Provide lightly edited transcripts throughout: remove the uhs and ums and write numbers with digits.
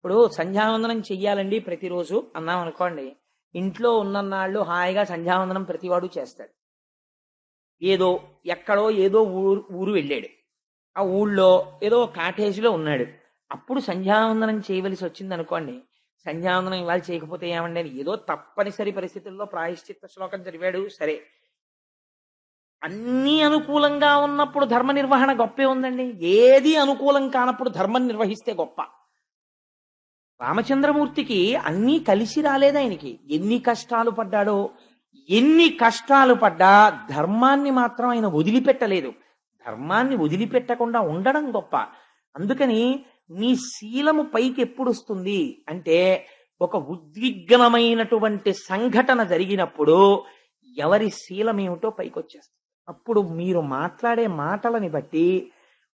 ఇప్పుడు సంధ్యావందనం చెయ్యాలండి ప్రతిరోజు అన్నాం అనుకోండి. ఇంట్లో ఉన్నన్నాళ్ళు హాయిగా సంధ్యావందనం ప్రతివాడు చేస్తాడు. ఏదో ఎక్కడో ఏదో ఊరు ఊరు వెళ్ళాడు. ఆ ఊళ్ళో ఏదో కాటేజీలో ఉన్నాడు. అప్పుడు సంధ్యావందనం చేయవలసి వచ్చింది అనుకోండి. సంధ్యావందనం ఇవాళ చేయకపోతే ఏమండి అని ఏదో తప్పనిసరి పరిస్థితుల్లో ప్రాయశ్చిత్త శ్లోకం చదివాడు సరే. అన్నీ అనుకూలంగా ఉన్నప్పుడు ధర్మ నిర్వహణ గొప్పే ఉందండి. ఏది అనుకూలం కానప్పుడు ధర్మం నిర్వహిస్తే గొప్ప. రామచంద్రమూర్తికి అన్నీ కలిసి రాలేదు. ఆయనకి ఎన్ని కష్టాలు పడ్డాడో, ఎన్ని కష్టాలు పడ్డా ధర్మాన్ని మాత్రం ఆయన వదిలిపెట్టలేదు. ధర్మాన్ని వదిలిపెట్టకుండా ఉండడం గొప్ప. అందుకని నీ శీలము పైకి ఎప్పుడు వస్తుంది అంటే, ఒక ఉద్విగ్నమైనటువంటి సంఘటన జరిగినప్పుడు ఎవరి శీలం ఏమిటో పైకి వచ్చేస్తుంది. అప్పుడు మీరు మాట్లాడే మాటలని బట్టి,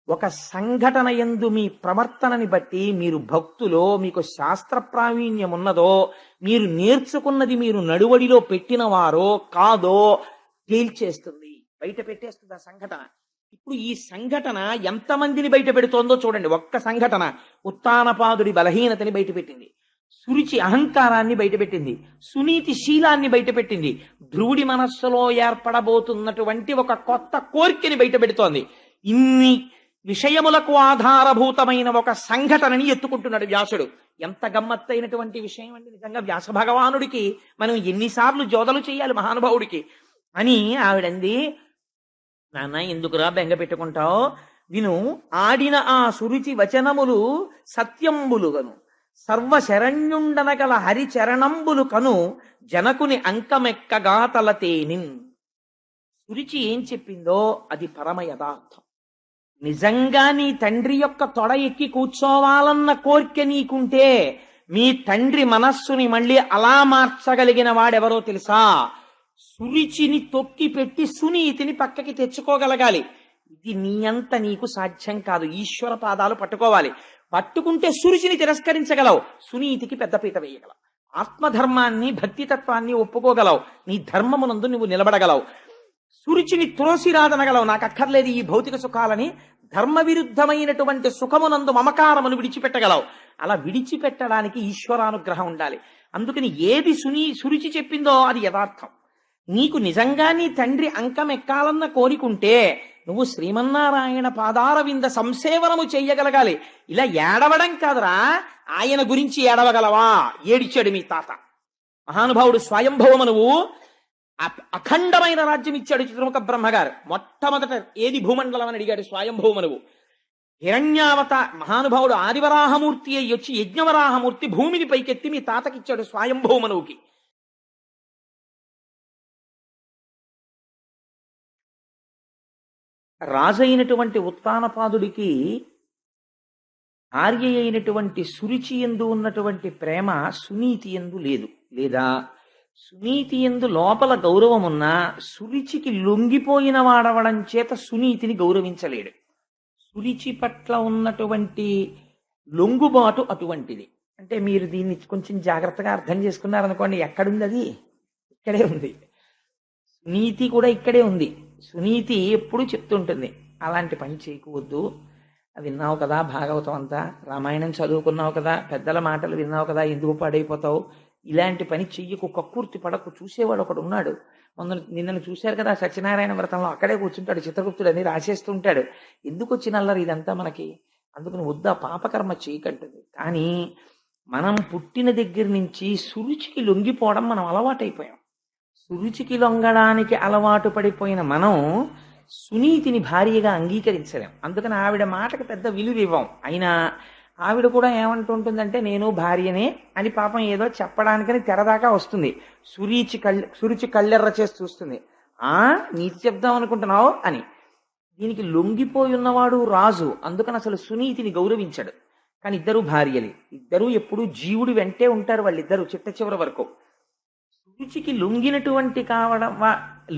ఒక సంఘటన యందు మీ ప్రవర్తనని బట్టి, మీరు భక్తులో, మీకు శాస్త్ర ప్రావీణ్యం ఉన్నదో, మీరు నేర్చుకున్నది మీరు నడువడిలో పెట్టినవారో కాదో తేల్చేస్తుంది, బయట పెట్టేస్తుంది ఆ సంఘటన. ఇప్పుడు ఈ సంఘటన ఎంతమందిని బయట పెడుతోందో చూడండి. ఒక్క సంఘటన ఉత్తానపాదుడి బలహీనతని బయటపెట్టింది, సురుచి అహంకారాన్ని బయటపెట్టింది, సునీతి శీలాన్ని బయటపెట్టింది, ధ్రువుడి మనస్సులో ఏర్పడబోతున్నటువంటి ఒక కొత్త కోరికని బయటపెడుతోంది. ఇన్ని విషయములకు ఆధారభూతమైన ఒక సంఘటనని ఎత్తుకుంటున్నాడు వ్యాసుడు. ఎంత గమ్మత్తైనటువంటి విషయం అండి నిజంగా. వ్యాస భగవానుడికి మనం ఎన్నిసార్లు జోదలు చేయాలి మహానుభావుడికి అని ఆవిడంది. నాన్న ఎందుకురా బెంగ పెట్టుకుంటావు, విను ఆడిన ఆ సురుచి వచనములు సత్యంబులుగను, సర్వశరణ్యుండనగల హరిచరణంబులు కను, జనకుని అంకమెక్కగా తలతేనిన్. సురుచి ఏం చెప్పిందో అది పరమ యథార్థం. నిజంగా నీ తండ్రి యొక్క తొడ ఎక్కి కూర్చోవాలన్న కోరిక నీకుంటే, మీ తండ్రి మనస్సుని మళ్ళీ అలా మార్చగలిగిన వాడెవరో తెలుసా? సురుచిని తొక్కి పెట్టి సునీతిని పక్కకి తెచ్చుకోగలగాలి. ఇది నీ అంత నీకు సాధ్యం కాదు. ఈశ్వర పాదాలు పట్టుకోవాలి. పట్టుకుంటే సురుచిని తిరస్కరించగలవు, సునీతికి పెద్దపీట వేయగలవు, ఆత్మధర్మాన్ని భక్తితత్వాన్ని ఒప్పుకోగలవు, నీ ధర్మమునందు నువ్వు నిలబడగలవు, సురుచిని త్రోసిరాదనగలవు. నాకు అక్కర్లేదు ఈ భౌతిక సుఖాలని, ధర్మ విరుద్ధమైనటువంటి సుఖమునందు మమకారమును విడిచిపెట్టగలవు. అలా విడిచిపెట్టడానికి ఈశ్వరానుగ్రహం ఉండాలి. అందుకని ఏది సురుచి చెప్పిందో అది యథార్థం. నీకు నిజంగా నీ తండ్రి అంకం ఎక్కాలన్న కోరికుంటే నువ్వు శ్రీమన్నారాయణ పాదారవింద సంసేవనము చెయ్యగలగాలి. ఇలా ఏడవడం కాదురా, ఆయన గురించి ఏడవగలవా? ఏడిచాడు మీ తాత మహానుభావుడు స్వయంభవమనువు. అఖండమైన రాజ్యం ఇచ్చాడు చిత్రముఖ బ్రహ్మగారు. మొట్టమొదట ఏది భూమండలం అని అడిగాడు స్వయంభవమనువు. హిరణ్యావత మహానుభావుడు ఆదివరాహమూర్తి అయ్యి వచ్చి యజ్ఞవరాహమూర్తి భూమిని పైకెత్తి మీ తాతకిచ్చాడు స్వయంభవమనువుకి. రాజైనటువంటి ఉత్తానపాదుడికి భార్య అయినటువంటి సురుచి యందు ఉన్నటువంటి ప్రేమ సునీతి యందు లేదు. లేదా సునీతి యందు లోపల గౌరవం ఉన్నా సురుచికి లొంగిపోయిన వాడవడం చేత సునీతిని గౌరవించలేడు. సురుచి పట్ల ఉన్నటువంటి లొంగుబాటు అటువంటిది. అంటే మీరు దీన్ని కొంచెం జాగ్రత్తగా అర్థం చేసుకున్నారనుకోండి, ఎక్కడుంది అది? ఇక్కడే ఉంది. సునీతి కూడా ఇక్కడే ఉంది. సునీతి ఎప్పుడు చెప్తుంటుంది, అలాంటి పని చేయకూడదు, విన్నావు కదా భాగవతం అంతా, రామాయణం చదువుకున్నావు కదా, పెద్దల మాటలు విన్నావు కదా, ఎందుకు పాడైపోతావు, ఇలాంటి పని చెయ్యకు, కక్కుర్తి పడకు. చూసేవాడు ఒకడు ఉన్నాడు. నిన్నను చూశారు కదా సత్యనారాయణ వ్రతంలో, అక్కడే కూర్చుంటాడు చిత్రగుప్తుడు అని రాసేస్తుంటాడు. ఎందుకు వచ్చినల్లరు ఇదంతా మనకి? అందుకని వద్దా పాపకర్మ చేయకంటుంది. కానీ మనం పుట్టిన దగ్గర నుంచి సురుచికి లొంగిపోవడం మనం అలవాటైపోయాం. సురుచికి లొంగడానికి అలవాటు పడిపోయిన మనం సునీతిని భార్యగా అంగీకరించలేం. అందుకని ఆవిడ మాటకి పెద్ద విలువ ఇవ్వం. అయినా ఆవిడ కూడా ఏమంటుంటుందంటే, నేను భార్యనే అని పాపం ఏదో చెప్పడానికని తెరదాకా వస్తుంది. సురుచి కళ్ళెర్ర చేసి చూస్తుంది. నీతి చెప్దాం అనుకుంటున్నావు అని. దీనికి లొంగిపోయి ఉన్నవాడు రాజు. అందుకని అసలు సునీతిని గౌరవించాడు. కానీ ఇద్దరు భార్యలే, ఇద్దరూ ఎప్పుడూ జీవుడు వెంటే ఉంటారు వాళ్ళిద్దరూ చిట్ట చివరి వరకు. సురుచికి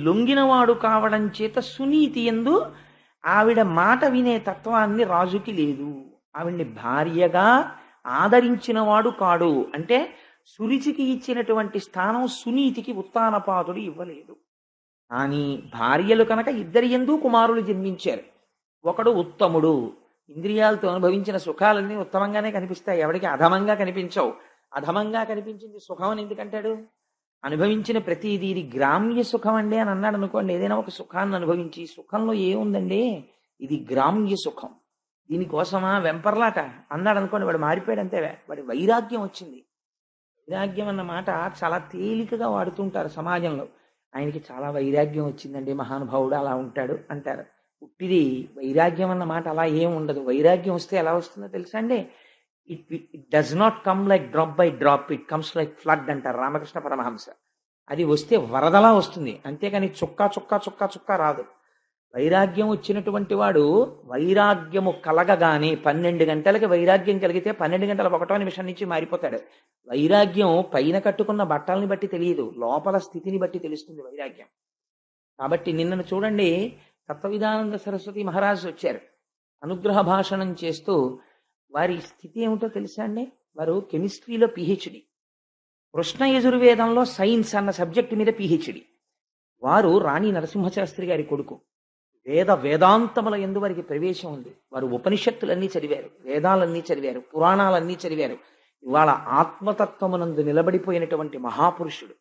లొంగినవాడు కావడం చేత సునీతి యందు ఆవిడ మాట వినే తత్వాన్ని రాజుకి లేదు. ఆవిడ్ని భార్యగా ఆదరించినవాడు కాడు. అంటే సురుచికి ఇచ్చినటువంటి స్థానం సునీతికి ఉత్తానపాదుడు ఇవ్వలేదు. కానీ భార్యలు కనుక ఇద్దరి యందు కుమారులు జన్మించారు. ఒకడు ఉత్తముడు, ఇంద్రియాలతో అనుభవించిన సుఖాలన్నీ ఉత్తమంగానే కనిపిస్తాయి, ఎవరికి అధమంగా కనిపించవు. అధమంగా కనిపించింది సుఖం అని ఎందుకంటాడు? అనుభవించిన ప్రతిదీ ఇది గ్రామ్య సుఖం అండి అని అన్నాడు అనుకోండి. ఏదైనా ఒక సుఖాన్ని అనుభవించి, సుఖంలో ఏముందండి, ఇది గ్రామ్య సుఖం, దీనికోసమా వెంపర్లాట అన్నాడు అనుకోండి, వాడు మారిపోయాడు అంతే. వాడి వైరాగ్యం వచ్చింది. వైరాగ్యం అన్న మాట చాలా తేలికగా వాడుతుంటారు సమాజంలో. ఆయనకి చాలా వైరాగ్యం వచ్చిందండి, మహానుభావుడు అలా ఉంటాడు అంటారు. పుట్టిది వైరాగ్యం అన్న మాట అలా ఏం ఉండదు. వైరాగ్యం వస్తే ఎలా వస్తుందో తెలుసా అండి? It does not come like drop by drop, it comes like flood అంటారు రామకృష్ణ పరమహంస. అది వస్తే వరదలా వస్తుంది, అంతేకాని చుక్క చుక్క చుక్క చుక్క రాదు. వైరాగ్యం వచ్చినటువంటి వాడు వైరాగ్యము కలగగానే 12 గంటలకి వైరాగ్యం కలిగితే 12 గంటల 1వ నిమిషం నుంచి మారిపోతాడు. వైరాగ్యం పైన కట్టుకున్న బట్టల్ని బట్టి తెలియదు, లోపల స్థితిని బట్టి తెలుస్తుంది వైరాగ్యం. కాబట్టి నిన్నను చూడండి, తత్వవిధానంద సరస్వతి మహారాజు వచ్చారు, అనుగ్రహ భాషణం చేస్తూ. వారి స్థితి ఏమిటో తెలుసా అండి? వారు కెమిస్ట్రీలో పిహెచ్డి, కృష్ణ యజుర్వేదంలో సైన్స్ అన్న సబ్జెక్టు మీద పిహెచ్డి. వారు రాణి నరసింహశాస్త్రి గారి కొడుకు. వేదాంతముల యందు వారికి ప్రవేశం ఉంది. వారు ఉపనిషత్తులన్నీ చదివారు, వేదాలన్నీ చదివారు, పురాణాలన్నీ చదివారు. ఇవాళ ఆత్మతత్వమునందు నిలబడిపోయినటువంటి మహాపురుషుడు,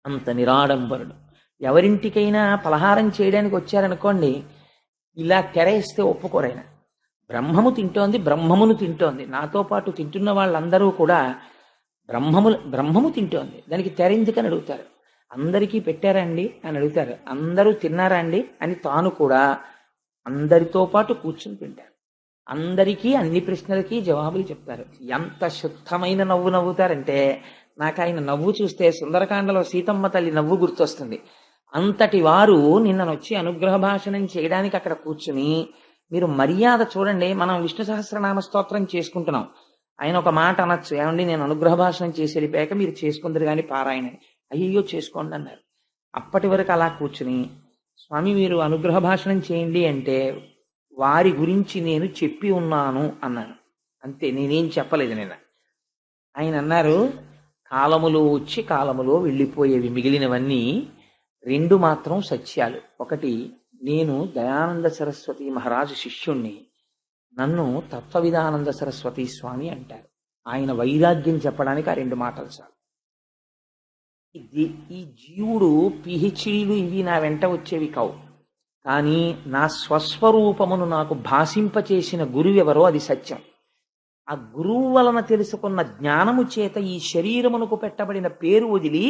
అంత నిరాడంబరుడు. ఎవరింటికైనా పలహారం చేయడానికి వచ్చారనుకోండి, ఇలా తెరేస్తే ఒప్పుకోరైనా. బ్రహ్మము తింటోంది, బ్రహ్మమును తింటోంది, నాతో పాటు తింటున్న వాళ్ళందరూ కూడా బ్రహ్మము తింటోంది, దానికి తెరెందుకని అడుగుతారు. అందరికీ పెట్టారా అండి అని అడుగుతారు. అందరూ తిన్నారా అండి అని తాను కూడా అందరితో పాటు కూర్చుని తింటారు. అందరికీ అన్ని ప్రశ్నలకి జవాబులు చెప్తారు. ఎంత శుద్ధమైన నవ్వు నవ్వుతారంటే, నాకు ఆయన నవ్వు చూస్తే సుందరకాండలో సీతమ్మ తల్లి నవ్వు గుర్తొస్తుంది. అంతటి వారు నిన్ననొచ్చి అనుగ్రహ భాషణం చేయడానికి అక్కడ కూర్చుని, మీరు మర్యాద చూడండి. మనం విష్ణు సహస్రనామ స్తోత్రం చేసుకుంటున్నాం, ఆయన ఒక మాట అనొచ్చు, ఏమండి నేను అనుగ్రహ భాషణం చేసి వెళ్ళిపోయాక మీరు చేసుకుందరు కానీ పారాయణ. అయ్యో చేసుకోండి అన్నారు. అప్పటి వరకు అలా కూర్చుని, స్వామి మీరు అనుగ్రహ భాషణం చేయండి అంటే, వారి గురించి నేను చెప్పి ఉన్నాను అన్నాను, అంతే, నేనేం చెప్పలేదు నిన్న. ఆయన అన్నారు, కాలములో వచ్చి కాలములో వెళ్ళిపోయేవి, మిగిలినవన్నీ 2 మాత్రం సత్యాలు. ఒకటి, నేను దయానంద సరస్వతి మహారాజు శిష్యుణ్ణి, నన్ను తత్వవిధానంద సరస్వతి స్వామి అంటారు. ఆయన వైరాగ్యం చెప్పడానికి ఆ 2 మాటలు చాలు. ఈ జీవుడు పిహెచ్డీలు ఇవి నా వెంట వచ్చేవి కావు, కానీ నా స్వస్వరూపమును నాకు భాషింపచేసిన గురువెవరో అది సత్యం. ఆ గురువు వలన తెలుసుకున్న జ్ఞానము చేత ఈ శరీరమునకు పెట్టబడిన పేరు వదిలి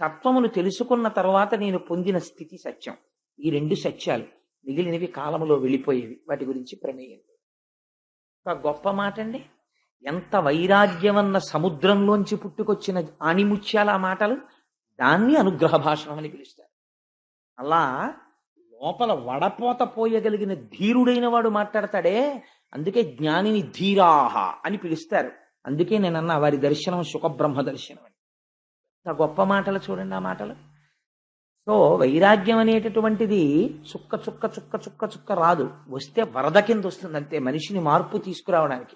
తత్వమును తెలుసుకున్న తర్వాత నేను పొందిన స్థితి సత్యం. ఈ 2 సత్యాలు, మిగిలినవి కాలములో వెళ్ళిపోయేవి, వాటి గురించి ప్రమేయం. ఒక గొప్ప మాట అండి. ఎంత వైరాగ్యమన్న సముద్రంలోంచి పుట్టుకొచ్చిన ఆణిముత్యాల మాటలు, దాన్ని అనుగ్రహ భాషణం అని పిలుస్తారు. అలా లోపల వడపోత పోయగలిగిన ధీరుడైన వాడు మాట్లాడతాడే, అందుకే జ్ఞానిని ధీరాహ అని పిలుస్తారు. అందుకే నేనన్నా వారి దర్శనం సుఖబ్రహ్మ దర్శనం అని. ఎంత గొప్ప మాటలు చూడండి ఆ మాటలు. సో వైరాగ్యం అనేటటువంటిది చుక్క చుక్క చుక్క చుక్క చుక్క రాదు, వస్తే వరద కింద వస్తుంది అంతే, మనిషిని మార్పు తీసుకురావడానికి.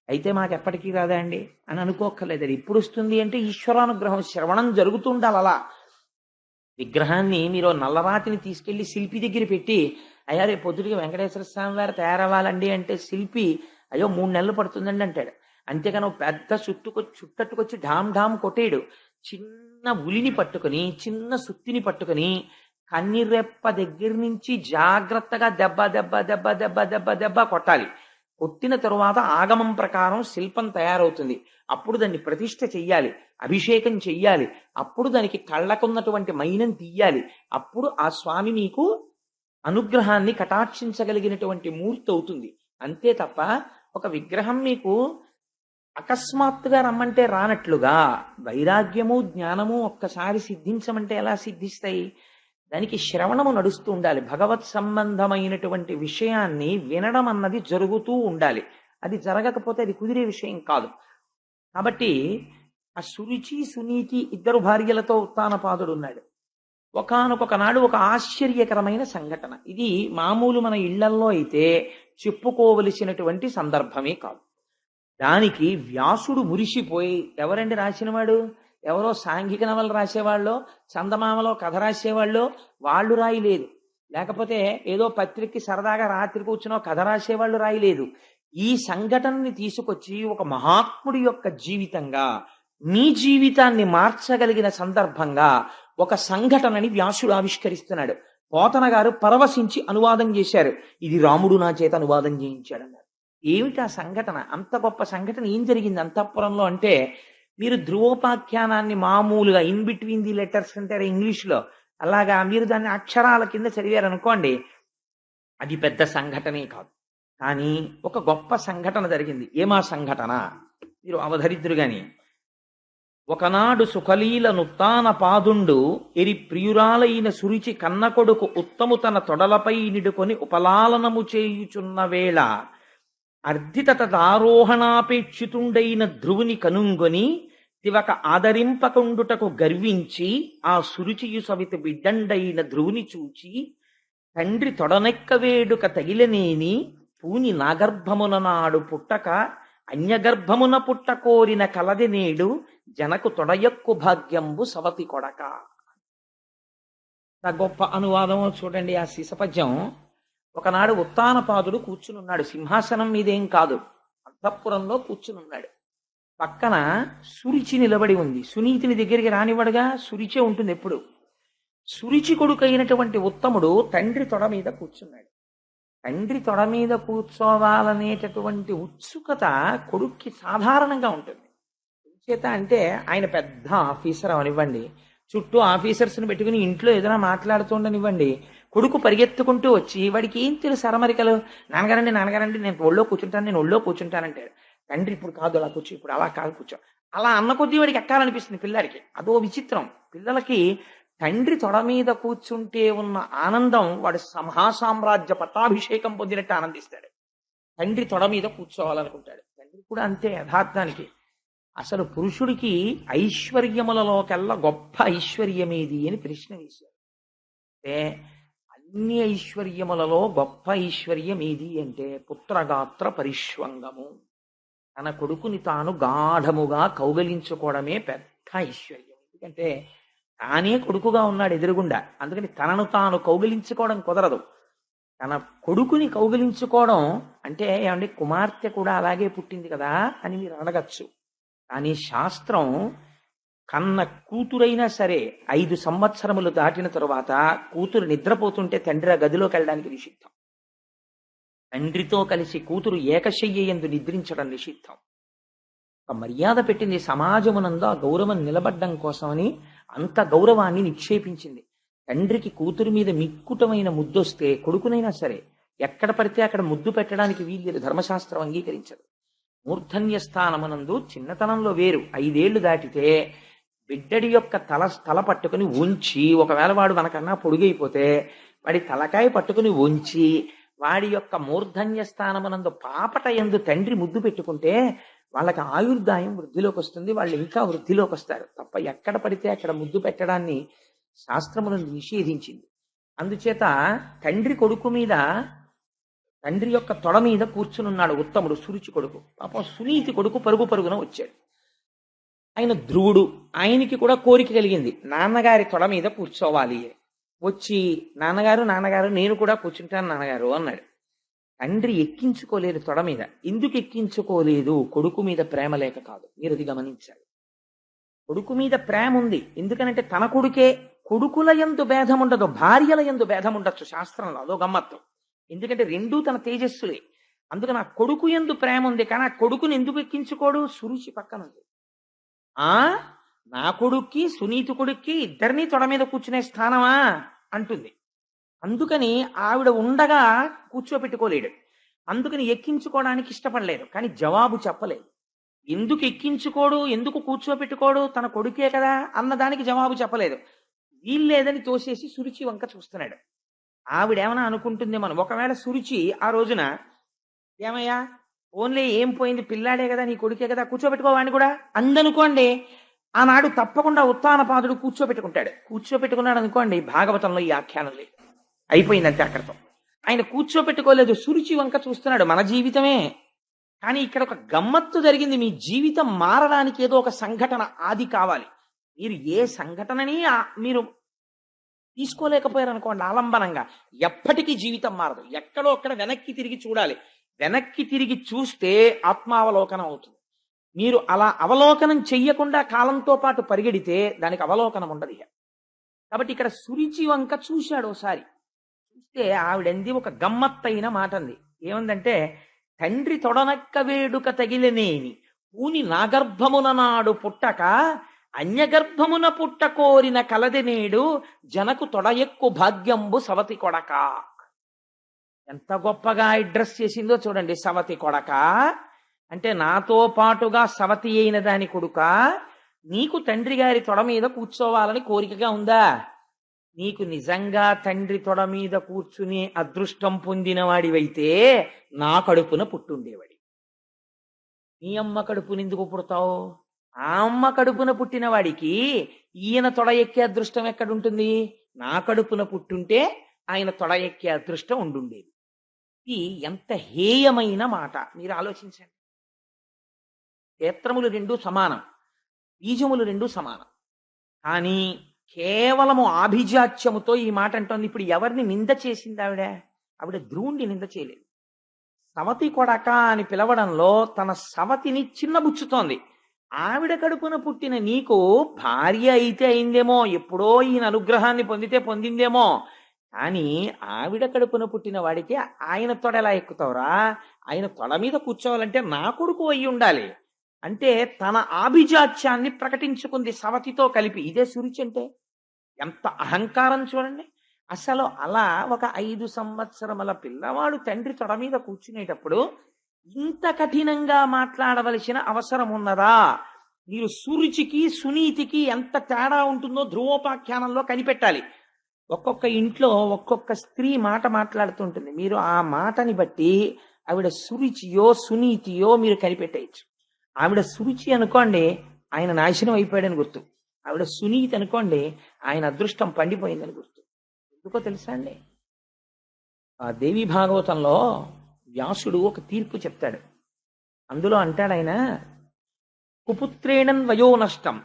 అయితే మాకు ఎప్పటికీ రాదా అండి అని అనుకోక్కర్లేదు. అది ఇప్పుడు వస్తుంది అంటే ఈశ్వరానుగ్రహం, శ్రవణం జరుగుతుండాలి. అలా విగ్రహాన్ని మీరు నల్లరాతిని తీసుకెళ్లి శిల్పి దగ్గర పెట్టి, అయ్యా రేపు పొద్దుటికి వెంకటేశ్వర స్వామి వారు తయారవ్వాలండి అంటే శిల్పి అయ్యో 3 నెలలు పడుతుందండి అంటాడు. అంతేగాని పెద్ద చుట్టట్టుకొచ్చి ఢామ్ ఢామ్ కొట్టేయడు. చిన్న ఉలిని పట్టుకుని, చిన్న సుత్తిని పట్టుకుని, కన్నిరెప్ప దగ్గర నుంచి జాగ్రత్తగా దెబ్బ దెబ్బ దెబ్బ దెబ్బ దెబ్బ దెబ్బ కొట్టాలి. కొట్టిన తరువాత ఆగమం ప్రకారం శిల్పం తయారవుతుంది. అప్పుడు దాన్ని ప్రతిష్ఠ చెయ్యాలి, అభిషేకం చెయ్యాలి, అప్పుడు దానికి కళ్ళకున్నటువంటి మైనం తీయాలి. అప్పుడు ఆ స్వామి మీకు అనుగ్రహాన్ని కటాక్షించగలిగినటువంటి మూర్తి అవుతుంది. అంతే తప్ప ఒక విగ్రహం మీకు అకస్మాత్తుగా రమ్మంటే రానట్లుగా వైరాగ్యము జ్ఞానము ఒక్కసారి సిద్ధించమంటే ఎలా సిద్ధిస్తాయి? దానికి శ్రవణము నడుస్తూ ఉండాలి. భగవత్ సంబంధమైనటువంటి విషయాన్ని వినడం అన్నది జరుగుతూ ఉండాలి. అది జరగకపోతే అది కుదిరే విషయం కాదు. కాబట్టి ఆ సురుచి సునీతి 2 భార్యలతో ఉత్తానపాదుడు ఉన్నాడు. ఒకానొక నాడు ఒక ఆశ్చర్యకరమైన సంఘటన. ఇది మామూలు మన ఇళ్లల్లో అయితే చెప్పుకోవలసినటువంటి సందర్భమే కాదు. దానికి వ్యాసుడు మురిసిపోయి, ఎవరండి రాసినవాడు? ఎవరో సాంఘిక నవలు రాసేవాళ్ళో, చందమామలో కథ రాసేవాళ్ళో వాళ్ళు రాయలేదు. లేకపోతే ఏదో పత్రికకి సరదాగా రాత్రి కూర్చునో కథ రాసేవాళ్ళు రాయలేదు. ఈ సంఘటనని తీసుకొచ్చి ఒక మహాత్ముడి యొక్క జీవితంగా, మీ జీవితాన్ని మార్చగలిగిన సందర్భంగా ఒక సంఘటనని వ్యాసుడు ఆవిష్కరిస్తున్నాడు. పోతన గారు పరవశించి అనువాదం చేశారు. ఇది రాముడు నా చేత అనువాదం చేయించాడన్నారు. ఏమిటి ఆ సంఘటన? అంత గొప్ప సంఘటన ఏం జరిగింది అంతఃపురంలో అంటే, మీరు ధ్రువోపాఖ్యానాన్ని మామూలుగా ఇన్ బిట్వీన్ ది లెటర్స్ అంటారు ఇంగ్లీష్లో, అలాగా మీరు దాన్ని అక్షరాల కింద చదివారనుకోండి, అది పెద్ద సంఘటనే కాదు. కానీ ఒక గొప్ప సంఘటన జరిగింది. ఏమా సంఘటన? మీరు అవధరిద్దురు గాని, ఒకనాడు సుఖలీల నుత్తాన పాదుండు ఎరి ప్రియురాలైన సురుచి కన్న కొడుకు ఉత్తము తన తొడలపై నిడుకొని ఉపలాలనము చేయుచున్న వేళ అర్ధితత దారోహణాపేక్షితుండైన ధ్రువుని కనుంగొని తివక ఆదరింపకుండుటకు గర్వించి ఆ సురుచియు సవితి బిడ్డండైన ధ్రువుని చూచి తండ్రి తొడనెక్క వేడుక తగిలనేని పూని నాగర్భమున నాడు పుట్టక అన్యగర్భమున పుట్ట కోరిన కలది నేడు జనకు తొడయక్కు భాగ్యంబు సవతి కొడక. గొప్ప అనువాదము చూడండి ఆ శిశపద్యం. ఒకనాడు ఉత్తానపాదుడు కూర్చునున్నాడు. సింహాసనం మీదేం కాదు, అంతఃపురంలో కూర్చునున్నాడు. పక్కన సురుచి నిలబడి ఉంది. సునీతిని దగ్గరికి రానివ్వడుగా, సురిచే ఉంటుంది ఎప్పుడు. సురుచి కొడుకు అయినటువంటి ఉత్తముడు తండ్రి తొడ మీద కూర్చున్నాడు. తండ్రి తొడ మీద కూర్చోవాలనేటటువంటి ఉత్సుకత కొడుక్కి సాధారణంగా ఉంటుంది. చేత అంటే ఆయన పెద్ద ఆఫీసర్ అవనివ్వండి, చుట్టూ ఆఫీసర్స్ని పెట్టుకుని ఇంట్లో ఏదైనా మాట్లాడుతుండనివ్వండి, కొడుకు పరిగెత్తుకుంటూ వచ్చి వాడికి ఏం తెలుసు అరమరికలు, నాన్నగారండి నాన్నగారండి నేను ఒళ్ళో కూర్చుంటానంటాడు. తండ్రి ఇప్పుడు కాదు అలా కూర్చో, ఇప్పుడు అలా కాదు కూర్చో, అలా అన్న కొద్దీ వాడికి ఎక్కాలనిపిస్తుంది పిల్లాడికి. అదో విచిత్రం. పిల్లలకి తండ్రి తొడ మీద కూర్చుంటే ఉన్న ఆనందం వాడు మహాసామ్రాజ్య పట్టాభిషేకం పొందినట్టు ఆనందిస్తాడు. తండ్రి తొడ మీద కూర్చోవాలనుకుంటాడు. తండ్రి కూడా అంతే యథార్థానికి. అసలు పురుషుడికి ఐశ్వర్యములలోకెల్లా గొప్ప ఐశ్వర్యమేది అని ప్రశ్న వేశారు. అంటే అన్ని ఐశ్వర్యములలో గొప్ప ఐశ్వర్యం ఏది అంటే పుత్రగాత్ర పరిష్వంగము. తన కొడుకుని తాను గాఢముగా కౌగలించుకోవడమే పెద్ద ఐశ్వర్యం. ఎందుకంటే తానే కొడుకుగా ఉన్నాడు ఎదురుగుండా, అందుకని తనను తాను కౌగలించుకోవడం కుదరదు. తన కొడుకుని కౌగలించుకోవడం అంటే ఏమంటే కుమార్తె కూడా అలాగే పుట్టింది కదా అని మీరు అడగచ్చు. కానీ శాస్త్రం కన్న కూతురైనా సరే 5 సంవత్సరములు దాటిన తరువాత కూతురు నిద్రపోతుంటే తండ్రి ఆ గదిలోకి వెళ్ళడానికి నిషిద్ధం. తండ్రితో కలిసి కూతురు ఏకశయ్యందు నిద్రించడం నిషిద్ధం. ఒక మర్యాద పెట్టింది సమాజమునందు. ఆ గౌరవం నిలబడ్డం కోసమని అంత గౌరవాన్ని నిక్షేపించింది. తండ్రికి కూతురు మీద మిక్కుటమైన ముద్దొస్తే కొడుకునైనా సరే ఎక్కడ పడితే అక్కడ ముద్దు పెట్టడానికి వీలు ధర్మశాస్త్రం అంగీకరించదు. మూర్ధన్య స్థానమునందు చిన్నతనంలో వేరు. 5 ఏళ్లు దాటితే బిడ్డడి యొక్క తల పట్టుకుని ఉంచి, ఒకవేళ వాడు మనకన్నా పొడుగైపోతే వాడి తలకాయ పట్టుకుని ఉంచి, వాడి యొక్క మూర్ధన్య స్థానమునందు పాపట యందు తండ్రి ముద్దు పెట్టుకుంటే వాళ్ళకి ఆయుర్దాయం వృద్ధిలోకి వస్తుంది, వాళ్ళు ఇంకా వృద్ధిలోకి వస్తారు. తప్ప ఎక్కడ పడితే అక్కడ ముద్దు పెట్టడాన్ని శాస్త్రమునందు నిషేధించింది. అందుచేత తండ్రి కొడుకు మీద, తండ్రి యొక్క తొడ మీద కూర్చునున్నాడు ఉత్తముడు, సురుచి కొడుకు. పాపం సునీతి కొడుకు పరుగున వచ్చాడు. ఆయన ధ్రువుడు. ఆయనకి కూడా కోరిక కలిగింది, నాన్నగారి తొడ మీద కూర్చోవాలి. వచ్చి నాన్నగారు నేను కూడా కూర్చుంటాను నాన్నగారు అన్నాడు. తండ్రి ఎక్కించుకోలేదు తొడ మీద. ఎందుకు ఎక్కించుకోలేదు? కొడుకు మీద ప్రేమ లేక కాదు. మీరు అది గమనించాలి. కొడుకు మీద ప్రేమ ఉంది. ఎందుకనంటే తన కొడుకే. కొడుకుల యందు భేదం ఉండదు, భార్యల యందు భేదం ఉండొచ్చు శాస్త్రంలో, అదో గమ్మత్తు. ఎందుకంటే రెండూ తన తేజస్సులే. అందుకని ఆ కొడుకు యందు ప్రేమ ఉంది. కానీ ఆ కొడుకుని ఎందుకు ఎక్కించుకోడు? సురుచి పక్కన ఉంది. నా కొడుక్కి సునీతి కొడుక్కి ఇద్దరినీ తొడ మీద కూర్చునే స్థానమా అంటుంది. అందుకని ఆవిడ ఉండగా కూర్చోపెట్టుకోలేడు. అందుకని ఎక్కించుకోవడానికి ఇష్టపడలేదు. కానీ జవాబు చెప్పలేదు. ఎందుకు ఎక్కించుకోడు, ఎందుకు కూర్చోపెట్టుకోడు, తన కొడుకే కదా అన్నదానికి జవాబు చెప్పలేదు. వీల్లేదని తోసేసి సురుచి వంక చూస్తున్నాడు. ఆవిడేమన్నా అనుకుంటుంది మనం, ఒకవేళ సురుచి ఆ రోజున ఏమయ్యా ఓన్లీ ఏం పోయింది, పిల్లాడే కదా నీ కొడుకే కదా కూర్చోబెట్టుకోవాడిని కూడా అందనుకోండి, ఆనాడు తప్పకుండా ఉత్తానపాదుడు కూర్చోపెట్టుకున్నాడు అనుకోండి. భాగవతంలో ఈ ఆఖ్యానం లేదు, అయిపోయిందంటే అక్కడితో. ఆయన కూర్చోపెట్టుకోలేదు, సురుచి వంక చూస్తున్నాడు. మన జీవితమే. కానీ ఇక్కడ ఒక గమ్మత్తు జరిగింది. మీ జీవితం మారడానికి ఏదో ఒక సంఘటన ఆది కావాలి. మీరు ఏ సంఘటనని మీరు తీసుకోలేకపోయారు అనుకోండి ఆలంబనంగా, ఎప్పటికీ జీవితం మారదు. ఎక్కడో అక్కడ వెనక్కి తిరిగి చూడాలి. వెనక్కి తిరిగి చూస్తే ఆత్మావలోకనం అవుతుంది. మీరు అలా అవలోకనం చెయ్యకుండా కాలంతో పాటు పరిగెడితే దానికి అవలోకనం ఉండదు ఇక. కాబట్టి ఇక్కడ సురుచి వంక చూశాడు ఒకసారి. చూస్తే ఆవిడంది ఒక గమ్మత్తైన మాట అంది. ఏముందంటే, తండ్రి తొడనక్క వేడుక తగిలినేని పూని నాగర్భమున నాడు పుట్టక అన్యగర్భమున పుట్ట కోరిన కలది నేడు జనకు తొడయెక్కు భాగ్యంబు సవతి కొడక. ఎంత గొప్పగా అడ్రస్ చేసిందో చూడండి. సవతి కొడక అంటే నాతో పాటుగా సవతి అయిన దాని కొడుక, నీకు తండ్రి గారి తొడ మీద కూర్చోవాలని కోరికగా ఉందా? నీకు నిజంగా తండ్రి తొడ మీద కూర్చుని అదృష్టం పొందిన వాడివైతే నా కడుపున పుట్టుండేవాడి. నీ అమ్మ కడుపుని ఎందుకు పుడతావు? ఆ అమ్మ కడుపున పుట్టిన వాడికి ఈయన తొడ ఎక్కే అదృష్టం ఎక్కడుంటుంది? నా కడుపున పుట్టుంటే ఆయన తొడ ఎక్కే అదృష్టం ఉండుండేది. ఇది ఎంత హేయమైన మాట మీరు ఆలోచించండి. క్షేత్రములు రెండు సమానం, బీజములు రెండు సమానం. కానీ కేవలము ఆభిజాత్యముతో ఈ మాట అంటోంది. ఇప్పుడు ఎవరిని నింద చేసింది ఆవిడ? ఆవిడ ధ్రువుణ్ణి నింద చేయలేదు. సవతి కొడక అని పిలవడంలో తన సవతిని చిన్నబుచ్చుతోంది. ఆవిడ కడుపున పుట్టిన నీకు భార్య అయితే అయిందేమో, ఎప్పుడో ఈయన అనుగ్రహాన్ని పొందితే పొందిందేమో, కానీ ఆవిడ కడుపున పుట్టిన వాడికి ఆయన తొడ ఎలా ఎక్కుతావురా? ఆయన తొడ మీద కూర్చోవాలంటే నా కొడుకు అయి ఉండాలి అంటే తన ఆభిజాత్యాన్ని ప్రకటించుకుంది సవతితో కలిపి. ఇదే సురుచి అంటే. ఎంత అహంకారం చూడండి. అసలు అలా ఒక 5 సంవత్సరముల పిల్లవాడు తండ్రి తొడ మీద కూర్చునేటప్పుడు ఇంత కఠినంగా మాట్లాడవలసిన అవసరం ఉన్నదా? మీరు సురుచికి సునీతికి ఎంత తేడా ఉంటుందో ధ్రువోపాఖ్యానంలో కనిపెట్టాలి. ఒక్కొక్క ఇంట్లో ఒక్కొక్క స్త్రీ మాట మాట్లాడుతుంటుంది. మీరు ఆ మాటని బట్టి ఆవిడ సురుచియో సునీతియో మీరు కనిపెట్టేయచ్చు. ఆవిడ సురుచి అనుకోండి, ఆయన నాశనం అయిపోయాడని గుర్తు. ఆవిడ సునీతి అనుకోండి, ఆయన అదృష్టం పండిపోయిందని గుర్తు. ఎందుకో తెలుసా అండి? ఆ దేవి భాగవతంలో వ్యాసుడు ఒక తీర్పు చెప్తాడు. అందులో అంటాడు ఆయన, కుపుత్రేణన్ వయో నష్టం.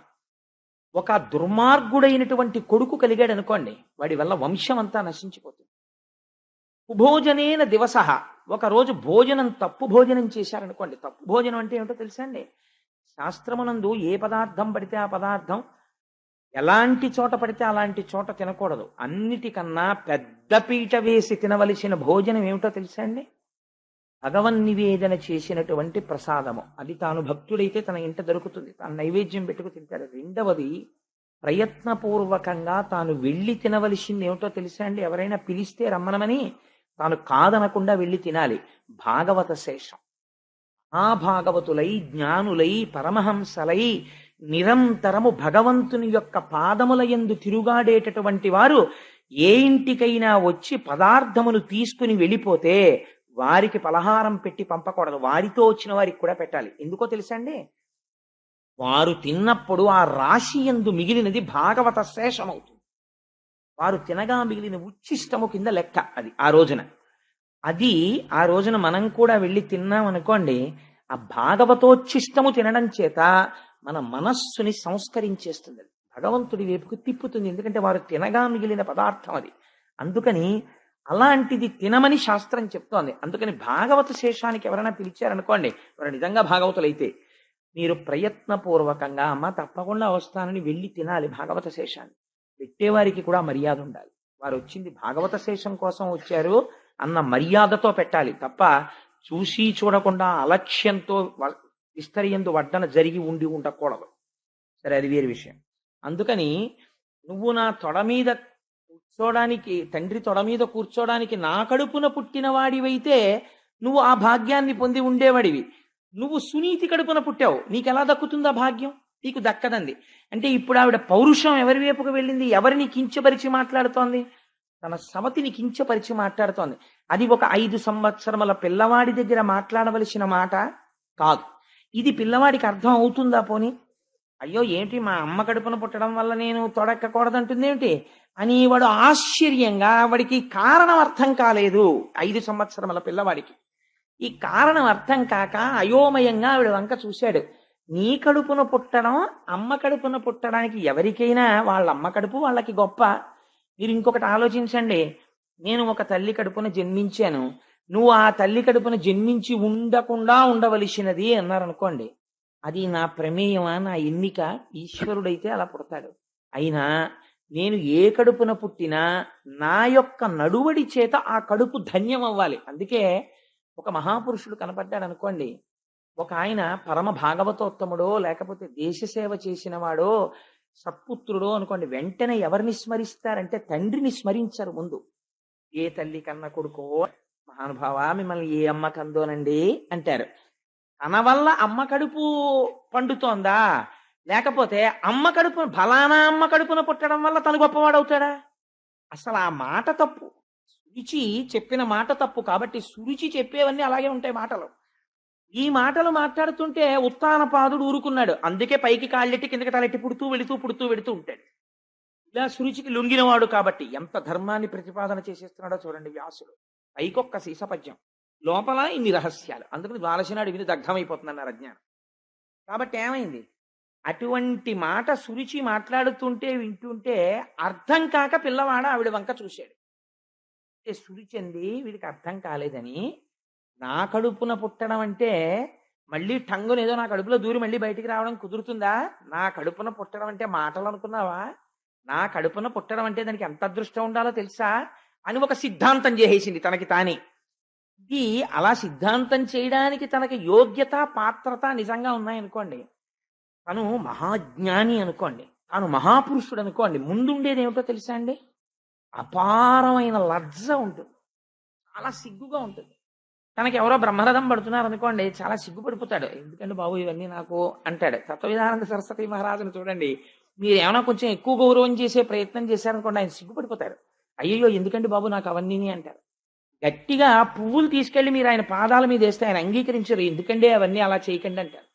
ఒక దుర్మార్గుడైనటువంటి కొడుకు కలిగాడు అనుకోండి, వాడి వల్ల వంశం అంతా నశించిపోతుంది. కుభోజనేన దివస. ఒక రోజు తప్పు భోజనం చేశారనుకోండి. తప్పు భోజనం అంటే ఏమిటో తెలుసా అండి? శాస్త్రమునందు ఏ పదార్థం పడితే ఆ పదార్థం, ఎలాంటి చోట పడితే అలాంటి చోట తినకూడదు. అన్నిటికన్నా పెద్ద పీట వేసి తినవలసిన భోజనం ఏమిటో తెలుసా అండి? భగవన్ నివేదన చేసినటువంటి ప్రసాదము. అది తాను భక్తుడైతే తన ఇంట దొరుకుతుంది, తాను నైవేద్యం పెట్టుకు తింటాడు. రెండవది, ప్రయత్నపూర్వకంగా తాను వెళ్ళి తినవలసింది ఏమిటో తెలుసా అండి? ఎవరైనా పిలిస్తే రమ్మనమని తాను కాదనకుండా వెళ్ళి తినాలి. భాగవత శేషం. మహాభాగవతులై, జ్ఞానులై, పరమహంసలై నిరంతరము భగవంతుని యొక్క పాదముల యందు తిరుగాడేటటువంటి వారు ఏ ఇంటికైనా వచ్చి పదార్థమును తీసుకుని వెళ్ళిపోతే వారికి పలహారం పెట్టి పంపకూడదు. వారితో వచ్చిన వారికి కూడా పెట్టాలి. ఎందుకో తెలుసా అండి? వారు తిన్నప్పుడు ఆ రాశి యందు మిగిలినది భాగవత శేషమవుతుంది. వారు తినగా మిగిలిన ఉచ్ఛిష్టము కింద లెక్క అది ఆ రోజున. అది ఆ రోజున మనం కూడా వెళ్ళి తిన్నాం అనుకోండి, ఆ భాగవతోచ్ఛిష్టము తినడం చేత మన మనస్సుని సంస్కరించేస్తుంది. భగవంతుడి వైపుకు తిప్పుతుంది. ఎందుకంటే వారు తినగా మిగిలిన పదార్థం అది. అందుకని అలాంటిది తినమని శాస్త్రం చెప్తోంది. అందుకని భాగవత శేషానికి ఎవరైనా పిలిచారనుకోండి, వారు నిజంగా భాగవతులైతే, మీరు ప్రయత్నపూర్వకంగా అమ్మ తప్పకుండా వస్తానని వెళ్ళి తినాలి భాగవత శేషాన్ని. పెట్టేవారికి కూడా మర్యాద ఉండాలి. వారు వచ్చింది భాగవత శేషం కోసం వచ్చారు అన్న మర్యాదతో పెట్టాలి తప్ప చూసి చూడకుండా అలక్ష్యంతో విస్తరియందు వడ్డన జరిగి ఉండకూడదు. సరే, అది వేరే విషయం. అందుకని నువ్వు నా తొడ మీద కూర్చోడానికి, తండ్రి తొడ మీద కూర్చోడానికి నా కడుపున పుట్టిన వాడివైతే నువ్వు ఆ భాగ్యాన్ని పొంది ఉండేవాడివి. నువ్వు సునీతి కడుపున పుట్టావు, నీకెలా దక్కుతుందా భాగ్యం? నీకు దక్కదంది. అంటే ఇప్పుడు ఆవిడ పౌరుషం ఎవరి వైపుకు వెళ్ళింది? ఎవరిని కించపరిచి మాట్లాడుతోంది? తన సవతిని కించపరిచి మాట్లాడుతోంది. అది ఒక 5 సంవత్సరముల పిల్లవాడి దగ్గర మాట్లాడవలసిన మాట కాదు. ఇది పిల్లవాడికి అర్థం అవుతుందా? పోని అయ్యో ఏంటి మా అమ్మ కడుపున పుట్టడం వల్ల నేను తొడెక్కకూడదంటుంది ఏమిటి అని వాడు ఆశ్చర్యంగా, వాడికి కారణం అర్థం కాలేదు. 5 సంవత్సరముల పిల్లవాడికి ఈ కారణం అర్థం కాక అయోమయంగా ఆవిడ వంక చూశాడు. నీ కడుపున పుట్టడం, అమ్మ కడుపున పుట్టడానికి ఎవరికైనా వాళ్ళ అమ్మ కడుపు వాళ్ళకి గొప్ప. మీరు ఇంకొకటి ఆలోచించండి. నేను ఒక తల్లి కడుపున జన్మించాను, నువ్వు ఆ తల్లి కడుపున జన్మించి ఉండకుండా ఉండవలసినది అన్నారనుకోండి, అది నా ప్రమేయమా, నా ఎన్నిక? ఈశ్వరుడైతే అలా పుడతాడు. అయినా నేను ఏ కడుపున పుట్టినా నా యొక్క నడువడి చేత ఆ కడుపు ధన్యం అవ్వాలి. అందుకే ఒక మహాపురుషుడు కనపడ్డాడు అనుకోండి, ఒక ఆయన పరమ భాగవతోత్తముడో లేకపోతే దేశ సేవ చేసిన వాడో సత్పుత్రుడో అనుకోండి, వెంటనే ఎవరిని స్మరిస్తారంటే తండ్రిని స్మరించరు ముందు. ఏ తల్లి కన్న కొడుకో, మహానుభావ మిమ్మల్ని ఏ అమ్మ కందోనండి అంటారు. తన వల్ల అమ్మ కడుపు పండుతోందా, లేకపోతే అమ్మ కడుపు ఫలానా అమ్మ కడుపున పుట్టడం వల్ల తను గొప్పవాడవుతాడా? అసలు ఆ మాట తప్పు. సురుచి చెప్పిన మాట తప్పు. కాబట్టి సురుచి చెప్పేవన్నీ అలాగే ఉంటాయి మాటలు. ఈ మాటలు మాట్లాడుతుంటే ఉత్తానపాదుడు ఊరుకున్నాడు. అందుకే పైకి కాళ్ళెట్టి కిందకి తలెట్టి పుడుతూ వెడుతూ ఉంటాడు. ఇలా సురుచికి లొంగినవాడు కాబట్టి ఎంత ధర్మాన్ని ప్రతిపాదన చేసేస్తున్నాడో చూడండి వ్యాసుడు. పైకొక్క సీసపద్యం, లోపల ఇన్ని రహస్యాలు. అందుకని ద్వాలసినాడు విని దగ్ధమైపోతుందన్నారు అజ్ఞానం. కాబట్టి ఏమైంది? అటువంటి మాట సురుచి మాట్లాడుతుంటే వింటుంటే అర్థం కాక పిల్లవాడు ఆవిడ వంక చూశాడు. సురుచంది వీడికి అర్థం కాలేదని, నా కడుపున పుట్టడం అంటే మళ్ళీ టంగుని ఏదో నా కడుపులో దూరి మళ్ళీ బయటికి రావడం కుదురుతుందా? నా కడుపున పుట్టడం అంటే మాటలు అనుకున్నావా? నా కడుపున పుట్టడం అంటే దానికి ఎంత అదృష్టం ఉండాలో తెలుసా అని ఒక సిద్ధాంతం చేసేసింది తనకి తానే. ఇది అలా సిద్ధాంతం చేయడానికి తనకి యోగ్యత పాత్రత నిజంగా ఉన్నాయనుకోండి, తను మహాజ్ఞాని అనుకోండి, తాను మహాపురుషుడు అనుకోండి, ముందుండేది ఏమిటో తెలుసా అండి? అపారమైన లజ్జ ఉంటుంది, చాలా సిగ్గుగా ఉంటుంది. తనకి ఎవరో బ్రహ్మరథం పడుతున్నారు అనుకోండి, చాలా సిగ్గుపడిపోతాడు. ఎందుకంటే బాబు ఇవన్నీ నాకు అంటాడు. తత్వవిధానంద సరస్వతి మహారాజును చూడండి, మీరు ఏమైనా కొంచెం ఎక్కువ గౌరవం చేసే ప్రయత్నం చేశారనుకోండి, ఆయన సిగ్గుపడిపోతారు. అయ్యో ఎందుకంటే బాబు నాకు అవన్నీ అంటారు. గట్టిగా పువ్వులు తీసుకెళ్లి మీరు ఆయన పాదాల మీద వేస్తే ఆయన అంగీకరించరు. ఎందుకంటే అవన్నీ అలా చేయకండి అంటారు.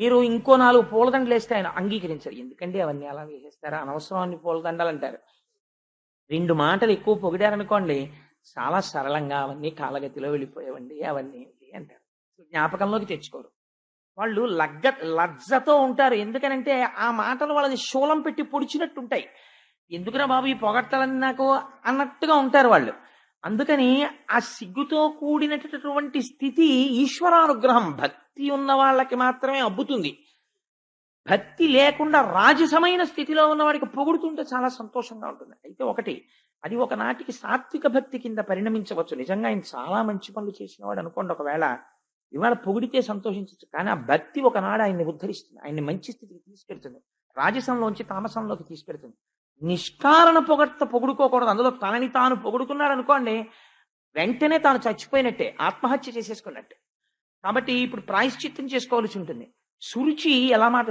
మీరు ఇంకో 4 పూలదండలు వేస్తే ఆయన అంగీకరించరు. ఎందుకంటే అవన్నీ అలా వేసేస్తారా, అనవసరం అన్ని పూలదండలు అంటారు. 2 మాటలు ఎక్కువ పొగిడారనుకోండి, చాలా సరళంగా అవన్నీ కాలగతిలో వెళ్ళిపోయేవండి అవన్నీ అంటారు. జ్ఞాపకంలోకి తెచ్చుకోరు. వాళ్ళు లజ్జతో ఉంటారు. ఎందుకనంటే ఆ మాటలు వాళ్ళని శూలం పెట్టి పొడిచినట్టుంటాయి. ఎందుకురా బాబు ఈ పొగడ్తలన్నీ నాకు అన్నట్టుగా ఉంటారు వాళ్ళు. అందుకని ఆ సిగ్గుతో కూడినటువంటి స్థితి ఈశ్వరానుగ్రహం. భక్తి ఉన్న వాళ్ళకి మాత్రమే అబ్బుతుంది. భక్తి లేకుండా రాజసమైన స్థితిలో ఉన్నవాడికి పొగుడుతుంటే చాలా సంతోషంగా ఉంటుంది. అయితే ఒకటి, అది ఒకనాటికి సాత్విక భక్తి కింద పరిణమించవచ్చు. నిజంగా ఆయన చాలా మంచి పనులు చేసినవాడు అనుకోండి, ఒకవేళ ఇవాళ పొగిడితే సంతోషించవచ్చు. కానీ ఆ భక్తి ఒకనాడు ఆయన్ని ఉద్ధరిస్తుంది, ఆయన్ని మంచి స్థితికి తీసుకెళ్తుంది, రాజసంలోంచి తామసంలోకి తీసుకెళ్తుంది. నిష్కారణ పొగుడుకోకూడదు. అందులో తనని తాను పొగుడుకున్నాడు అనుకోండి, వెంటనే తాను చచ్చిపోయినట్టే, ఆత్మహత్య చేసేసుకున్నట్టే. కాబట్టి ఇప్పుడు ప్రాయశ్చిత్తం చేసుకోవాల్సి ఉంటుంది. సురుచి ఎలా మాట,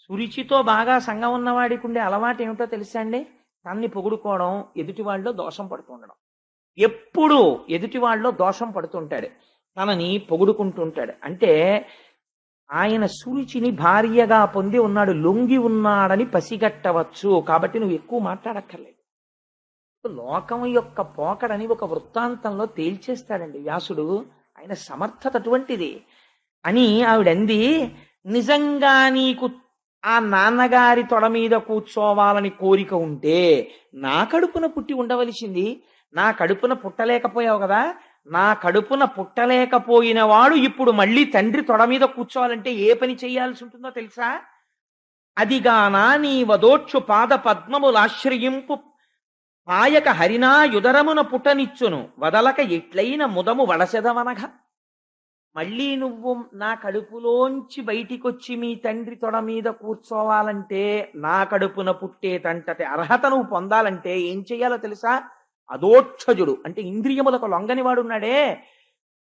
సురుచితో బాగా సంగం ఉన్నవాడికి ఉండే అలవాటు ఏమిటో తెలుసా అండి? తన్ని పొగుడుకోవడం, ఎదుటి వాళ్ళలో దోషం పడుతూ ఉండడం. ఎప్పుడు ఎదుటి వాళ్ళలో దోషం పడుతుంటాడు, తనని పొగుడుకుంటుంటాడు. అంటే ఆయన సురుచిని భార్యగా పొంది ఉన్నాడు, లొంగి ఉన్నాడని పసిగట్టవచ్చు. కాబట్టి నువ్వు ఎక్కువ మాట్లాడక్కర్లేదు. లోకం యొక్క పోకడని ఒక వృత్తాంతంలో తేల్చేస్తాడండి వ్యాసుడు. ఆయన సమర్థత అటువంటిది అని ఆవిడంది. నిజంగా నీకు ఆ నాన్నగారి తొడ మీద కూర్చోవాలని కోరిక ఉంటే నా కడుపున పుట్టి ఉండవలసింది. నా కడుపున పుట్టలేకపోయావు కదా, నా కడుపున పుట్టలేకపోయిన వాడు ఇప్పుడు మళ్ళీ తండ్రి తొడ మీద కూర్చోవాలంటే ఏ పని చేయాల్సి ఉంటుందో తెలుసా? అదిగానా నీ వదోక్షు పాద పద్మములాశ్రయింపు పాయక హరినా యుదరమున పుట్టనిచ్చును వదలక ఎట్లయిన ముదము వడసెదవనగా. మళ్ళీ నువ్వు నా కడుపులోంచి బయటికొచ్చి మీ తండ్రి తొడ మీద కూర్చోవాలంటే, నా కడుపున పుట్టేటంతటి అర్హత నువ్వు పొందాలంటే ఏం చెయ్యాలో తెలుసా? అదోక్షజుడు అంటే ఇంద్రియములకు లొంగనివాడు ఉన్నాడే,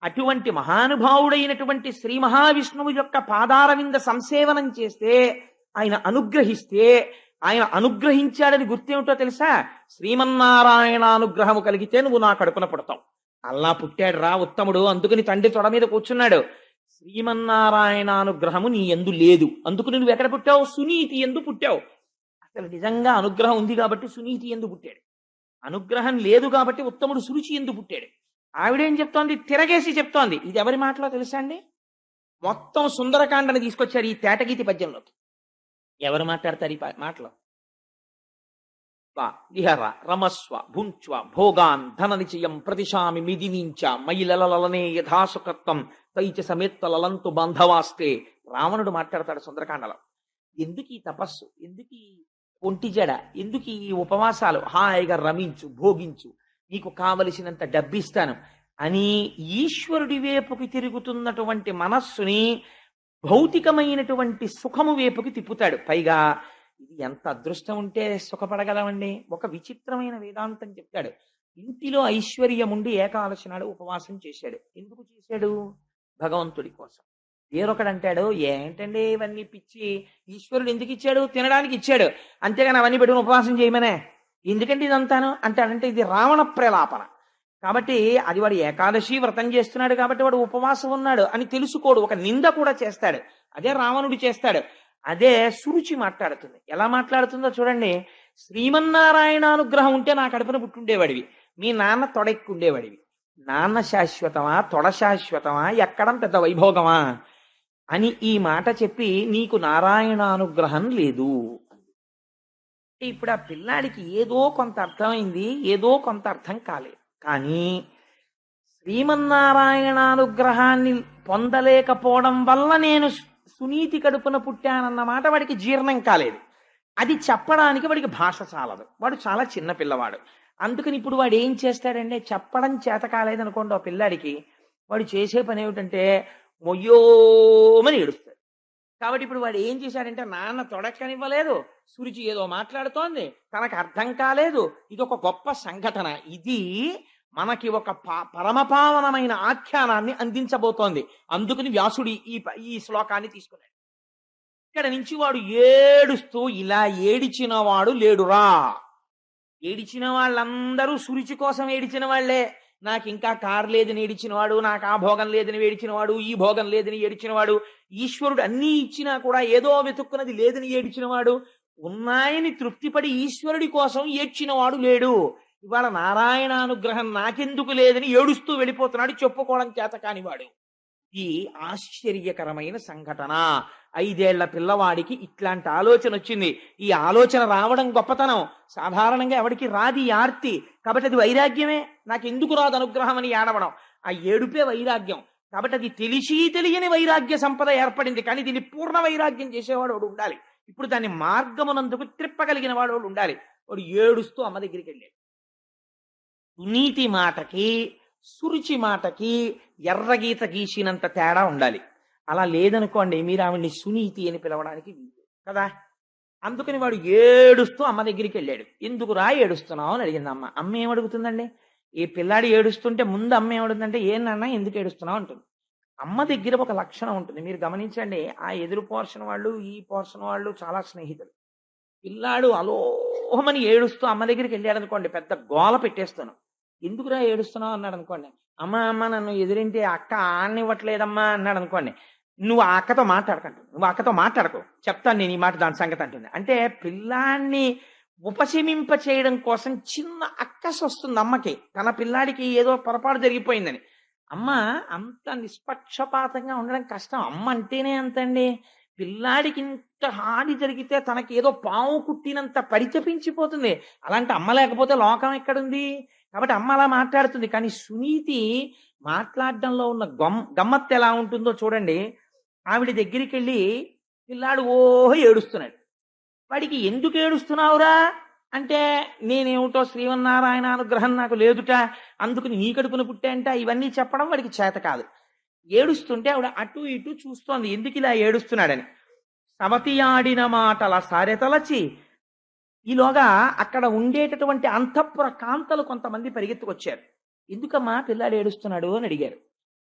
అటువంటి మహానుభావుడైనటువంటి శ్రీ మహావిష్ణువు యొక్క పాదారవింద సంసేవనం చేస్తే, ఆయన అనుగ్రహిస్తే, ఆయన అనుగ్రహించాడని గుర్తేమిటో తెలుసా? శ్రీమన్నారాయణ అనుగ్రహము కలిగితే నువ్వు నా కడుపున పుడతావు. అల్లా పుట్టాడు రా ఉత్తముడు, అందుకని తండ్రి తొడ మీద కూర్చున్నాడు. శ్రీమన్నారాయణ అనుగ్రహము నీ యందు లేదు, అందుకు నువ్వు ఎక్కడ పుట్టావు? సునీతి యందు పుట్టావు. అసలు నిజంగా అనుగ్రహం ఉంది కాబట్టి సునీతి యందు పుట్టాడు. అనుగ్రహం లేదు కాబట్టి ఉత్తముడు సురుచి యందు పుట్టాడు. ఆవిడేం చెప్తోంది? తిరగేసి చెప్తోంది. ఇది ఎవరి మాటలో తెలుసా అండి? మొత్తం సుందరకాండని తీసుకొచ్చారు ఈ తేటగీతి పద్యంలోకి. ఎవరు మాట్లాడతారు ఈ మాటలో? విహర రమస్వ భుంచ్వ భోగాన్ ధన నిచయం ప్రతిశామి మిదినించ మయిలలలనే యథాసుకత్వం తైచ సమేత్త లలంతు బాంధవాస్తే. రావణుడు మాట్లాడతాడు సుందరకాండలో. ఎందుకు ఈ తపస్సు, ఎందుకు ఈ ఒంటి జడ, ఎందుకు ఈ ఉపవాసాలు, హాయిగా రమించు భోగించు, నీకు కావలసినంత డబ్బిస్తాను అని ఈశ్వరుడి వైపుకి తిరుగుతున్నటువంటి మనస్సుని భౌతికమైనటువంటి సుఖము వైపుకి తిప్పుతాడు. పైగా ఇది ఎంత అదృష్టం ఉంటే సుఖపడగలమండి. ఒక విచిత్రమైన వేదాంతం చెప్తాడు. ఇంటిలో ఐశ్వర్యం ఉండి ఏకాదశి నాడు ఉపవాసం చేశాడు. ఎందుకు చేశాడు? భగవంతుడి కోసం. వేరొకడు అంటాడు, ఏంటండి ఇవన్నీ పిచ్చి, ఈశ్వరుడు ఎందుకు ఇచ్చాడు? తినడానికి ఇచ్చాడు, అంతేగాని అవన్నీ పెట్టుకుని ఉపవాసం చేయమనే, ఎందుకంటే ఇదంతాను అంటాడంటే ఇది రావణ ప్రలాపన. కాబట్టి అది వాడు ఏకాదశి వ్రతం చేస్తున్నాడు కాబట్టి వాడు ఉపవాసం ఉన్నాడు అని తెలుసుకోడు, ఒక నింద కూడా చేస్తాడు. అదే రావణుడు చేస్తాడు. అదే సురుచి మాట్లాడుతుంది. ఎలా మాట్లాడుతుందో చూడండి. శ్రీమన్నారాయణ అనుగ్రహం ఉంటే నా కడుపున పుట్టుండేవాడివి, మీ నాన్న తొడెక్కుండేవాడివి. నాన్న శాశ్వతమా, తొడ శాశ్వతమా, ఎక్కడం పెద్ద వైభోగమా అని ఈ మాట చెప్పి నీకు నారాయణ అనుగ్రహం లేదు. ఇప్పుడు ఆ పిల్లాడికి ఏదో కొంత అర్థమైంది, ఏదో కొంత అర్థం కాలేదు. కానీ శ్రీమన్నారాయణానుగ్రహాన్ని పొందలేకపోవడం వల్ల నేను సునీతి కడుపున పుట్టానన్న మాట వాడికి జీర్ణం కాలేదు. అది చెప్పడానికి వాడికి భాష చాలదు. వాడు చాలా చిన్న పిల్లవాడు. అందుకని ఇప్పుడు వాడు ఏం చేస్తాడంటే, చెప్పడం చేత కాలేదనుకోండి ఆ పిల్లాడికి, వాడు చేసే పని ఏమిటంటే మొయ్యోమని ఏడుస్తాడు. కాబట్టి ఇప్పుడు వాడు ఏం చేశాడంటే, నాన్న తొడక్కనివ్వలేదు, సురుచి ఏదో మాట్లాడుతోంది, తనకు అర్థం కాలేదు, ఇది ఒక గొప్ప సంఘటన, ఇది మనకి ఒక పరమపావనమైన ఆఖ్యానాన్ని అందించబోతోంది. అందుకని వ్యాసుడి ఈ శ్లోకాన్ని తీసుకున్నాడు. ఇక్కడ నుంచి వాడు ఏడుస్తూ, ఇలా ఏడిచిన వాడు లేడురా. ఏడిచిన వాళ్ళందరూ సురుచి కోసం ఏడిచిన వాళ్లే. నాకు ఇంకా కారు లేదని ఏడిచినవాడు, నాకు ఆ భోగం లేదని ఏడిచినవాడు, ఈ భోగం లేదని ఏడిచినవాడు, ఈశ్వరుడు అన్నీ ఇచ్చినా కూడా ఏదో వెతుక్కున్నది లేదని ఏడిచినవాడు, ఉన్నాయని తృప్తిపడి ఈశ్వరుడి కోసం ఏడ్చినవాడు లేడు. ఇవాళ నారాయణానుగ్రహం నాకెందుకు లేదని ఏడుస్తూ వెళ్ళిపోతున్నాడు, చెప్పుకోవడం చేత కానివాడు. ఈ ఆశ్చర్యకరమైన సంఘటన. 5 ఏళ్ల పిల్లవాడికి ఇట్లాంటి ఆలోచన వచ్చింది. ఈ ఆలోచన రావడం గొప్పతనం. సాధారణంగా ఎవడికి రాది ఆర్తి. కాబట్టి అది వైరాగ్యమే. నాకు ఎందుకు రాదు అనుగ్రహం అని ఏడవడం, ఆ ఏడుపే వైరాగ్యం. కాబట్టి అది తెలిసి తెలియని వైరాగ్య సంపద ఏర్పడింది. కానీ దీన్ని పూర్ణ వైరాగ్యం చేసేవాడు వాడు ఉండాలి. ఇప్పుడు దాన్ని మార్గమునందుకు త్రిప్పగలిగిన వాడు ఉండాలి. వాడు ఏడుస్తూ అమ్మ దగ్గరికి వెళ్ళాడు. సునీతి మాటకి సురుచి మాటకి ఎర్రగీత గీసినంత తేడా ఉండాలి. అలా లేదనుకోండి, మీరు ఆవిడ్ని సునీతి అని పిలవడానికి వీలు కదా. అందుకని వాడు ఏడుస్తూ అమ్మ దగ్గరికి వెళ్ళాడు. ఎందుకురా ఏడుస్తున్నావు అని అడిగింది అమ్మ. అమ్మ ఏమడుగుతుందండి? ఈ పిల్లాడి ఏడుస్తుంటే ముందు అమ్మ ఏమడుగుతుందంటే, ఏనన్నా ఎందుకు ఏడుస్తున్నావు అంటుంది. అమ్మ దగ్గర ఒక లక్షణం ఉంటుంది, మీరు గమనించండి. ఆ ఎదురు పోర్షన్ వాళ్ళు ఈ పోర్షన్ వాళ్ళు చాలా స్నేహితులు. పిల్లాడు అలోహమని ఏడుస్తూ అమ్మ దగ్గరికి వెళ్ళాడు అనుకోండి, పెద్ద గోల పెట్టేస్తాను. ఎందుకురా ఏడుస్తున్నావు అన్నాడు అనుకోండి, అమ్మ అమ్మ నన్ను ఎదురింటి అక్క ఆడనివ్వట్లేదమ్మా అన్నాడు అనుకోండి, నువ్వు ఆ అక్కతో మాట్లాడకండి, నువ్వు అక్కతో మాట్లాడకు, చెప్తాను నేను ఈ మాట దాని సంగతి అంటుంది. అంటే పిల్లాన్ని ఉపశమింప చేయడం కోసం చిన్న అక్కసు వస్తుంది అమ్మకి, తన పిల్లాడికి ఏదో పొరపాటు జరిగిపోయిందని. అమ్మ అంత నిష్పక్షపాతంగా ఉండడం కష్టం. అమ్మ అంటేనే అంతండి. పిల్లాడికి ఇంత హాని జరిగితే తనకి ఏదో పాము కుట్టినంత పరితపించిపోతుంది. అలాంటి అమ్మ లేకపోతే లోకం ఎక్కడుంది? కాబట్టి అమ్మ అలా మాట్లాడుతుంది. కానీ సునీతి మాట్లాడడంలో ఉన్న గమ్మత్తు ఎలా ఉంటుందో చూడండి. ఆవిడ దగ్గరికి వెళ్ళి పిల్లాడు ఓహో ఏడుస్తున్నాడు. వాడికి ఎందుకు ఏడుస్తున్నావురా అంటే, నేనేమిటో శ్రీమన్నారాయణ అనుగ్రహం నాకు లేదుట, అందుకని నీ కడుపున పుట్టాంట, ఇవన్నీ చెప్పడం వాడికి చేత కాదు. ఏడుస్తుంటే ఆవిడ అటు ఇటు చూస్తోంది, ఎందుకు ఇలా ఏడుస్తున్నాడని. సవతియాడిన మాటల సారెతలచి, ఈలోగా అక్కడ ఉండేటటువంటి అంతఃపుర కాంతలు కొంతమంది పరిగెత్తుకొచ్చారు. ఎందుకమ్మా పిల్లాడు ఏడుస్తున్నాడు అని అడిగారు.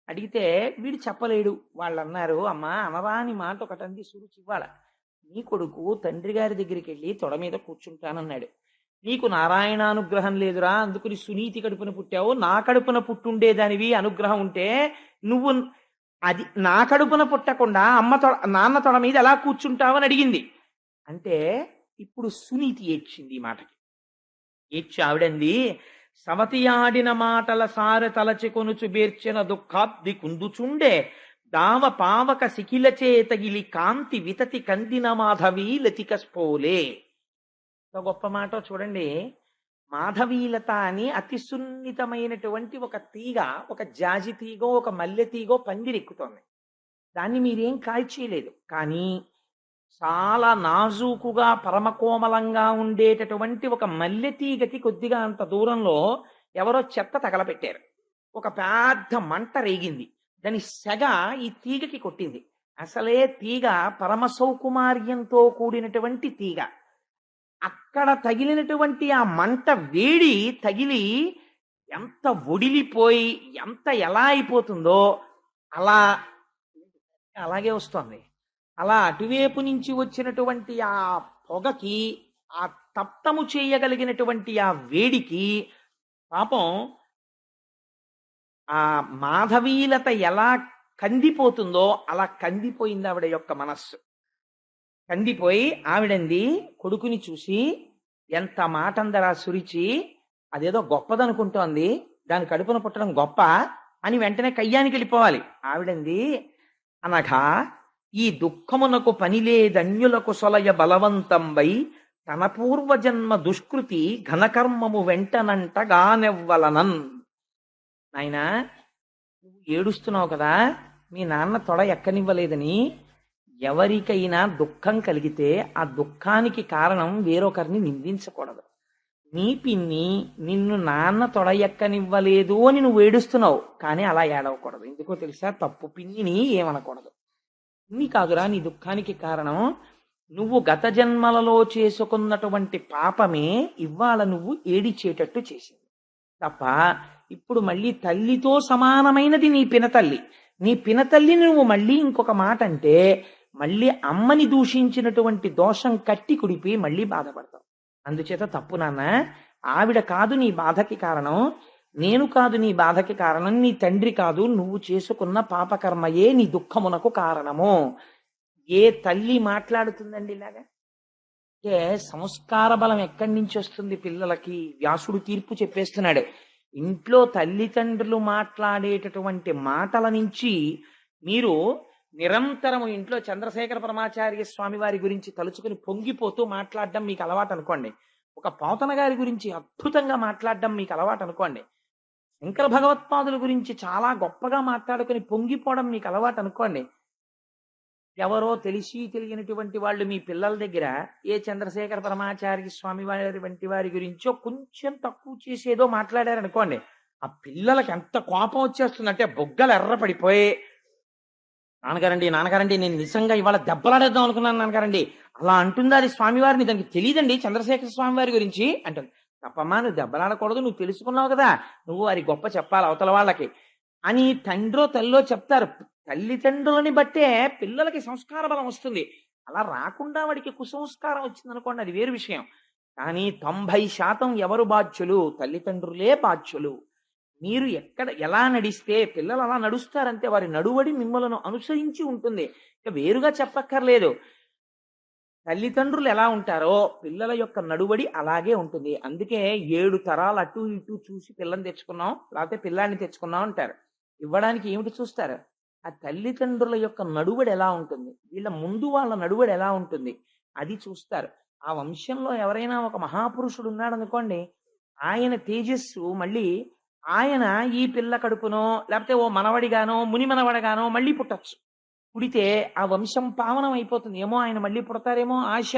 అడిగితే వీడు చెప్పలేడు. వాళ్ళు అన్నారు, అమ్మా అనరాని మాట ఒకటంది సురుచి, ఇవ్వాల నీ కొడుకు తండ్రి గారి దగ్గరికి వెళ్ళి తొడ మీద కూర్చుంటానన్నాడు. నీకు నారాయణానుగ్రహం లేదురా, అందుకుని సునీతి కడుపున పుట్టావు, నా కడుపున పుట్టుండేదానివి అనుగ్రహం ఉంటే నువ్వు అది నా కడుపున పుట్టకుండా నాన్న తొడ మీద ఎలా కూర్చుంటావని అడిగింది. అంటే ఇప్పుడు సునీతి ఏడ్చింది ఈ మాటకి. ఏడ్చి ఆవిడంది, సవతియాడిన మాటల సారె తలచి కొనుచు బేర్చిన దుఃఖాబ్ది కుందుచుండే, దావ పావక శిఖిల చేతగిలి కాంతి వితతి కందిన మాధవి లతిక స్పోలే. ఎంత గొప్ప మాట చూడండి. మాధవీలత అని అతి సున్నితమైనటువంటి ఒక తీగ, ఒక జాజి తీగో ఒక మల్లె తీగో పందిరెక్కుతోంది. దాన్ని మీరేం కాల్చేయలేదు. కానీ చాలా నాజూకుగా పరమకోమలంగా ఉండేటటువంటి ఒక మల్లె తీగకి కొద్దిగా అంత దూరంలో ఎవరో చెత్త తగలపెట్టారు. ఒక పెద్ద మంట రేగింది. దాని సెగ ఈ తీగకి కొట్టింది. అసలే తీగ పరమ సౌకుమార్యంతో కూడినటువంటి తీగ. అక్కడ తగిలినటువంటి ఆ మంట వేడి తగిలి ఎంత ఒడిలిపోయి ఎంత ఎలా అయిపోతుందో అలా అలాగే వస్తుంది. అలా అటువైపు నుంచి వచ్చినటువంటి ఆ పొగకి, ఆ తప్తము చేయగలిగినటువంటి ఆ వేడికి పాపం ఆ మాధవీలత ఎలా కందిపోతుందో అలా కందిపోయింది ఆవిడ యొక్క మనస్సు. కందిపోయి ఆవిడంది కొడుకుని చూసి, ఎంత మాట అందరా సురిచి, అదేదో గొప్పదనుకుంటోంది, దాని కడుపున పుట్టడం గొప్ప అని వెంటనే కయ్యానికి వెళ్ళిపోవాలి. ఆవిడంది, అనగా ఈ దుఃఖమునకు పనిలేదన్యులకు సొలయ బలవంతంబై తన పూర్వజన్మ దుష్కృతి ఘనకర్మము వెంటనంటగానెవ్వలనన్. నాయనా, నువ్వు ఏడుస్తున్నావు కదా, మీ నాన్న తొడ ఎక్కనివ్వలేదని. ఎవరికైనా దుఃఖం కలిగితే ఆ దుఃఖానికి కారణం వేరొకరిని నిందించకూడదు. నీ పిన్ని నిన్ను నాన్న తొడ ఎక్కనివ్వలేదు అని నువ్వు ఏడుస్తున్నావు, కానీ అలా ఏడవకూడదు. ఎందుకో తెలుసా? తప్పు పిన్నిని ఏమనకూడదు. పిన్ని కాదురా నీ దుఃఖానికి కారణం, నువ్వు గత జన్మలలో చేసుకున్నటువంటి పాపమే ఇవాళ నువ్వు ఏడిచేటట్టు చేసింది తప్ప, ఇప్పుడు మళ్ళీ తల్లితో సమానమైనది నీ పినతల్లి. నీ పినతల్లిని నువ్వు మళ్ళీ ఇంకొక మాట అంటే మళ్ళీ అమ్మని దూషించినటువంటి దోషం కట్టి కుడిపి మళ్ళీ బాధపడతావు. అందుచేత తప్పు నాన్న, ఆవిడ కాదు నీ బాధకి కారణం, నేను కాదు నీ బాధకి కారణం, నీ తండ్రి కాదు, నువ్వు చేసుకున్న పాపకర్మయే నీ దుఃఖమునకు కారణము. ఏ తల్లి మాట్లాడుతుందండి ఇలాగా? అంటే సంస్కార బలం ఎక్కడి నుంచి వస్తుంది పిల్లలకి? వ్యాసుడు తీర్పు చెప్పేస్తున్నాడు. ఇంట్లో తల్లిదండ్రులు మాట్లాడేటటువంటి మాటల నుంచి మీరు నిరంతరము ఇంట్లో చంద్రశేఖర పరమాచార్య స్వామి వారి గురించి తలుచుకుని పొంగిపోతూ మాట్లాడడం మీకు అలవాటు అనుకోండి. ఒక పోతన గారి గురించి అద్భుతంగా మాట్లాడడం మీకు అలవాటు అనుకోండి. శంకర భగవత్పాదుల గురించి చాలా గొప్పగా మాట్లాడుకుని పొంగిపోవడం మీకు అలవాటు అనుకోండి. ఎవరో తెలిసి తెలియనటువంటి వాళ్ళు మీ పిల్లల దగ్గర ఏ చంద్రశేఖర పరమాచార్య స్వామి వారి వంటి వారి గురించో కొంచెం తక్కువ చేసేదో మాట్లాడారనుకోండి, ఆ పిల్లలకి ఎంత కోపం వచ్చేస్తుందంటే బొగ్గలు ఎర్ర పడిపోయి, నాన్నగారండి నాన్నగారండి నేను నిజంగా ఇవాళ దెబ్బలాడేద్దాం అనుకున్నాను నాన్నగారండి, అలా అంటుంది అది స్వామివారిని, దానికి తెలియదండి చంద్రశేఖర స్వామి వారి గురించి అంటుంది. తప్పమ్మా, నువ్వు దెబ్బలాడకూడదు, నువ్వు తెలుసుకున్నావు కదా, నువ్వు వారి గొప్ప చెప్పాలి అవతల వాళ్ళకి అని తండ్రో తల్లో చెప్తారు. తల్లిదండ్రులని బట్టే పిల్లలకి సంస్కార బలం వస్తుంది. అలా రాకుండా వాడికి కుసంస్కారం వచ్చింది అనుకోండి, అది వేరు విషయం. కానీ 90% ఎవరు బాధ్యులు? తల్లిదండ్రులే బాధ్యులు. మీరు ఎక్కడ ఎలా నడిస్తే పిల్లలు అలా నడుస్తారంటే వారి నడువడి మిమ్మల్ని అనుసరించి ఉంటుంది. ఇక వేరుగా చెప్పక్కర్లేదు. తల్లిదండ్రులు ఎలా ఉంటారో పిల్లల యొక్క నడువడి అలాగే ఉంటుంది. అందుకే 7 తరాలు అటు ఇటు చూసి పిల్లని తెచ్చుకున్నాం, లేకపోతే పిల్లాన్ని తెచ్చుకున్నాం అంటారు. ఇవ్వడానికి ఏమిటి చూస్తారు? ఆ తల్లిదండ్రుల యొక్క నడువడి ఎలా ఉంటుంది, వీళ్ళ ముందు వాళ్ళ నడువడి ఎలా ఉంటుంది, అది చూస్తారు. ఆ వంశంలో ఎవరైనా ఒక మహాపురుషుడు ఉన్నాడు అనుకోండి, ఆయన తేజస్సు మళ్ళీ ఆయన ఈ పిల్ల కడుపునో లేకపోతే ఓ మనవడిగానో ముని మనవడిగానో మళ్ళీ పుట్టచ్చు. పుడితే ఆ వంశం పావనం అయిపోతుంది. ఏమో ఆయన మళ్ళీ పుడతారేమో ఆశ.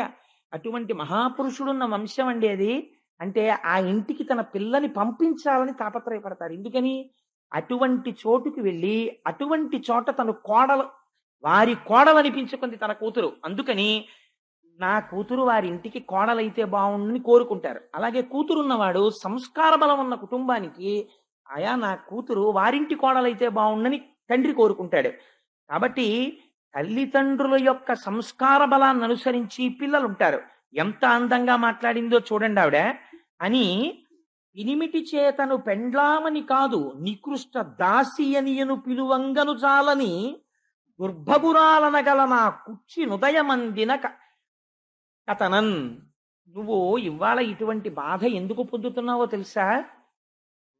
అటువంటి మహాపురుషుడున్న వంశం అండి అది. అంటే ఆ ఇంటికి తన పిల్లని పంపించాలని తాపత్రయపడతారు. ఎందుకని? అటువంటి చోటుకి వెళ్ళి అటువంటి చోట తను వారి కోడలు అనిపించుకుంది తన కూతురు. అందుకని నా కూతురు వారి ఇంటికి కోడలైతే బాగుండని కోరుకుంటారు. అలాగే కూతురున్నవాడు సంస్కార బలం ఉన్న కుటుంబానికి నా కూతురు వారింటి కోడలైతే బాగుండని తండ్రి కోరుకుంటాడు. కాబట్టి తల్లిదండ్రుల యొక్క సంస్కార బలాన్ని అనుసరించి పిల్లలు ఉంటారు. ఎంత అందంగా మాట్లాడిందో చూడండి ఆవిడ. అని ఇనిమిటి చేతను పెండ్లామని కాదు నికృష్ట దాసి అనియను పిలువంగను చాలని దుర్భగురాలనగల నా కుచ్చి నుదయమందిన కథనన్. నువ్వు ఇవాళ ఇటువంటి బాధ ఎందుకు పొందుతున్నావో తెలుసా?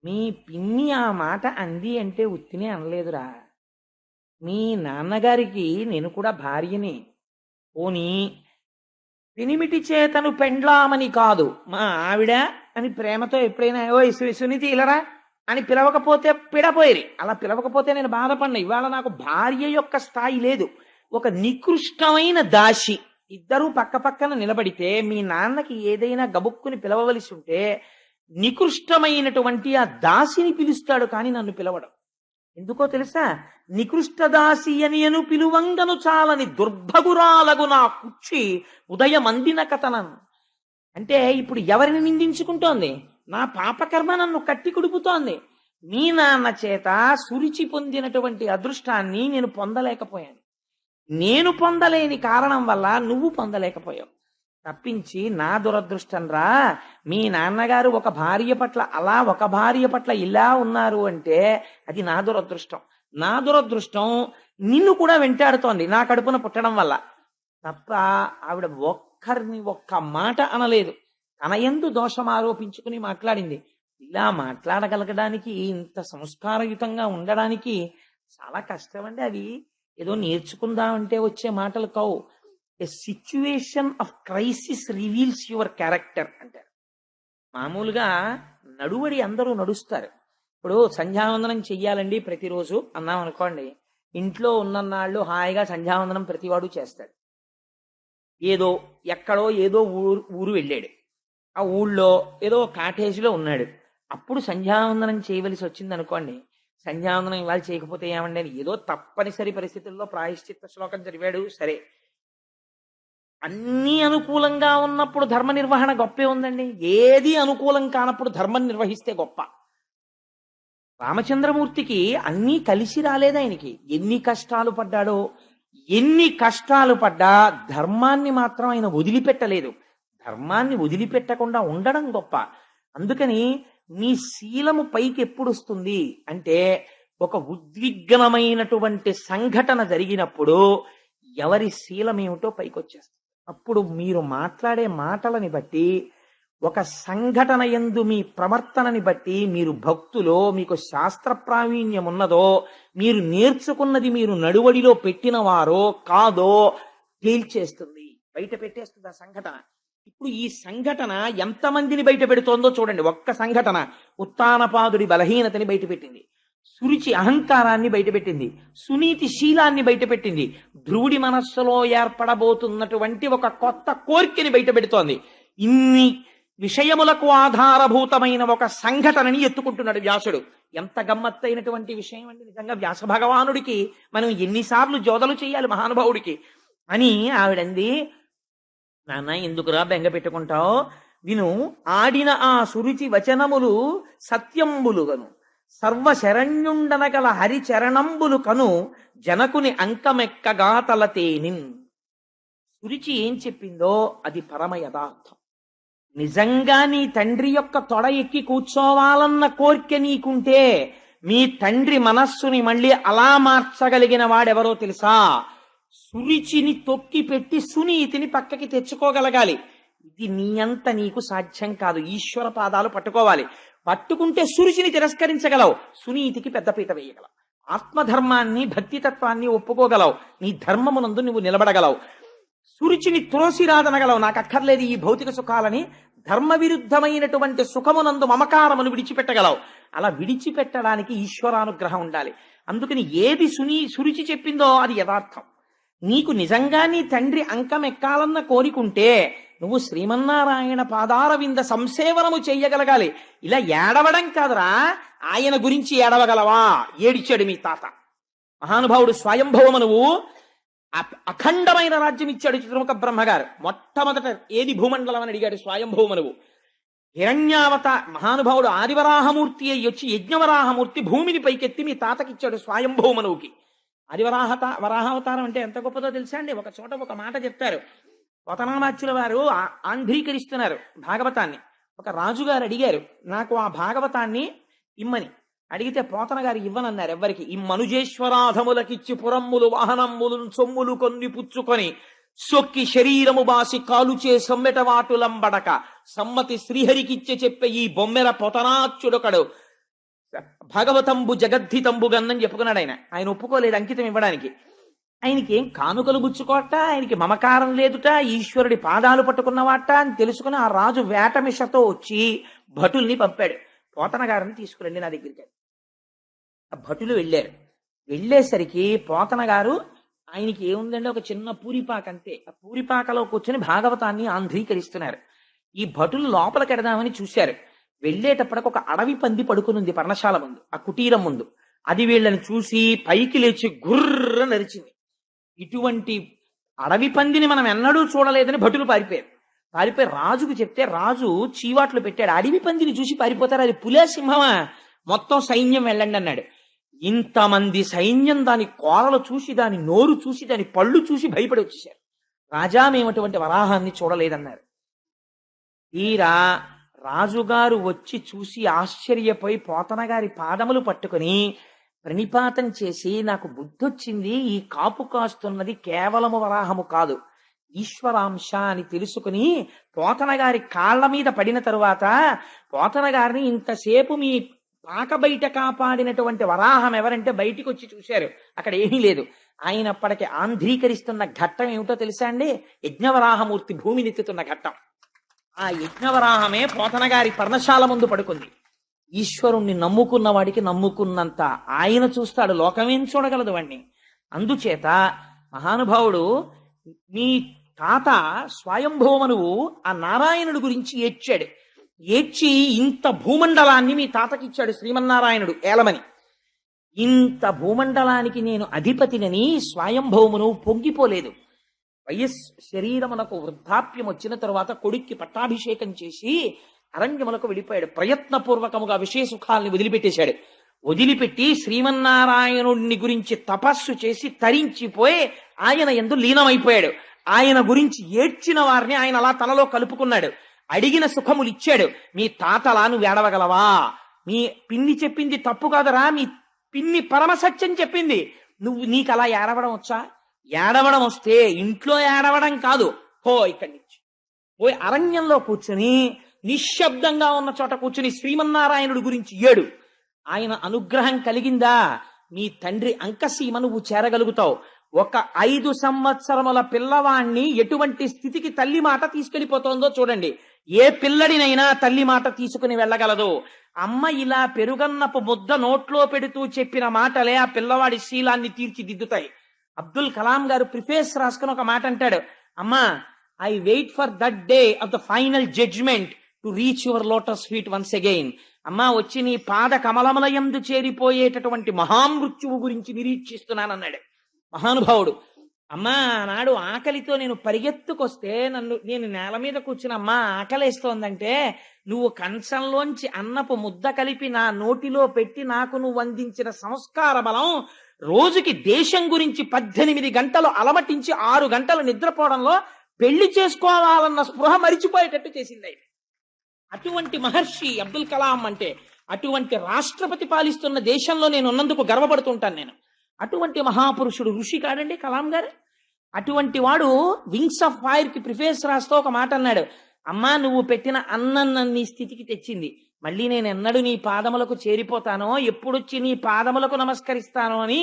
మీ పిన్ని ఆ మాట అంది అంటే ఉత్తినే అనలేదురా. మీ నాన్నగారికి నేను కూడా భార్యని. పోనీ పెనిమిటి చేతను పెండ్లామని కాదు, మా ఆవిడ అని ప్రేమతో ఎప్పుడైనా ఓ సునీతి ఇలరా అని పిలవకపోతే పిడపోయిరి. అలా పిలవకపోతే నేను బాధపడిన. ఇవాళ నాకు భార్య యొక్క స్థాయి లేదు. ఒక నికృష్టమైన దాసి ఇద్దరూ పక్క పక్కన నిలబడితే మీ నాన్నకి ఏదైనా గబుక్కుని పిలవవలసి ఉంటే నికృష్టమైనటువంటి ఆ దాసిని పిలుస్తాడు, కానీ నన్ను పిలవడం ఎందుకో తెలుసా? నికృష్ట దాసి అని పిలువంగను చాలని దుర్భగురాలగు నా కుచ్చి ఉదయమందిన కథనం. అంటే ఇప్పుడు ఎవరిని నిందించుకుంటోంది? నా పాపకర్మ నన్ను కట్టి కుడుపుతోంది. మీ నాన్న చేత సురిచి పొందినటువంటి అదృష్టాన్ని నేను పొందలేకపోయాను. నేను పొందలేని కారణం వల్ల నువ్వు పొందలేకపోయావు తప్పించి నా దురదృష్టం రా. మీ నాన్నగారు ఒక భార్య పట్ల అలా, ఒక భార్య పట్ల ఇలా ఉన్నారు అంటే అది నా దురదృష్టం. నా దురదృష్టం నిన్ను కూడా వెంటాడుతోంది నా కడుపున పుట్టడం వల్ల తప్ప ఆవిడ ఒక్కరిని ఒక్క మాట అనలేదు. తన యందు దోషం ఆరోపించుకుని మాట్లాడింది. ఇలా మాట్లాడగలగడానికి, ఇంత సంస్కారయుతంగా ఉండడానికి చాలా కష్టం అండి. అవి ఏదో నేర్చుకుందామంటే వచ్చే మాటలు కావు. A situation of crisis reveals your character అంటారు. మామూలుగా నడువడి అందరూ నడుస్తారు. ఇప్పుడు సంధ్యావందనం చెయ్యాలండి ప్రతిరోజు అన్నాం అనుకోండి, ఇంట్లో ఉన్ననాళ్ళు హాయిగా సంధ్యావందనం ప్రతివాడు చేస్తాడు. ఏదో ఎక్కడో ఏదో ఊరు వెళ్ళాడు, ఆ ఊళ్ళో ఏదో కాటేజీలో ఉన్నాడు, అప్పుడు సంధ్యావందనం చేయవలసి వచ్చింది అనుకోండి. సంధ్యావందనం ఇవాళ చేయకపోతే ఏమండి అని ఏదో తప్పనిసరి పరిస్థితుల్లో ప్రాయశ్చిత్త శ్లోకం చదివాడు, సరే. అన్నీ అనుకూలంగా ఉన్నప్పుడు ధర్మ నిర్వహణ గొప్పే ఉందండి. ఏది అనుకూలం కానప్పుడు ధర్మం నిర్వహిస్తే గొప్ప. రామచంద్రమూర్తికి అన్నీ కలిసి రాలేదు. ఆయనకి ఎన్ని కష్టాలు పడ్డాడో, ఎన్ని కష్టాలు పడ్డా ధర్మాన్ని మాత్రం ఆయన వదిలిపెట్టలేదు. ధర్మాన్ని వదిలిపెట్టకుండా ఉండడం గొప్ప. అందుకని నీ శీలము పైకి ఎప్పుడు వస్తుంది అంటే, ఒక ఉద్విగ్నమైనటువంటి సంఘటన జరిగినప్పుడు ఎవరి శీలం ఏమిటో పైకి వచ్చేస్తుంది. అప్పుడు మీరు మాట్లాడే మాటలని బట్టి, ఒక సంఘటన యందు మీ ప్రవర్తనని బట్టి, మీరు భక్తులో, మీకు శాస్త్ర ప్రావీణ్యం ఉన్నదో, మీరు నేర్చుకున్నది మీరు నడువడిలో పెట్టినవారో కాదో తేల్చేస్తుంది, బయట పెట్టేస్తుంది ఆ సంఘటన. ఇప్పుడు ఈ సంఘటన ఎంతమందిని బయట పెడుతోందో చూడండి. ఒక్క సంఘటన ఉత్తానపాదుడి బలహీనతని బయటపెట్టింది, సురుచి అహంకారాన్ని బయటపెట్టింది, సునీతి శీలాన్ని బయటపెట్టింది, ధ్రువుడి మనస్సులో ఏర్పడబోతున్నటువంటి ఒక కొత్త కోరికని బయటపెడుతోంది. ఇన్ని విషయములకు ఆధారభూతమైన ఒక సంఘటనని ఎత్తుకుంటున్నాడు వ్యాసుడు. ఎంత గమ్మత్తైనటువంటి విషయం అండి నిజంగా. వ్యాస భగవానుడికి మనం ఎన్నిసార్లు జోదలు చేయాలి మహానుభావుడికి అని ఆవిడంది. నాన్న ఎందుకురా బెంగ పెట్టుకుంటావు? విను, ఆడిన ఆ సురుచి వచనములు సత్యంబులుగను, సర్వశరణ్యుండనగల హరిచరణంబులు కను, జనకుని అంకమెక్కగా తలతేనిన్. సురుచి ఏం చెప్పిందో అది పరమ యథార్థం. నిజంగా నీ తండ్రి యొక్క తొడ ఎక్కి కూర్చోవాలన్న కోరిక నీకుంటే, మీ తండ్రి మనస్సుని మళ్ళీ అలా మార్చగలిగిన వాడెవరో తెలుసా? సురుచిని తొక్కి పెట్టి సునీతిని పక్కకి తెచ్చుకోగలగాలి. ఇది నీ అంత నీకు సాధ్యం కాదు. ఈశ్వర పాదాలు పట్టుకోవాలి. పట్టుకుంటే సురుచిని తిరస్కరించగలవు, సునీతికి పెద్దపీట వేయగలవు, ఆత్మధర్మాన్ని భక్తితత్వాన్ని ఒప్పుకోగలవు, నీ ధర్మమునందు నువ్వు నిలబడగలవు, సురుచిని త్రోసిరాదనగలవు. నాకు అక్కర్లేదు ఈ భౌతిక సుఖాలని, ధర్మ విరుద్ధమైనటువంటి సుఖమునందు మమకారమును విడిచిపెట్టగలవు. అలా విడిచిపెట్టడానికి ఈశ్వరానుగ్రహం ఉండాలి. అందుకని ఏది సురుచి చెప్పిందో అది యథార్థం. నీకు నిజంగా నీ తండ్రి అంకం ఎక్కాలన్న కోరికుంటే నువ్వు శ్రీమన్నారాయణ పాదారవింద సంసేవనము చెయ్యగలగాలి. ఇలా ఏడవడం కాదురా, ఆయన గురించి ఏడవగలవా? ఏడిచాడు మీ తాత మహానుభావుడు స్వయంభవమనువు. అఖండమైన రాజ్యం ఇచ్చాడు చిత్రముఖ బ్రహ్మగారు. మొట్టమొదట ఏది భూమండలం అని అడిగాడు స్వయంభవమనువు. హిరణ్యావత మహానుభావుడు ఆదివరాహమూర్తి అయ్యి వచ్చి యజ్ఞవరాహమూర్తి భూమిని పైకెత్తి మీ తాతకిచ్చాడు స్వయంభవమనువుకి. వరాహావతారం అంటే ఎంత గొప్పదో తెలుసా అండి? ఒక చోట ఒక మాట చెప్తారు. పోతనామాచ్యుల వారు ఆంధ్రీకరిస్తున్నారు భాగవతాన్ని. ఒక రాజుగారు అడిగారు, నాకు ఆ భాగవతాన్ని ఇమ్మని. అడిగితే పోతన గారు ఇవ్వనన్నారు ఎవ్వరికి. ఈ మనుజేశ్వరాధములకిచ్చి పురమ్ములు వాహనమ్ములు సొమ్ములు కొన్ని పుచ్చుకొని సొక్కి శరీరము బాసి కాలుచే సమ్మెటవాటులంబడక సమ్మతి శ్రీహరికిచ్చే చెప్పే ఈ బొమ్మెల పోతనాచ్యుడొకడు భాగవతంబు జగద్ధితంబు గన్నని చెప్పుకున్నాడు ఆయన. ఆయన ఒప్పుకోలేదు అంకితం ఇవ్వడానికి. ఆయనకి ఏం కానుకలు గుచ్చుకోట, ఆయనకి మమకారం లేదుట, ఈశ్వరుడి పాదాలు పట్టుకున్నవాట అని తెలుసుకుని ఆ రాజు వేటమిషతో వచ్చి భటుల్ని పంపాడు. పోతన గారిని తీసుకురండి నా దగ్గరికి. ఆ భటులు వెళ్ళారు. వెళ్ళేసరికి పోతన గారు, ఆయనకి ఏముందంటే ఒక చిన్న పూరిపాక అంతే, ఆ పూరిపాకలో కూర్చొని భాగవతాన్ని ఆంధ్రీకరిస్తున్నారు. ఈ భటులు లోపలికి ఎడదామని చూశారు. వెళ్ళేటప్పటికి ఒక అడవి పంది పడుకునుంది పర్ణశాల ముందు, ఆ కుటీరం ముందు. అది వీళ్ళని చూసి పైకి లేచి గుర్ర నరిచింది. ఇటువంటి అడవి పందిని మనం ఎన్నడూ చూడలేదని భటులు పారిపోయి రాజుకు చెప్తే రాజు చీవాట్లు పెట్టాడు. అడవి పందిని చూసి పారిపోతారు, అది పులే సింహమా, మొత్తం సైన్యం వెళ్ళండి అన్నాడు. ఇంతమంది సైన్యం దాని కోరలు చూసి, దాని నోరు చూసి, దాని పళ్ళు చూసి భయపడి వచ్చేసారు. రాజా, మేము అటువంటి వరాహాన్ని చూడలేదన్నారు. తీరా రాజుగారు వచ్చి చూసి ఆశ్చర్యపోయి పోతన గారి పాదములు పట్టుకుని ప్రణిపాతం చేసి, నాకు బుద్ధొచ్చింది, ఈ కాపు కాస్తున్నది కేవలము వరాహము కాదు, ఈశ్వరాంశ అని తెలుసుకుని పోతన గారి కాళ్ల మీద పడిన తరువాత పోతన గారిని ఇంతసేపు మీ పాక బయట కాపాడినటువంటి వరాహం ఎవరంటే బయటికి వచ్చి చూశారు. అక్కడ ఏమీ లేదు. ఆయన అప్పటికి ఆంధ్రీకరిస్తున్న ఘట్టం ఏమిటో తెలుసా అండి? యజ్ఞవరాహమూర్తి భూమినెత్తుతున్న ఘట్టం. ఆ యజ్ఞవరాహమే పోతన గారి పర్ణశాల ముందు పడుకుంది. ఈశ్వరుణ్ణి నమ్ముకున్న వాడికి నమ్ముకున్నంత ఆయన చూస్తాడు, లోకమేం చూడగలదు వాణ్ణి. అందుచేత మహానుభావుడు మీ తాత స్వయంభూమనువు ఆ నారాయణుడు గురించి ఏడ్చాడు. ఏడ్చి ఇంత భూమండలాన్ని మీ తాతకి ఇచ్చాడు శ్రీమన్నారాయణుడు ఏలమని. ఇంత భూమండలానికి నేను అధిపతినని స్వయంభౌమును పొంగిపోలేదు. శరీరమునకు వృద్ధాప్యం వచ్చిన తరువాత కొడుక్కి పట్టాభిషేకం చేసి అరణ్యములకు వెళ్ళిపోయాడు. ప్రయత్నపూర్వకముగా విషయ సుఖాల్ని వదిలిపెట్టేశాడు. వదిలిపెట్టి శ్రీమన్నారాయణుడిని గురించి తపస్సు చేసి తరించిపోయి ఆయన యందు లీనమైపోయాడు. ఆయన గురించి ఏడ్చిన వారిని ఆయన అలా తనలో కలుపుకున్నాడు. అడిగిన సుఖములు ఇచ్చాడు. మీ తాతలా నువ్వు ఏడవగలవా? మీ పిన్ని చెప్పింది తప్పు కాదరా, మీ పిన్ని పరమసత్యం చెప్పింది, నీకు అలా ఏడవడం వచ్చా? ఏడవడం వస్తే ఇంట్లో ఏడవడం కాదు, హో ఇక్కడి నుంచి పోయి అరణ్యంలో కూర్చుని నిశ్శబ్దంగా ఉన్న చోట కూర్చుని శ్రీమన్నారాయణుడి గురించి ఏడు. ఆయన అనుగ్రహం కలిగిందా మీ తండ్రి అంకసీమ నువ్వు చేరగలుగుతావు. ఒక 5 సంవత్సరముల పిల్లవాణ్ణి ఎటువంటి స్థితికి తల్లి మాట తీసుకెళ్లిపోతుందో చూడండి. ఏ పిల్లడినైనా తల్లి మాట తీసుకుని వెళ్ళగలదు. అమ్మ ఇలా పెరుగన్నపు ముద్ద నోట్లో పెడుతూ చెప్పిన మాటలే ఆ పిల్లవాడి శీలాన్ని తీర్చిదిద్దుతాయి. అబ్దుల్ కలాం గారు ప్రిఫేస్ రాసుకుని ఒక మాట అంటాడు, అమ్మా, I wait for that day of the final judgement to reach your lotus feet once again. అమ్మా, వచ్చి నీ పాద కమలముల యందు చేరిపోయేటటువంటి మహామృత్యువు గురించి నిరీక్షిస్తున్నానన్నాడు మహానుభావుడు. అమ్మా, నాడు ఆకలితో నేను పరిగెత్తుకొస్తే నేను నేల మీద కూర్చుని అమ్మా ఆకలేస్తోందంటే నువ్వు కంచంలోంచి అన్నపు ముద్ద కలిపి నా నోటిలో పెట్టి నాకు నువ్వు అందించిన సంస్కార బలం రోజుకి దేశం గురించి 18 గంటలు అలమటించి 6 గంటలు నిద్రపోవడంలో పెళ్లి చేసుకోవాలన్న స్పృహ మరిచిపోయేటట్టు చేసింది. అటువంటి మహర్షి అబ్దుల్ కలాం అంటే. అటువంటి రాష్ట్రపతి పాలిస్తున్న దేశంలో నేను ఉన్నందుకు గర్వపడుతుంటాను నేను. అటువంటి మహాపురుషుడు ఋషి కాడండి కలాం గారు. అటువంటి వాడు వింగ్స్ ఆఫ్ ఫైర్ కి ప్రిఫేస్ రాస్తూ ఒక మాట అన్నాడు, అమ్మా, నువ్వు పెట్టిన అన్నం నన్ను ఈ స్థితికి తెచ్చింది. మళ్ళీ నేను ఎన్నడూ నీ పాదములకు చేరిపోతానో, ఎప్పుడొచ్చి నీ పాదములకు నమస్కరిస్తానో అని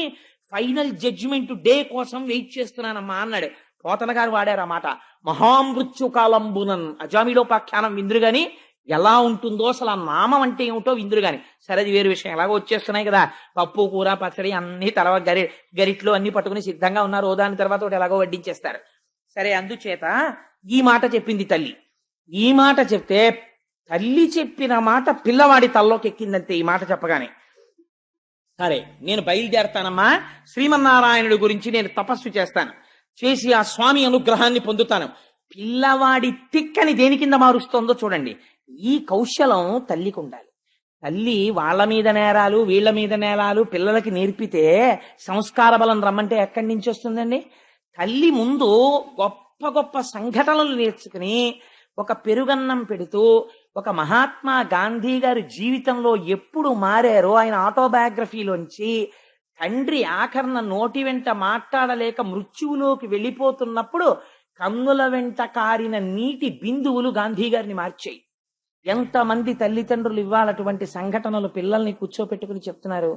ఫైనల్ జడ్జిమెంట్ డే కోసం వెయిట్ చేస్తున్నానమ్మా అన్నాడు. పోతన గారు వాడారు ఆ మాట. మహామృత్యు కాలంబునన్ అజామిలోపాఖ్యానం విందురు గాని ఎలా ఉంటుందో అసలు ఆ నామం అంటే ఏమిటో విందురు గాని. సరే, అది వేరు విషయం. ఎలాగో వచ్చేస్తున్నాయి కదా, పప్పు కూర పచ్చడి అన్ని తర్వాత గరిట్లు అన్ని పట్టుకుని సిద్ధంగా ఉన్నారు. దాని తర్వాత ఒకటి ఎలాగో వడ్డించేస్తారు. సరే, అందుచేత ఈ మాట చెప్పింది తల్లి. ఈ మాట చెప్తే తల్లి చెప్పిన మాట పిల్లవాడి తల్లోకి ఎక్కిందంతే. ఈ మాట చెప్పగానే, సరే నేను బయలుదేరతానమ్మా, శ్రీమన్నారాయణుడి గురించి నేను తపస్సు చేస్తాను, చేసి ఆ స్వామి అనుగ్రహాన్ని పొందుతాను. పిల్లవాడి తిక్కని దేని కింద మారుస్తోందో చూడండి. ఈ కౌశలం తల్లికి ఉండాలి. తల్లి వాళ్ళ మీద నేరాలు వీళ్ళ మీద నేరాలు పిల్లలకి నేర్పితే సంస్కార బలం రమ్మంటే ఎక్కడి నుంచి వస్తుందండి? తల్లి ముందు గొప్ప గొప్ప సంఘటనలు నేర్చుకుని ఒక పెరుగన్నం పెడుతూ, ఒక మహాత్మా గాంధీ గారి జీవితంలో ఎప్పుడు మారారో ఆయన ఆటోబయోగ్రఫీలోంచి, తండ్రి ఆఖరణ నోటి వెంట మాట్లాడలేక మృత్యువులోకి వెళ్ళిపోతున్నప్పుడు కన్నుల వెంట కారిన నీటి బిందువులు గాంధీ గారిని మార్చాయి. ఎంతమంది తల్లిదండ్రులు ఇవ్వాలటువంటి సంఘటనలు పిల్లల్ని కూర్చోపెట్టుకుని చెప్తున్నారు.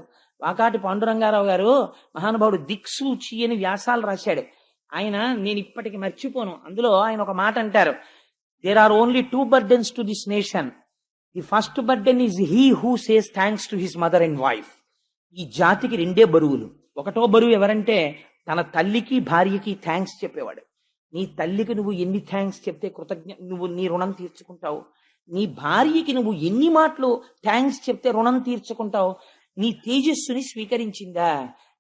వాకాటి పాండురంగారావు గారు మహానుభావుడు దిక్సూచి అని వ్యాసాలు రాశాడు. ఆయన నేను ఇప్పటికి మర్చిపోను. అందులో ఆయన ఒక మాట అంటారు, there are only 2 burdens to this nation. The first burden is he who says thanks to his mother and wife. ఈ జాతికి 2 బరువులు. ఒకటో బరువు ఎవరంటే తన తల్లికి భార్యకి థ్యాంక్స్ చెప్పేవాడు. నీ తల్లికి నువ్వు ఎన్ని థ్యాంక్స్ చెప్తే నువ్వు నీ రుణం తీర్చుకుంటావు. నీ భార్యకి నువ్వు ఎన్ని మాటలు థ్యాంక్స్ చెప్తే రుణం తీర్చుకుంటావు. నీ తేజస్సుని స్వీకరించిందా?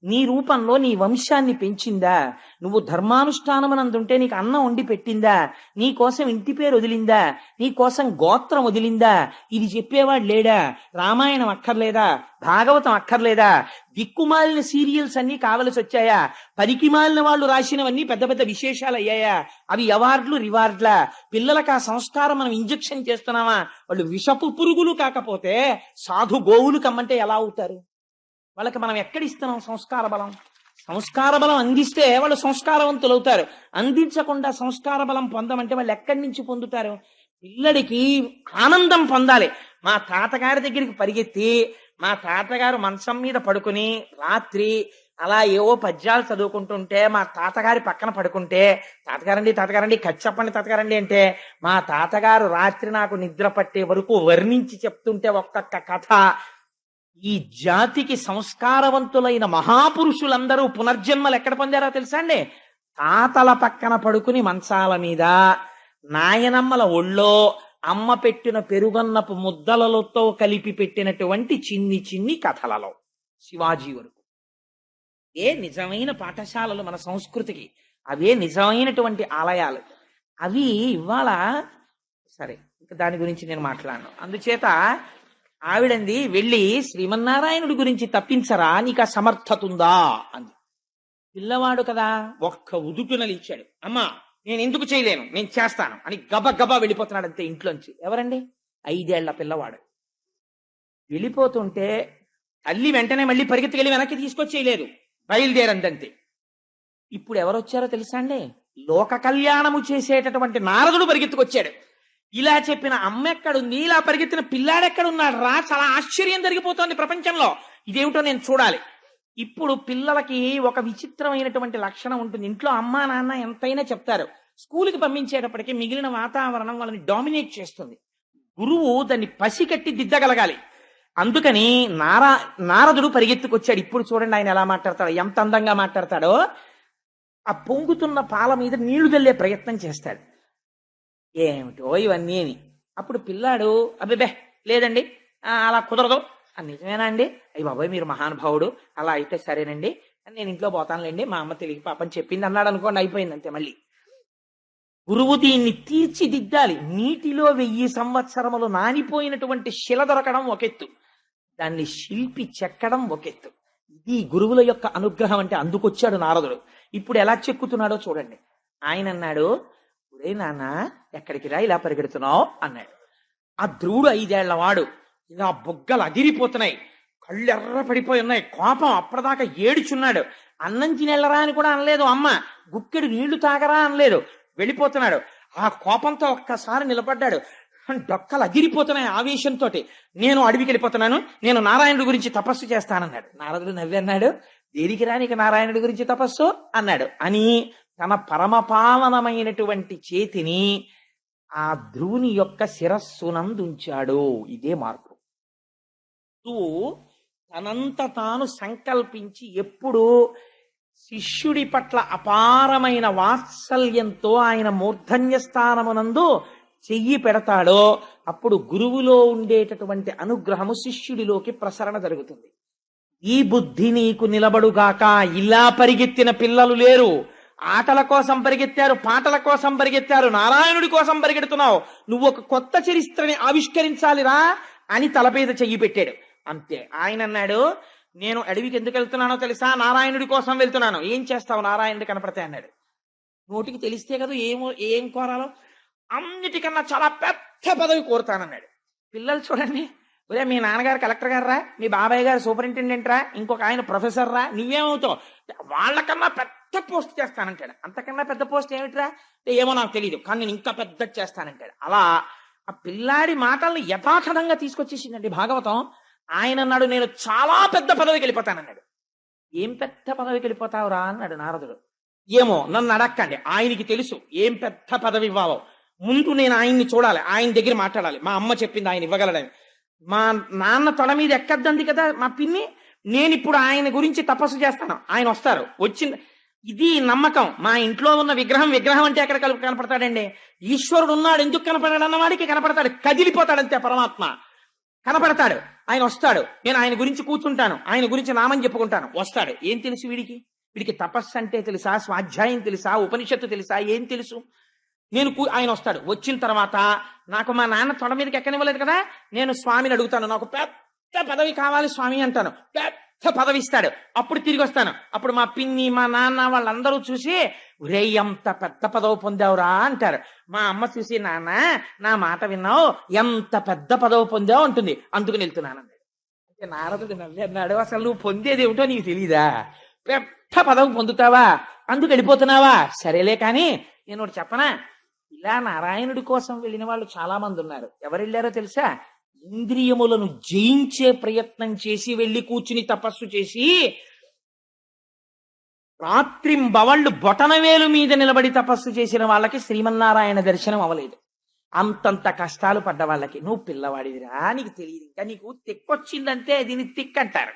నీ రూపంలో నీ వంశాన్ని పెంచిందా? నువ్వు ధర్మానుష్ఠానమనందుంటే నీకు అన్నం వండి పెట్టిందా? నీ కోసం ఇంటి పేరు వదిలిందా? నీ కోసం గోత్రం వదిలిందా? ఇది చెప్పేవాడు లేడా? రామాయణం అక్కర్లేదా? భాగవతం అక్కర్లేదా? దిక్కుమాలిన సీరియల్స్ అన్ని కావలసి వచ్చాయా? పనికిమాలిన వాళ్ళు రాసినవన్నీ పెద్ద పెద్ద విశేషాలు అయ్యాయా? అవి అవార్డులు రివార్డులా? పిల్లలకు ఆ సంస్కారం మనం ఇంజెక్షన్ చేస్తున్నామా? వాళ్ళు విషపు పురుగులు కాకపోతే సాధు గోవులు కమ్మంటే ఎలా అవుతారు? వాళ్ళకి మనం ఎక్కడిస్తున్నాం సంస్కార బలం? సంస్కార బలం అందిస్తే వాళ్ళు సంస్కారవంతులు అవుతారు. అందించకుండా సంస్కార బలం పొందమంటే వాళ్ళు ఎక్కడి నుంచి పొందుతారు? పిల్లడికి ఆనందం పొందాలి. మా తాతగారి దగ్గరికి పరిగెత్తి మా తాతగారు మంచం మీద పడుకుని రాత్రి అలా ఏవో పద్యాలు చదువుకుంటుంటే మా తాతగారి పక్కన పడుకుంటే, తాతగారండి కథ చెప్పండి తాతగారండి అంటే, మా తాతగారు రాత్రి నాకు నిద్ర పట్టే వరకు వర్ణించి చెప్తుంటే ఒక్కొక్క కథ. ఈ జాతికి సంస్కారవంతులైన మహాపురుషులందరూ పునర్జన్మలు ఎక్కడ పొందారో తెలుసా అండి? తాతల పక్కన పడుకుని మంచాల మీద, నాయనమ్మల ఒళ్ళో అమ్మ పెట్టిన పెరుగన్నపు ముద్దలతో కలిపి పెట్టినటువంటి చిన్ని చిన్ని కథలలో. శివాజీ వరకు ఏ నిజమైన పాఠశాలలు మన సంస్కృతికి, అవే నిజమైనటువంటి ఆలయాలు. అవి ఇవాళ సరే, ఇంకా దాని గురించి నేను మాట్లాడను. అందుచేత ఆవిడంది వెళ్ళి శ్రీమన్నారాయణుడి గురించి తప్పించరా, నీకు ఆ సమర్థత ఉందా అంది. పిల్లవాడు కదా, ఒక్క ఉదుటునలు ఇచ్చాడు. అమ్మా నేను ఎందుకు చేయలేను, నేను చేస్తాను అని గబగబా వెళ్ళిపోతున్నాడు అంతే ఇంట్లోంచి. ఎవరండి? 5 ఏళ్ల పిల్లవాడు. వెళ్ళిపోతుంటే తల్లి వెంటనే మళ్ళీ పరిగెత్తుకెళ్ళి వెనక్కి తీసుకొచ్చేయలేదు, బయలుదేరందంతే. ఇప్పుడు ఎవరొచ్చారో తెలుసా అండి? లోక కళ్యాణము చేసేటటువంటి నారదుడు పరిగెత్తుకొచ్చాడు. ఇలా చెప్పిన అమ్మ ఎక్కడుంది, ఇలా పరిగెత్తిన పిల్లాడెక్కడున్నాడు రా? చాలా ఆశ్చర్యం జరిగిపోతోంది ప్రపంచంలో. ఇదేమిటో నేను చూడాలి. ఇప్పుడు పిల్లలకి ఒక విచిత్రమైనటువంటి లక్షణం ఉంటుంది. ఇంట్లో అమ్మా నాన్న ఎంతైనా చెప్తారు, స్కూల్కి పంపించేటప్పటికి మిగిలిన వాతావరణం వాళ్ళని డామినేట్ చేస్తుంది. గురువు దాన్ని పసికట్టి దిద్దగలగాలి. అందుకని నారదుడు పరిగెత్తుకొచ్చాడు. ఇప్పుడు చూడండి ఆయన ఎలా మాట్లాడతాడో, ఎంత అందంగా మాట్లాడతాడో. ఆ పొంగుతున్న పాల మీద నీళ్లు చల్లే ప్రయత్నం చేస్తాడు. ఏమిటో ఇవన్నీ అని. అప్పుడు పిల్లాడు అబ్బే లేదండి అలా కుదరదు. నిజమేనా అండి? అయ్యి బాబాయ్ మీరు మహానుభావుడు, అలా అయితే సరేనండి నేను ఇంట్లో పోతానులేండి, మా అమ్మ తెలియక పాపని చెప్పింది అన్నాడు అనుకోండి, అయిపోయింది అంతే. మళ్ళీ గురువు దీన్ని తీర్చిదిద్దాలి. నీటిలో 1000 సంవత్సరములు నానిపోయినటువంటి శిల దొరకడం ఒకెత్తు, దాన్ని శిల్పి చెక్కడం ఒకెత్తు. ఇది గురువుల యొక్క అనుగ్రహం అంటే. అందుకొచ్చాడు నారదుడు. ఇప్పుడు ఎలా చెక్కుతున్నాడో చూడండి. ఆయన అన్నాడు, ఒరే నాన్న ఎక్కడికి రా ఇలా పరిగెడుతున్నావు అన్నాడు. ఆ ధ్రువుడు 5 ఏళ్ల వాడు. ఇలా బొగ్గలు అదిరిపోతున్నాయి, కళ్ళు ఎర్ర పడిపోయి ఉన్నాయి, కోపం. అప్పటిదాకా ఏడుచున్నాడు. అన్నం తినెళ్ళరా అని కూడా అనలేదు అమ్మ, గుక్కెడు నీళ్లు తాగరా అనలేదు. వెళ్ళిపోతున్నాడు. ఆ కోపంతో ఒక్కసారి నిలబడ్డాడు. డొక్కలు అదిరిపోతున్నాయి ఆవేశంతో. నేను అడవికి వెళ్ళిపోతున్నాను, నేను నారాయణుడి గురించి తపస్సు చేస్తానన్నాడు. నారదుడు నవ్వి అన్నాడు, దేనికి రా నీకు నారాయణుడి గురించి తపస్సు అన్నాడు. అని తన పరమపావనమైనటువంటి చేతిని ఆ ధ్రువుని యొక్క శిరస్సునందుంచాడు. ఇదే మార్పు. ధ్రువు తనంత తాను సంకల్పించి ఎప్పుడు శిష్యుడి పట్ల అపారమైన వాత్సల్యంతో ఆయన మూర్ధన్య స్థానమునందు చెయ్యి పెడతాడో అప్పుడు గురువులో ఉండేటటువంటి అనుగ్రహము శిష్యుడిలోకి ప్రసరణ జరుగుతుంది. ఈ బుద్ధి నీకు నిలబడుగాక. ఇలా పరిగెత్తిన పిల్లలు లేరు. ఆటల కోసం పరిగెత్తారు, పాటల కోసం పరిగెత్తారు, నారాయణుడి కోసం పరిగెడుతున్నావు. నువ్వు ఒక కొత్త చరిత్రని ఆవిష్కరించాలిరా అని తలపేద చెయ్యి పెట్టాడు. అంతే. ఆయన అన్నాడు, నేను అడవికి ఎందుకు వెళ్తున్నానో తెలుసా? నారాయణుడి కోసం వెళ్తున్నాను. ఏం చేస్తావు నారాయణుడి కనపడితే అన్నాడు. నోటికి తెలిస్తే కదా ఏం కోరాలో. అన్నిటికన్నా చాలా పెద్ద పదవి కోరుతానన్నాడు. పిల్లలు చూడండి, ఒరే మీ నాన్నగారు కలెక్టర్ గారు రా, మీ బాబాయ్ గారు సూపరింటెండెంట్ రా, ఇంకొక ఆయన ప్రొఫెసర్ రా, నువ్వేమవుతావు? వాళ్ళకన్నా పెద్ద పోస్ట్ చేస్తానంటాడు. అంతకన్నా పెద్ద పోస్ట్ ఏమిట్రా? ఏమో నాకు తెలియదు, కానీ నేను ఇంకా పెద్ద చేస్తానంటాడు. అలా ఆ పిల్లాడి మాటల్ని యథాతథంగా తీసుకొచ్చేసిందండి భాగవతం. ఆయన అన్నాడు, నేను చాలా పెద్ద పదవికి వెళ్ళిపోతానన్నాడు. ఏం పెద్ద పదవికి వెళ్ళిపోతావురా అన్నాడు నారదుడు. ఏమో, నన్ను అడక్కండి, ఆయనకి తెలుసు ఏం పెద్ద పదవి ఇవ్వాలో. ముందు నేను ఆయన్ని చూడాలి, ఆయన దగ్గర మాట్లాడాలి. మా అమ్మ చెప్పింది ఆయన ఇవ్వగలడని. మా నాన్న తొడ మీద ఎక్కద్దంది కదా మా పిన్ని. నేను ఇప్పుడు ఆయన గురించి తపస్సు చేస్తాను, ఆయన వస్తారు. వచ్చింది ఇది నమ్మకం. మా ఇంట్లో ఉన్న విగ్రహం విగ్రహం అంటే ఎక్కడ కనపడతాడండి? ఈశ్వరుడు ఉన్నాడు, ఎందుకు కనపడాడు అన్నవాడికి కనపడతాడు. కదిలిపోతాడంతే పరమాత్మ, కనపడతాడు. ఆయన వస్తాడు, నేను ఆయన గురించి కూర్చుంటాను, ఆయన గురించి నామని చెప్పుకుంటాను. వస్తాడు. ఏం తెలుసు వీడికి? వీడికి తపస్సు అంటే తెలుసా? స్వాధ్యాయం తెలుసా? ఉపనిషత్తు తెలుసా? ఏం తెలుసు? ఆయన వస్తాడు. వచ్చిన తర్వాత నాకు మా నాన్న తొడ మీదకి ఎక్కనివ్వలేదు కదా, నేను స్వామిని అడుగుతాను, నాకు పెద్ద పదవి కావాలి స్వామి అంటాను. పెద్ద పదవి ఇస్తాడు. అప్పుడు తిరిగి వస్తాను. అప్పుడు మా పిన్ని మా నాన్న వాళ్ళందరూ చూసి, ఒరే ఎంత పెద్ద పదవి పొందావురా అంటారు. మా అమ్మ చూసి, నాన్న నా మాట విన్నావు, ఎంత పెద్ద పదవి పొందావు అంటుంది. అందుకు వెళ్తున్నాను అన్నాడు. అంటే నారదుడు నవ్వి అన్నాడు, అసలు నువ్వు పొందేది ఏమిటో నీకు తెలీదా? పెద్ద పదవి పొందుతావా, అందుకు వెళ్ళిపోతున్నావా? సరేలే కానీ నేను ఒకటి చెప్పనా, ఇలా నారాయణుడి కోసం వెళ్ళిన వాళ్ళు చాలా మంది ఉన్నారు. ఎవరు వెళ్ళారో తెలుసా? ఇంద్రియములను జయించే ప్రయత్నం చేసి వెళ్ళి కూర్చుని తపస్సు చేసి రాత్రింబవళ్ళు బొటనవేలు మీద నిలబడి తపస్సు చేసిన వాళ్ళకి శ్రీమన్నారాయణ దర్శనం అవ్వలేదు. అంతంత కష్టాలు పడ్డ వాళ్ళకి. నువ్వు పిల్లవాడివిరా, నీకు తెలియదు, ఇంకా నీకు తిక్కొచ్చిందంటే దీన్ని తిక్కంటారు.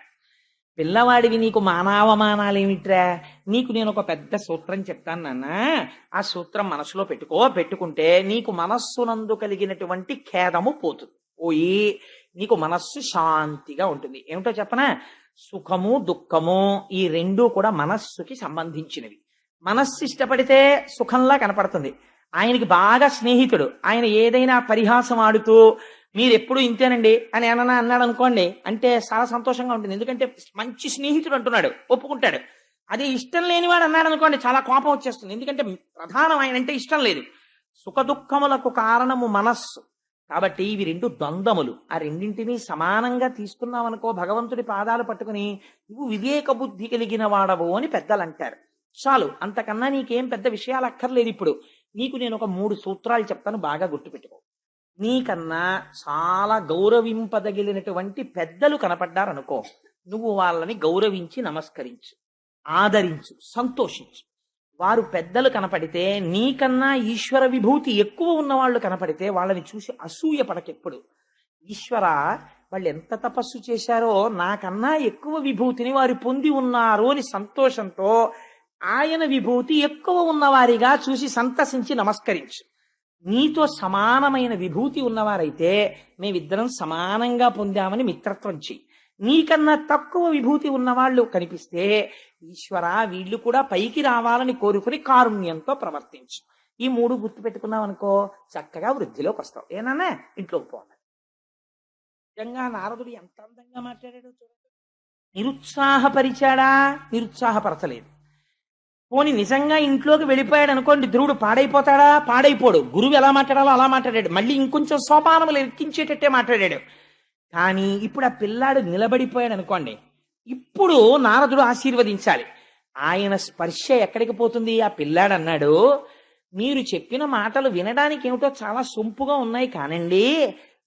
పిల్లవాడివి, నీకు మానవమానాలు ఏమిట్రా? నీకు నేను ఒక పెద్ద సూత్రం చెప్తాను నాన్న, ఆ సూత్రం మనసులో పెట్టుకుంటే నీకు మనస్సునందు కలిగినటువంటి ఖేదము పోతుంది, పోయి నీకు మనస్సు శాంతిగా ఉంటుంది. ఏమిటో చెప్పనా? సుఖము దుఃఖము ఈ రెండూ కూడా మనస్సుకి సంబంధించినవి. మనస్సు ఇష్టపడితే సుఖంలా కనపడుతుంది. ఆయనకి బాగా స్నేహితుడు, ఆయన ఏదైనా పరిహాసం ఆడుతూ మీరు ఎప్పుడు ఇంతేనండి అని ఏమన్నా అన్నాడు అనుకోండి, అంటే చాలా సంతోషంగా ఉంటుంది. ఎందుకంటే మంచి స్నేహితుడు అంటున్నాడు, ఒప్పుకుంటాడు. అది ఇష్టం లేనివాడు అన్నాడు అనుకోండి, చాలా కోపం వచ్చేస్తుంది. ఎందుకంటే ప్రధానం ఆయన అంటే ఇష్టం లేదు. సుఖ దుఃఖములకు కారణము మనస్సు. కాబట్టి ఇవి రెండు ద్వంద్వములు. ఆ రెండింటినీ సమానంగా తీసుకున్నావు అనుకో, భగవంతుడి పాదాలు పట్టుకుని నువ్వు వివేక బుద్ధి కలిగిన వాడవు అని పెద్దలు అంటారు. చాలు, అంతకన్నా నీకేం పెద్ద విషయాలు అక్కర్లేదు. ఇప్పుడు నీకు నేను ఒక 3 సూత్రాలు చెప్తాను, బాగా గుర్తుపెట్టుకో. నీకన్నా చాలా గౌరవింపదగిలినటువంటి పెద్దలు కనపడ్డారనుకో, నువ్వు వాళ్ళని గౌరవించి నమస్కరించు, ఆదరించు, సంతోషించు. వారు పెద్దలు కనపడితే, నీకన్నా ఈశ్వర విభూతి ఎక్కువ ఉన్నవాళ్ళు కనపడితే వాళ్ళని చూసి అసూయ పడకెప్పుడు. ఈశ్వర, వాళ్ళు ఎంత తపస్సు చేశారో, నాకన్నా ఎక్కువ విభూతిని వారు పొంది ఉన్నారు అని సంతోషంతో ఆయన విభూతి ఎక్కువ ఉన్నవారిగా చూసి సంతసించి నమస్కరించు. నీతో సమానమైన విభూతి ఉన్నవారైతే మేమిద్దరం సమానంగా పొందామని మిత్రత్వం చెయ్యి. నీకన్నా తక్కువ విభూతి ఉన్నవాళ్ళు కనిపిస్తే, ఈశ్వర వీళ్ళు కూడా పైకి రావాలని కోరుకుని కారుణ్యంతో ప్రవర్తించు. ఈ 3 గుర్తు పెట్టుకున్నావు అనుకో, చక్కగా వృద్ధిలోకి వస్తావు. ఏనన్నా ఇంట్లోకి పోవాలి. నిజంగా నారదుడు ఎంత అందంగా మాట్లాడాడో చూడండి. నిరుత్సాహపరిచాడా? నిరుత్సాహపరచలేదు. పోని నిజంగా ఇంట్లోకి వెళ్ళిపోయాడు అనుకోండి, ధ్రువుడు పాడైపోతాడా? పాడైపోడు. గురువు ఎలా మాట్లాడాలో అలా మాట్లాడాడు. మళ్ళీ ఇంకొంచెం సోపానములు ఎక్కించేటట్టే మాట్లాడాడు. కానీ ఇప్పుడు ఆ పిల్లాడు నిలబడిపోయాడు అనుకోండి, ఇప్పుడు నారదుడు ఆశీర్వదించాలి. ఆయన స్పర్శ ఎక్కడికి పోతుంది? ఆ పిల్లాడు అన్నాడు, మీరు చెప్పిన మాటలు వినడానికి ఏమిటో చాలా సొంపుగా ఉన్నాయి కానండి,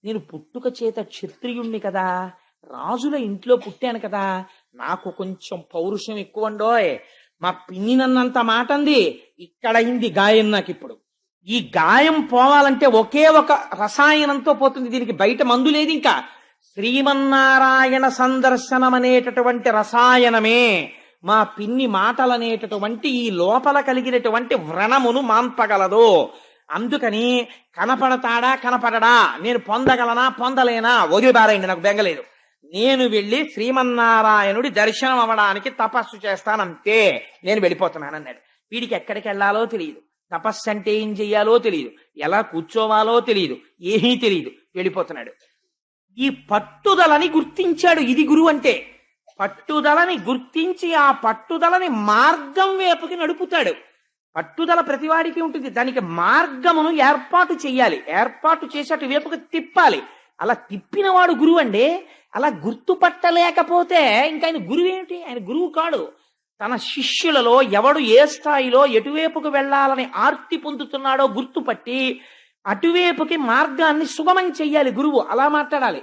నేను పుట్టుక చేత క్షత్రియుణ్ణి కదా, రాజుల ఇంట్లో పుట్టాను కదా, నాకు కొంచెం పౌరుషం ఎక్కువండోయ్. మా పిన్ని నన్నంత మాట అంది, ఇక్కడ అయింది గాయం. నాకు ఇప్పుడు ఈ గాయం పోవాలంటే ఒకే ఒక రసాయనంతో పోతుంది. దీనికి బయట మందు లేదు. ఇంకా శ్రీమన్నారాయణ సందర్శనం అనేటటువంటి రసాయనమే మా పిన్ని మాటలనేటటువంటి ఈ లోపల కలిగినటువంటి వ్రణమును మాన్పగలదు. అందుకని కనపడతాడా కనపడడా, నేను పొందగలనా పొందలేనా వదిలిబారేయండి, నాకు బెంగలేదు. నేను వెళ్ళి శ్రీమన్నారాయణుడి దర్శనం అవ్వడానికి తపస్సు చేస్తానంతే, నేను వెళ్ళిపోతున్నానన్నాడు. వీడికి ఎక్కడికి వెళ్ళాలో తెలియదు, తపస్సు అంటే ఏం చెయ్యాలో తెలియదు, ఎలా కూర్చోవాలో తెలియదు, ఏమీ తెలియదు. వెళ్ళిపోతున్నాడు. ఈ పట్టుదలని గుర్తించాడు. ఇది గురువు అంటే. పట్టుదలని గుర్తించి ఆ పట్టుదలని మార్గం వైపుకి నడుపుతాడు. పట్టుదల ప్రతివాడికి ఉంటుంది, దానికి మార్గమును ఏర్పాటు చెయ్యాలి. ఏర్పాటు చేసి అటు వైపుకి తిప్పాలి. అలా తిప్పినవాడు గురువు అండి. అలా గుర్తుపట్టలేకపోతే ఇంకా ఆయన గురువు ఏమిటి? ఆయన గురువు కాడు. తన శిష్యులలో ఎవడు ఏ స్థాయిలో ఎటువైపుకు వెళ్ళాలని ఆర్తి పొందుతున్నాడో గుర్తుపట్టి అటువైపుకి మార్గాన్ని సుగమం చెయ్యాలి గురువు. అలా మాట్లాడాలి.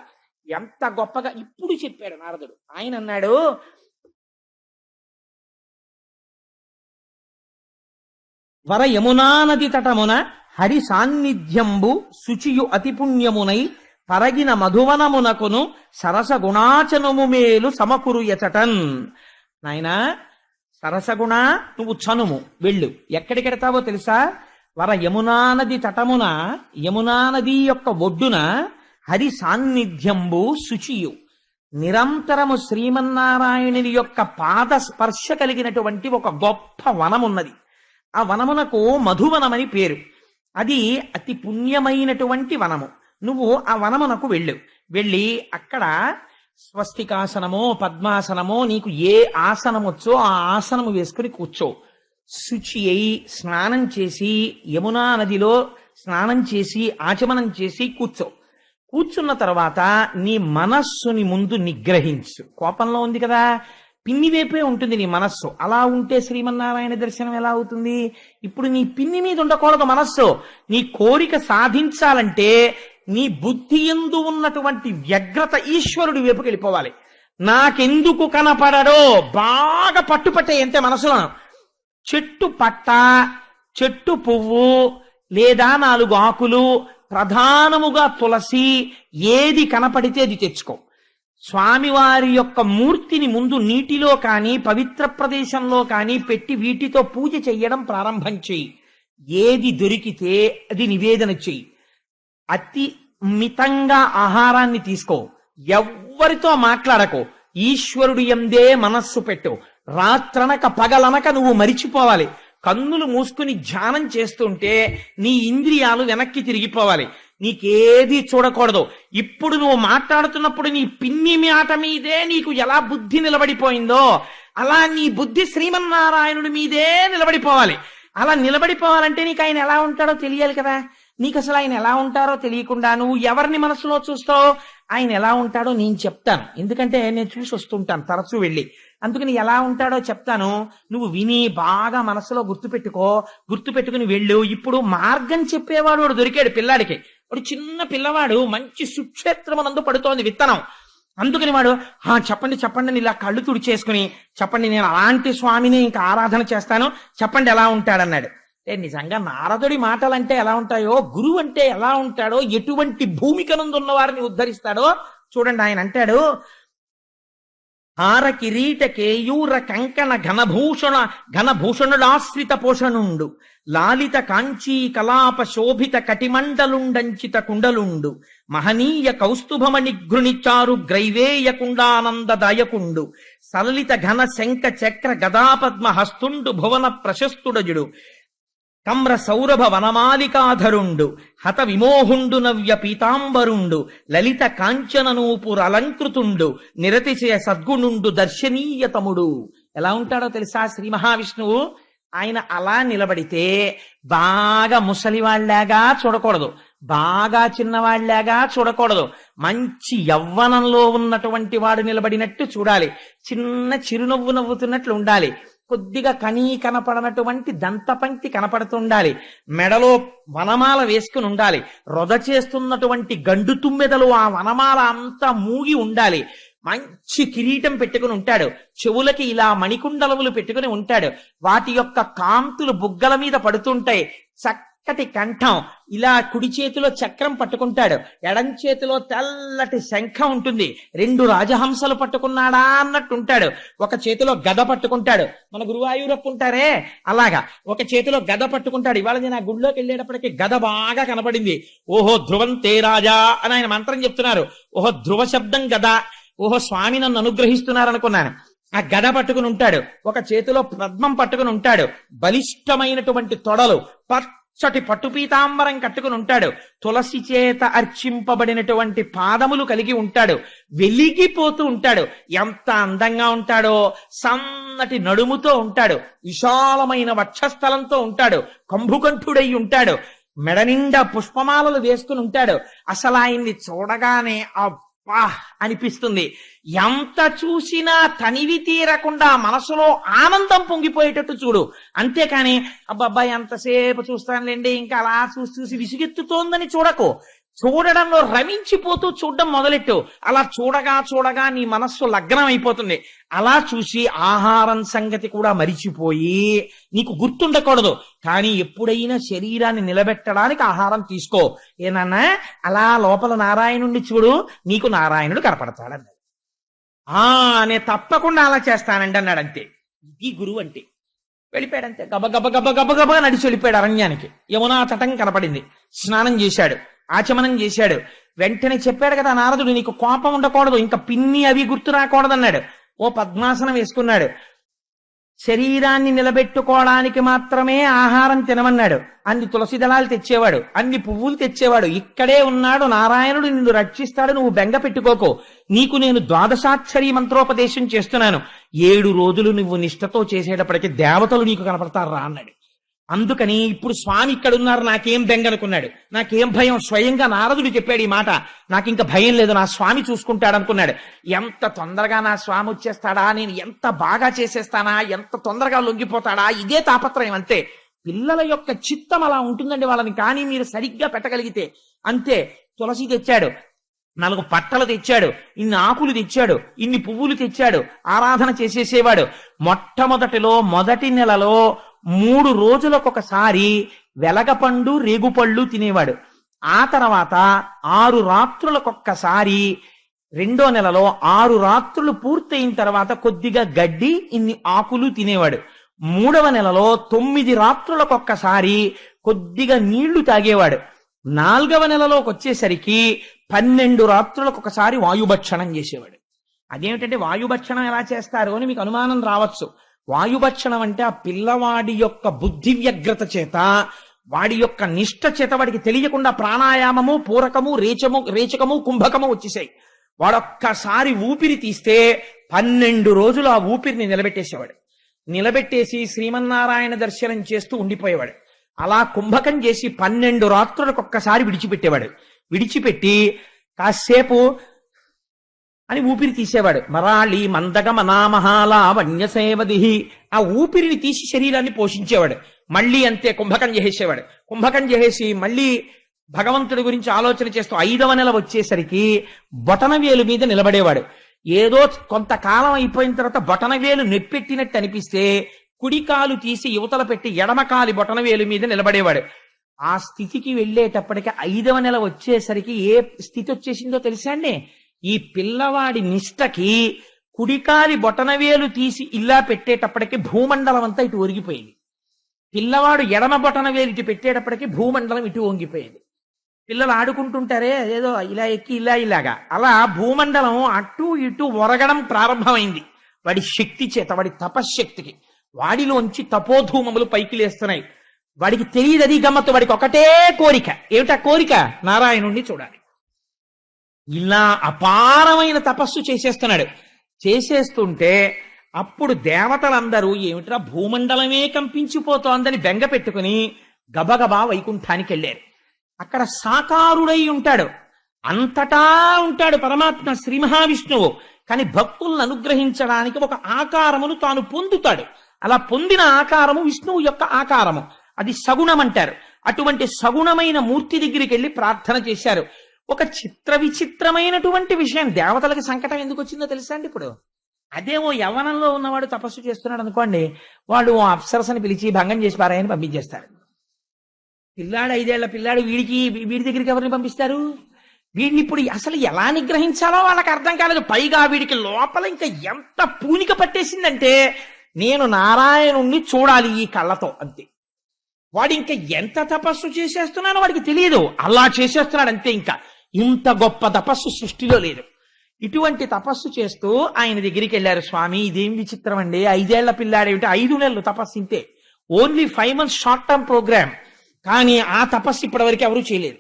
ఎంత గొప్పగా ఇప్పుడు చెప్పాడు నారదుడు. ఆయన అన్నాడు, వర యమునా నది తటమున హరి సాన్నిధ్యంబు శుచియు అతి పుణ్యమునై పరగిన మధువనమునకును సరస గుణాచనము మేలు సమకురు ఎచటన్. నాయనా సరసగుణ, నువ్వు చనుము, వెళ్ళు. ఎక్కడికెడతావో తెలుసా? వర యమునా నది తటమున, యమునా నది యొక్క ఒడ్డున హరి సాన్నిధ్యంబు శుచియు, నిరంతరము శ్రీమన్నారాయణుని యొక్క పాద స్పర్శ కలిగినటువంటి ఒక గొప్ప వనమున్నది. ఆ వనమునకు మధువనమని పేరు. అది అతి పుణ్యమైనటువంటి వనము. నువ్వు ఆ వనమునకు వెళ్ళు. వెళ్ళి అక్కడ స్వస్తికాసనమో పద్మాసనమో నీకు ఏ ఆసనం వచ్చో ఆ ఆసనము వేసుకుని కూర్చో. శుచి అయి స్నానం చేసి యమునా నదిలో స్నానం చేసి ఆచమనం చేసి కూర్చో. కూర్చున్న తర్వాత నీ మనస్సుని ముందు నిగ్రహించు. కోపంలో ఉంది కదా, పిన్ని వైపే ఉంటుంది నీ మనస్సు. అలా ఉంటే శ్రీమన్నారాయణ దర్శనం ఎలా అవుతుంది? ఇప్పుడు నీ పిన్ని మీద ఉండకూడదు మనస్సు. నీ కోరిక సాధించాలంటే నీ బుద్ధి యందు ఉన్నటువంటి వ్యగ్రత ఈశ్వరుడి వైపుకి వెళ్ళిపోవాలి. నాకెందుకు కనపడడో బాగా పట్టుపట్టే అంతే మనసులో. చెట్టు పట్ట, చెట్టు పువ్వు లేదా 4 ఆకులు, ప్రధానముగా తులసి, ఏది కనపడితే అది తెచ్చుకో. స్వామివారి యొక్క మూర్తిని ముందు నీటిలో కానీ పవిత్ర ప్రదేశంలో కానీ పెట్టి వీటితో పూజ చెయ్యడం ప్రారంభం చెయ్యి. ఏది దొరికితే అది నివేదన చెయ్యి. అతి మితంగా ఆహారాన్ని తీసుకో. ఎవ్వరితో మాట్లాడకో. ఈశ్వరుడు యందే మనస్సు పెట్టు. రాత్రనక పగలనక నువ్వు మరిచిపోవాలి. కన్నులు మూసుకుని ధ్యానం చేస్తుంటే నీ ఇంద్రియాలు వెనక్కి తిరిగిపోవాలి. నీకేది చూడకూడదు. ఇప్పుడు నువ్వు మాట్లాడుతున్నప్పుడు నీ పిన్ని మాట మీదే నీకు ఎలా బుద్ధి నిలబడిపోయిందో అలా నీ బుద్ధి శ్రీమన్నారాయణుడి మీదే నిలబడిపోవాలి. అలా నిలబడిపోవాలంటే నీకు ఆయన ఎలా ఉంటాడో తెలియాలి కదా. నీకు అసలు ఆయన ఎలా ఉంటారో తెలియకుండా నువ్వు ఎవరిని మనసులో చూస్తావు? ఆయన ఎలా ఉంటాడో నేను చెప్తాను. ఎందుకంటే నేను చూసి వస్తుంటాను తరచూ వెళ్ళి. అందుకని ఎలా ఉంటాడో చెప్తాను. నువ్వు విని బాగా మనసులో గుర్తుపెట్టుకుని వెళ్ళు. ఇప్పుడు మార్గం చెప్పేవాడు వాడు దొరికాడు పిల్లాడికి. వాడు చిన్న పిల్లవాడు, మంచి సుక్షేత్రమునందు పడుతోంది విత్తనం. అందుకని వాడు చెప్పండి చెప్పండి అని ఇలా కళ్ళు తుడిచేసుకుని, చెప్పండి నేను అలాంటి స్వామిని ఇంకా ఆరాధన చేస్తాను, చెప్పండి ఎలా ఉంటాడన్నాడు. నిజంగా నారదుడి మాటలంటే ఎలా ఉంటాయో, గురువు అంటే ఎలా ఉంటాడో, ఎటువంటి భూమికనందున్న వారిని ఉద్ధరిస్తాడో చూడండి. ఆయన అంటాడు, హార కిరీట కేయూర కంకణ ఘనభూషణుడాశ్రిత పోషణుండు, లాలిత కాంచీ కలాప శోభిత కటిమండలుండంచిత కుండలుండు, మహనీయ కౌస్తుభమణి గృణిచారు గ్రైవేయ కుండానందదాయకుండు, సలలిత ఘన శంఖ చక్ర గదాపద్మ హస్తుండు భువన ప్రశస్తుడజుడు, కమ్ర సౌరభ వనమాలికాధరుండు, హత విమోహుండు నవ్య పీతాంబరుండు, లలిత కాంచననూపుర అలంకృతుండు, నిరతిశయ సద్గుణుండు దర్శనీయతముడు. ఎలా ఉంటాడో తెలుసా శ్రీ మహావిష్ణువు? ఆయన అలా నిలబడితే బాగా ముసలివాళ్లాగా చూడకూడదు, బాగా చిన్నవాళ్లాగా చూడకూడదు. మంచి యవ్వనంలో ఉన్నటువంటి వాడు నిలబడినట్టు చూడాలి. చిన్న చిరునవ్వు నవ్వుతున్నట్లు ఉండాలి. కొద్దిగా కనపడనటువంటి దంతపంక్తి కనపడుతుండాలి. మెడలో వనమాల వేసుకుని ఉండాలి. రొద చేస్తున్నటువంటి గండు తుమ్మెదలు ఆ వనమాల అంతా మూగి ఉండాలి. మంచి కిరీటం పెట్టుకుని ఉంటాడు. చెవులకి ఇలా మణికుండలములు పెట్టుకుని ఉంటాడు. వాటి యొక్క కాంతులు బుగ్గల మీద పడుతుంటాయి. చక్కటి కంఠం. ఇలా కుడి చేతిలో చక్రం పట్టుకుంటాడు, ఎడం చేతిలో తెల్లటి శంఖం ఉంటుంది. 2 రాజహంసలు పట్టుకున్నాడా అన్నట్టు ఉంటాడు. ఒక చేతిలో గద పట్టుకుంటాడు. మన గురువాయూరప్ప ఉంటారే అలాగా ఒక చేతిలో గద పట్టుకుంటాడు. ఇవాళ నేను ఆ గుడిలోకి వెళ్ళేటప్పటికి గద బాగా కనపడింది. ఓహో ధ్రువంతే రాజా అని ఆయన మంత్రం చెప్తున్నారు. ఓహో ధ్రువ శబ్దం గద. ఓహో స్వామి నన్ను అనుగ్రహిస్తున్నారనుకున్నాను. ఆ గద పట్టుకుని ఉంటాడు. ఒక చేతిలో పద్మం పట్టుకుని ఉంటాడు. బలిష్టమైనటువంటి తొడలు, పచ్చటి పట్టుపీతాంబరం కట్టుకుని ఉంటాడు. తులసి చేత అర్చింపబడినటువంటి పాదములు కలిగి ఉంటాడు. వెలిగిపోతూ ఉంటాడు. ఎంత అందంగా ఉంటాడో! సన్నటి నడుముతో ఉంటాడు. విశాలమైన వక్షస్థలంతో ఉంటాడు. కంభుకంఠుడై ఉంటాడు. మెడ నిండా పుష్పమాలలు వేసుకుని ఉంటాడు. అసలు ఆయన్ని చూడగానే అనిపిస్తుంది. ఎంత చూసినా తనివి తీరకుండా మనసులో ఆనందం పొంగిపోయేటట్టు చూడు. అంతేకాని అబ్బాయి ఎంతసేపు చూస్తానులేండి ఇంకా అలా చూసి విసుగెత్తుతోందని చూడకు. చూడడంలో రమించిపోతూ చూడడం మొదలెట్టు. అలా చూడగా చూడగా నీ మనస్సు లగ్నం అయిపోతుంది. అలా చూసి ఆహారం సంగతి కూడా మరిచిపోయి, నీకు గుర్తుండకూడదు కానీ ఎప్పుడైనా శరీరాన్ని నిలబెట్టడానికి ఆహారం తీసుకో. ఏనన్నా అలా లోపల నారాయణుణ్ణి చూడు, నీకు నారాయణుడు కనపడతాడన్నాడు. నేను తప్పకుండా అలా చేస్తానండి అన్నాడు. అంతే, ఇది గురువు అంటే. వెళ్ళిపోయాడు అంతే, గబ గబ గబ గబ గబ నడిచి వెళ్ళిపోయాడు అరణ్యానికి. యమునా తటం కనపడింది. స్నానం చేశాడు, ఆచమనం చేశాడు. వెంటనే చెప్పాడు కదా నారదుడు, నీకు కోపం ఉండకూడదు, ఇంకా పిన్ని అవి గుర్తు రాకూడదు అన్నాడు. ఓ పద్మాసనం వేసుకున్నాడు. శరీరాన్ని నిలబెట్టుకోవడానికి మాత్రమే ఆహారం తినమన్నాడు. అన్ని తులసి దళాలు తెచ్చేవాడు, అన్ని పువ్వులు తెచ్చేవాడు. ఇక్కడే ఉన్నాడు నారాయణుడు, నిన్ను రక్షిస్తాడు, నువ్వు బెంగ పెట్టుకోకు. నీకు నేను ద్వాదశాక్షరి మంత్రోపదేశం చేస్తున్నాను. 7 రోజులు నువ్వు నిష్ఠతో చేసేటప్పటికీ దేవతలు నీకు కనపడతారు రా అన్నాడు. అందుకని ఇప్పుడు స్వామి ఇక్కడున్నారు, నాకేం బెంగ అనుకున్నాడు, నాకేం భయం. స్వయంగా నారదుడు చెప్పాడు ఈ మాట, నాకు ఇంకా భయం లేదు, నా స్వామి చూసుకుంటాడు అనుకున్నాడు. ఎంత తొందరగా నా స్వామి వచ్చేస్తాడా, నేను ఎంత బాగా చేసేస్తానా, ఎంత తొందరగా లొంగిపోతాడా, ఇదే తాపత్రయం అంతే. పిల్లల యొక్క చిత్తం అలా ఉంటుందండి వాళ్ళని, కానీ మీరు సరిగ్గా పెట్టగలిగితే అంతే. తులసి తెచ్చాడు, 4 పట్టలు తెచ్చాడు, ఇన్ని ఆకులు తెచ్చాడు, ఇన్ని పువ్వులు తెచ్చాడు, ఆరాధన చేసేసేవాడు. మొదటి నెలలో 3 రోజులకొకసారి వెలగపండు రేగుపళ్ళు తినేవాడు. ఆ తర్వాత 6 రాత్రులకొక్కసారి, 2వ నెలలో 6 రాత్రులు పూర్తయిన తర్వాత కొద్దిగా గడ్డి, ఇన్ని ఆకులు తినేవాడు. 3వ నెలలో 9 రాత్రులకొక్కసారి కొద్దిగా నీళ్లు తాగేవాడు. 4వ నెలలోకి వచ్చేసరికి 12 రాత్రులకొకసారి వాయుభక్షణం చేసేవాడు. అదేమిటంటే వాయుభక్షణం ఎలా చేస్తారు అని మీకు అనుమానం రావచ్చు. వాయుభక్షణం అంటే ఆ పిల్లవాడి యొక్క బుద్ధి వ్యగ్రత చేత, వాడి యొక్క నిష్ఠ చేత వాడికి తెలియకుండా ప్రాణాయామము, పూరకము, రేచకము, కుంభకము వచ్చేసాయి. వాడొక్కసారి ఊపిరి తీస్తే 12 రోజులు ఆ ఊపిరిని నిలబెట్టేసేవాడు. నిలబెట్టేసి శ్రీమన్నారాయణ దర్శనం చేస్తూ ఉండిపోయేవాడు. అలా కుంభకం చేసి 12 రాత్రులకు ఒక్కసారి విడిచిపెట్టేవాడు. విడిచిపెట్టి కాసేపు అని ఊపిరి తీసేవాడు. మరాళి మందగమనామహాలా వన్యసేవదిహి, ఆ ఊపిరిని తీసి శరీరాన్ని పోషించేవాడు. మళ్ళీ అంతే కుంభకం చేసేవాడు. కుంభకం చేసి మళ్ళీ భగవంతుడి గురించి ఆలోచన చేస్తూ 5వ నెల వచ్చేసరికి బొటనవేలు మీద నిలబడేవాడు. ఏదో కొంతకాలం అయిపోయిన తర్వాత బొటనవేలు నెప్పెట్టినట్టు అనిపిస్తే కుడికాలు తీసి యువతల పెట్టి ఎడమకాలి బొటనవేలు మీద నిలబడేవాడు. ఆ స్థితికి వెళ్ళేటప్పటికి 5వ నెల వచ్చేసరికి ఏ స్థితి వచ్చేసిందో తెలుసా అండి? ఈ పిల్లవాడి నిష్టకి కుడికాలి బొటనవేలు తీసి ఇలా పెట్టేటప్పటికి భూమండలం అంతా ఇటు ఒరిగిపోయింది. పిల్లవాడు ఎడమ బొటనవేలు ఇటు పెట్టేటప్పటికి భూమండలం ఇటు వంగిపోయింది. పిల్లలు ఆడుకుంటుంటారే ఏదో ఇలా ఎక్కి ఇలాగా, అలా భూమండలం అటు ఇటు ఒరగడం ప్రారంభమైంది. వాడి శక్తి చేత, వాడి తపశ్శక్తికి వాడిలోంచి తపోధూమములు పైకి లేస్తున్నాయి. వాడికి తెలియదు అది గమ్మత్తు. వాడికి ఒకటే కోరిక. ఏమిటా కోరిక? నారాయణుణ్ణి చూడాలి. ఇలా అపారమైన తపస్సు చేసేస్తున్నాడు. చేసేస్తుంటే అప్పుడు దేవతలందరూ ఏమిట్రా భూమండలమే కంపించిపోతోందని బెంగ పెట్టుకుని గబగబా వైకుంఠానికి వెళ్ళారు. అక్కడ సాకారుడై ఉంటాడు, అంతటా ఉంటాడు పరమాత్మ శ్రీ మహావిష్ణువు. కానీ భక్తులను అనుగ్రహించడానికి ఒక ఆకారమును తాను పొందుతాడు. అలా పొందిన ఆకారము విష్ణువు యొక్క ఆకారము, అది సగుణం అంటారు. అటువంటి సగుణమైన మూర్తి దగ్గరికి వెళ్ళి ప్రార్థన చేశారు. ఒక విచిత్రమైనటువంటి విషయం, దేవతలకి సంకటం ఎందుకు వచ్చిందో తెలుసా అండి? ఇప్పుడు అదేమో యవ్వనంలో ఉన్నవాడు తపస్సు చేస్తున్నాడు అనుకోండి, వాడు ఓ అప్సరసని పిలిచి భంగం చేసి పారాయని పంపించేస్తాడు. పిల్లాడు 5 ఏళ్ల పిల్లాడు వీడి దగ్గరికి ఎవరిని పంపిస్తారు? వీడిని ఇప్పుడు అసలు ఎలా నిగ్రహించాలో వాళ్ళకి అర్థం కాలేదు. పైగా వీడికి లోపల ఇంకా ఎంత పూనిక పట్టేసిందంటే నేను నారాయణుణ్ణి చూడాలి ఈ కళ్ళతో, అంతే. వాడు ఇంకా ఎంత తపస్సు చేసేస్తున్నానో వాడికి తెలియదు, అలా చేసేస్తున్నాడు అంతే. ఇంకా ఇంత గొప్ప తపస్సు సృష్టిలో లేదు. ఇటువంటి తపస్సు చేస్తూ ఆయన దగ్గరికి వెళ్ళారు. స్వామి ఇదేం విచిత్రం అండి, 5 ఏళ్ల పిల్లాడేమిటి, 5 నెలలు తపస్సు ఇంతే, only 5 months short term programme. కానీ ఆ తపస్సు ఇప్పటివరకు ఎవరూ చేయలేదు.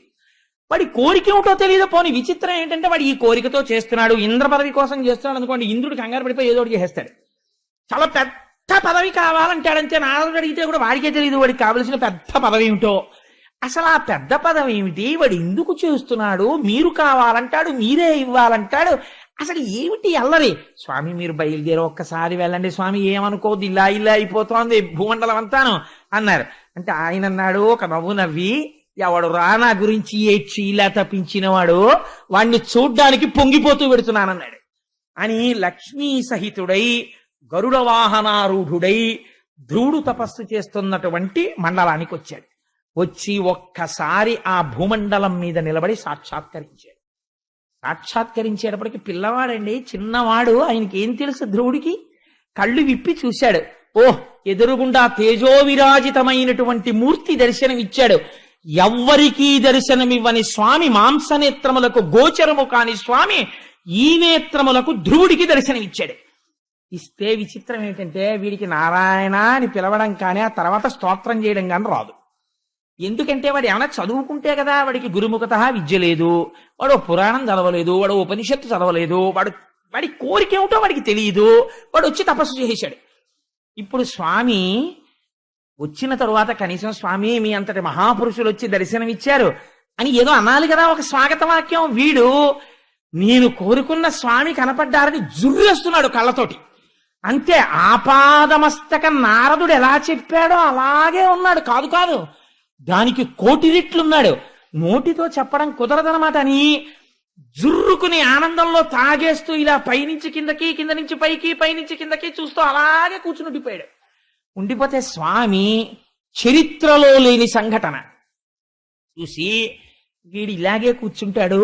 వాడి కోరిక ఏమిటో తెలియదు. పోనీ విచిత్రం ఏంటంటే వాడు ఈ కోరికతో చేస్తున్నాడు, ఇంద్ర పదవి కోసం చేస్తున్నాడు అనుకోండి, ఇంద్రుడు కంగారు పడిపోయి ఏదో ఒకటి చేసేస్తాడు. చాలా పెద్ద పదవి కావాలంటాడంతే. నారదుడు అడిగితే కూడా వాడికే తెలియదు వాడికి కావలసిన పెద్ద పదవి ఏమిటో. అసలు ఆ పెద్ద పదవి ఏమిటి, వాడు ఎందుకు చేస్తున్నాడు, మీరు కావాలంటాడు, మీరే ఇవ్వాలంటాడు, అసలు ఏమిటి అల్లరి. స్వామి మీరు బయలుదేరి ఒక్కసారి వెళ్ళండి స్వామి, ఏమనుకోవద్దు, ఇలా అయిపోతోంది భూమండలం అంతాను అన్నారు. అంటే ఆయన అన్నాడు ఒక నవ్వు నవ్వి, ఎవడు రానా గురించి ఏడ్చి ఇలా తప్పించినవాడు వాణ్ణి చూడ్డానికి పొంగిపోతూ పెడుతున్నానన్నాడు అని లక్ష్మీ సహితుడై గరుడ వాహనారూఢుడై ధ్రువుడు తపస్సు చేస్తున్నటువంటి మండలానికి వచ్చాడు. వచ్చి ఒక్కసారి ఆ భూమండలం మీద నిలబడి సాక్షాత్కరించాడు. సాక్షాత్కరించేటప్పటికి పిల్లవాడండి, చిన్నవాడు, ఆయనకి ఏం తెలుసు ధ్రువుడికి. కళ్ళు విప్పి చూశాడు. ఓహ్, ఎదురుగుండా తేజోవిరాజితమైనటువంటి మూర్తి దర్శనమిచ్చాడు. ఎవ్వరికీ దర్శనమివ్వని స్వామి, మాంసనేత్రములకు గోచరము కాని స్వామి ఈ నేత్రములకు ధ్రువుడికి దర్శనమిచ్చాడు. ఇస్తే విచిత్రం ఏంటంటే వీడికి నారాయణ అని పిలవడం కానీ ఆ తర్వాత స్తోత్రం చేయడం కానీ రాదు. ఎందుకంటే వాడు ఏమైనా చదువుకుంటే కదా, వాడికి గురుముఖత విద్య లేదు, వాడు పురాణం చదవలేదు, వాడు ఉపనిషత్తు చదవలేదు, వాడి కోరిక ఏమిటో వాడికి తెలియదు, వాడు వచ్చి తపస్సు చేశాడు. ఇప్పుడు స్వామి వచ్చిన తరువాత కనీసం స్వామి మీ అంతటి మహాపురుషులు వచ్చి దర్శనమిచ్చారు అని ఏదో అనాలి కదా, ఒక స్వాగత వాక్యం. వీడు నేను కోరుకున్న స్వామి కనపడ్డారని జుర్రేస్తున్నాడు కళ్ళతోటి. అంతే, ఆపాదమస్తక నారదుడు ఎలా చెప్పాడో అలాగే ఉన్నాడు. కాదు దానికి కోటి రెట్లున్నాడు. నోటితో చెప్పడం కుదరదనమాట అని జుర్రుకుని ఆనందంలో తాగేస్తూ ఇలా పైనుంచి కిందకి, కింద నుంచి పైకి, పైనుంచి కిందకి చూస్తూ అలాగే కూర్చుని ఉండిపోయాడు. ఉండిపోతే స్వామి చరిత్రలో లేని సంఘటన చూసి, వీడు ఇలాగే కూర్చుంటాడు,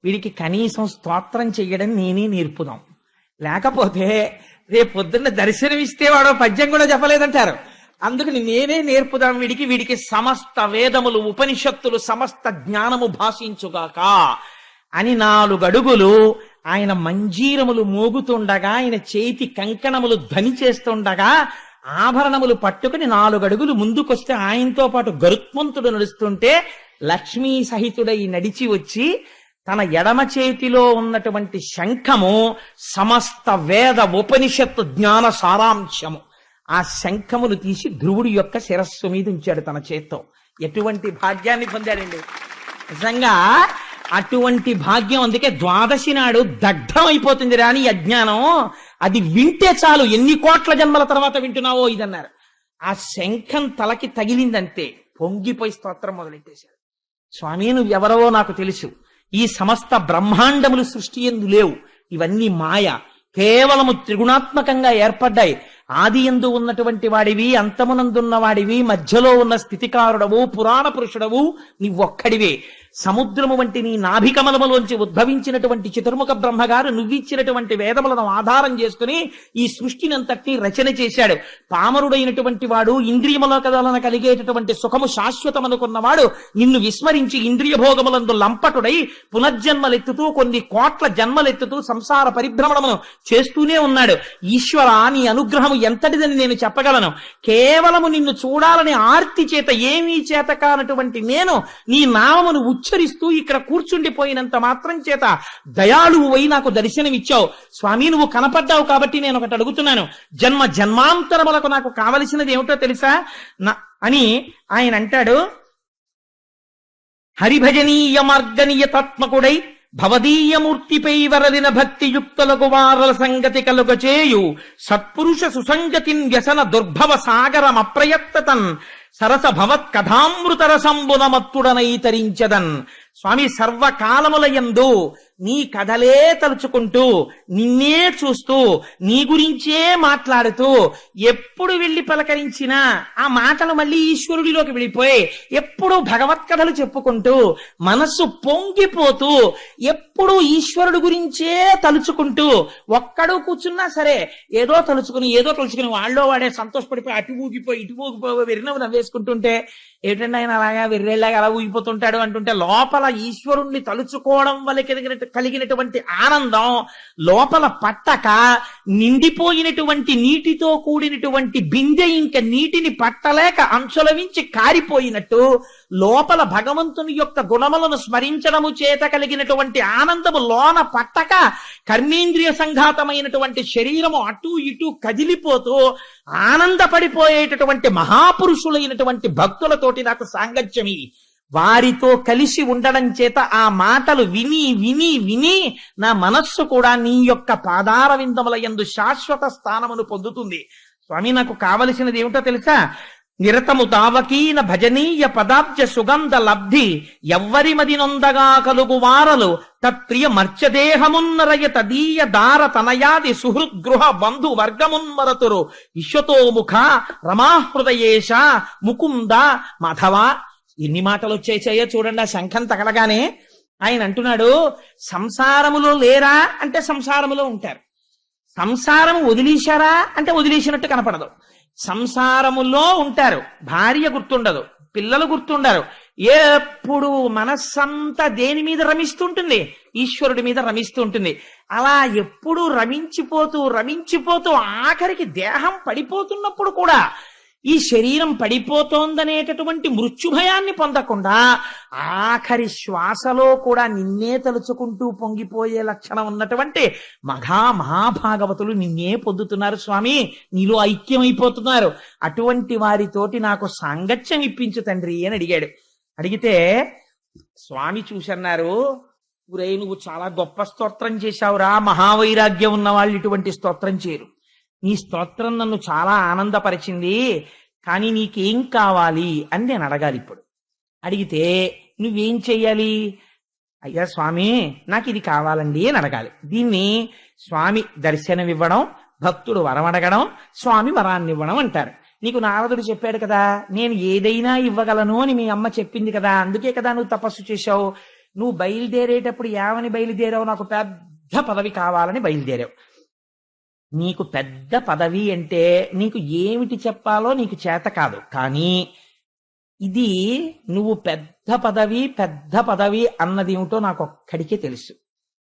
వీడికి కనీసం స్తోత్రం చెయ్యడం నేనే నేర్పుదాం, లేకపోతే రేపు పొద్దున్న దర్శనమిస్తే వాడు పద్యం కూడా చెప్పలేదంటారు. అందుకని నేనే నేర్పుదాం వీడికి సమస్త వేదములు, ఉపనిషత్తులు, సమస్త జ్ఞానము భాషించుగాక అని 4 అడుగులు ఆయన మంజీరములు మోగుతుండగా, ఆయన చేతి కంకణములు ధ్వని చేస్తుండగా, ఆభరణములు పట్టుకుని 4 అడుగులు ముందుకొస్తే ఆయనతో పాటు గరుత్మంతుడు నడుస్తుంటే లక్ష్మీ సహితుడై నడిచి వచ్చి తన ఎడమ చేతిలో ఉన్నటువంటి శంఖము సమస్త వేద ఉపనిషత్తు జ్ఞాన సారాంశము. ఆ శంఖమును తీసి ధ్రువుడి యొక్క శిరస్సు మీద ఉంచాడు తన చేత్తో. ఎటువంటి భాగ్యాన్ని పొందాడండి నిజంగా, అటువంటి భాగ్యం. అందుకే ద్వాదశి నాడు దగ్ధం అయిపోతుంది రాని అజ్ఞానం, అది వింటే చాలు, ఎన్ని కోట్ల జన్మల తర్వాత వింటున్నావో ఇదన్నారు. ఆ శంఖం తలకి తగిలిందంతే పొంగిపోయి స్తోత్రం మొదలెట్టేశాడు. స్వామి నువ్వెవరవో నాకు తెలుసు, ఈ సమస్త బ్రహ్మాండములు సృష్టి యందు లేవు, ఇవన్నీ మాయ, కేవలము త్రిగుణాత్మకంగా ఏర్పడ్డాయి. ఆది యందు ఉన్నటువంటి వాడివి, అంతమునందున్న వాడివి, మధ్యలో ఉన్న స్థితికారుడవు, పురాణ పురుషుడవు నీవొక్కడివే. సముద్రము వంటి నీ నాభికమలములోంచి ఉద్భవించినటువంటి చతుర్ముఖ బ్రహ్మగారు నువ్విచ్చినటువంటి వేదములను ఆధారం చేసుకుని ఈ సృష్టినంతటినీ రచన చేశాడు. పామరుడైనటువంటి వాడు, ఇంద్రియముల కదలన కలిగేటటువంటి సుఖము శాశ్వతమనుకున్నవాడు నిన్ను విస్మరించి ఇంద్రియ భోగములందు లంపటుడై పునర్జన్మలెత్తుతూ, కొన్ని కోట్ల జన్మలెత్తుతూ సంసార పరిభ్రమణమును చేస్తూనే ఉన్నాడు. ఈశ్వర, నీ అనుగ్రహము ఎంతటిదని నేను చెప్పగలను. కేవలము నిన్ను చూడాలని ఆర్తి చేత, ఏమీ చేత కానటువంటి నేను నీ నామమును ఉచ్చరిస్తూ ఇక్కడ కూర్చుండిపోయినంత మాత్రం చేత దయాళువు అయి నాకు దర్శనమిచ్చావు. స్వామి నువ్వు కనపడ్డావు కాబట్టి నేను ఒకటి అడుగుతున్నాను, జన్మ జన్మాంతరములకు నాకు కావలసినది ఏమిటో తెలుసా అని ఆయన అంటాడు. హరిభజనీయ మార్గనీయతాత్మకుడై భవదీయమూర్తిపై వరలిన భక్తియుక్తులకు వారల సంగతి కలుగచేయు సత్పురుష సుసంగతిన్ వ్యసన దుర్భవ సాగరమప్రయత్తతన్ సరస భవత్ కథామృత రసంబునమత్తుడనై తరించదన్. స్వామి సర్వకాలములయందు నీ కథలే తలుచుకుంటూ, నిన్నే చూస్తూ, నీ గురించే మాట్లాడుతూ, ఎప్పుడు వెళ్ళి పలకరించినా ఆ మాటలు మళ్ళీ ఈశ్వరుడిలోకి వెళ్ళిపోయి, ఎప్పుడు భగవత్ కథలు చెప్పుకుంటూ, మనస్సు పొంగిపోతూ, ఎప్పుడు ఈశ్వరుడు గురించే తలుచుకుంటూ, ఒక్కడు కూర్చున్నా సరే ఏదో తలుచుకుని వాళ్ళో వాడే సంతోషపడిపోయి అటు ఊగిపోయి ఇటు ఊగిపోయి వెర్రినవ్వు నవ్వేసుకుంటుంటే, ఏమిటండి ఆయన అలాగా వెర్రేళ్ళగా అలా ఊగిపోతుంటాడు అంటుంటే, లోపల ఈశ్వరుణ్ణి తలుచుకోవడం వల్ల కలిగినటువంటి ఆనందం లోపల పట్టక, నిండిపోయినటువంటి నీటితో కూడినటువంటి బిందె ఇంకా నీటిని పట్టలేక అంచులవించి కారిపోయినట్టు లోపల భగవంతుని యొక్క గుణములను స్మరించడము చేత కలిగినటువంటి ఆనందము లోన పట్టక, కర్మేంద్రియ సంఘాతమైనటువంటి శరీరము అటు ఇటు కదిలిపోతూ ఆనందపడిపోయేటటువంటి మహాపురుషులైనటువంటి భక్తులతోటి నాకు సాంగత్యం. వారితో కలిసి ఉండడం చేత ఆ మాటలు విని విని విని నా మనస్సు కూడా నీ యొక్క పాదార విందముల యందు శాశ్వత స్థానమును పొందుతుంది. స్వామి నాకు కావలసినది ఏమిటో తెలుసా, నిరతము తావకీన భజనీయ పదాబ్జ సుగంధ లబ్ధి ఎవ్వరి మది నొందగా కలుగు వారలు తత్ప్రియ మర్చదేహమున్నరయ తదీయ దార తనయాది సుహృద్గృహ బంధు వర్గమున్మరతురు విశ్వతోముఖ రమాహృదయేశ ముకుంద మాధవ. ఎన్ని మాటలు వచ్చేసాయో చూడండి. ఆ శంఖం తగలగానే ఆయన అంటున్నాడు, సంసారములో లేరా అంటే సంసారములో ఉంటారు, సంసారము వదిలేశారా అంటే వదిలేసినట్టు కనపడదు. సంసారములో ఉంటారు, భార్య గుర్తుండదు, పిల్లలు గుర్తుండరు, ఎప్పుడు మనస్సంతా దేని మీద రమిస్తుంటుంది? ఈశ్వరుడి మీద రమిస్తూ ఉంటుంది. అలా ఎప్పుడు రమించిపోతూ రమించిపోతూ ఆఖరికి దేహం పడిపోతున్నప్పుడు కూడా ఈ శరీరం పడిపోతోందనేటటువంటి మృత్యుభయాన్ని పొందకుండా ఆఖరి శ్వాసలో కూడా నిన్నే తలుచుకుంటూ పొంగిపోయే లక్షణం ఉన్నటువంటి మహాభాగవతులు నిన్నే పొందుతున్నారు స్వామి, నీలో ఐక్యమైపోతున్నారు. అటువంటి వారితోటి నాకు సాంగత్యం ఇప్పించు తండ్రి అని అడిగాడు. అడిగితే స్వామి చూసన్నారు, ఊరే నువ్వు చాలా గొప్ప స్తోత్రం చేశావురా, మహావైరాగ్యం ఉన్న వాళ్ళు ఇటువంటి స్తోత్రం చేయరు. నీ స్తోత్రం నన్ను చాలా ఆనందపరిచింది, కానీ నీకేం కావాలి అని నేను అడగాలి. ఇప్పుడు అడిగితే నువ్వేం చెయ్యాలి? అయ్యా స్వామి నాకు ఇది కావాలండి అని అడగాలి. దీన్ని స్వామి దర్శనం ఇవ్వడం, భక్తుడు వరం అడగడం, స్వామి వరాన్ని ఇవ్వడం అంటారు. నీకు నారదుడు చెప్పాడు కదా, నేను ఏదైనా ఇవ్వగలను అని మీ అమ్మ చెప్పింది కదా, అందుకే కదా నువ్వు తపస్సు చేశావు. నువ్వు బయలుదేరేటప్పుడు ఏమని బయలుదేరావు? నాకు పెద్ద పదవి కావాలని బయలుదేరావు. నీకు పెద్ద పదవి అంటే నీకు ఏమిటి చెప్పాలో నీకు చేత కాదు, కానీ ఇది నువ్వు పెద్ద పదవి అన్నది ఏమిటో నాకు ఒక్కడికే తెలుసు,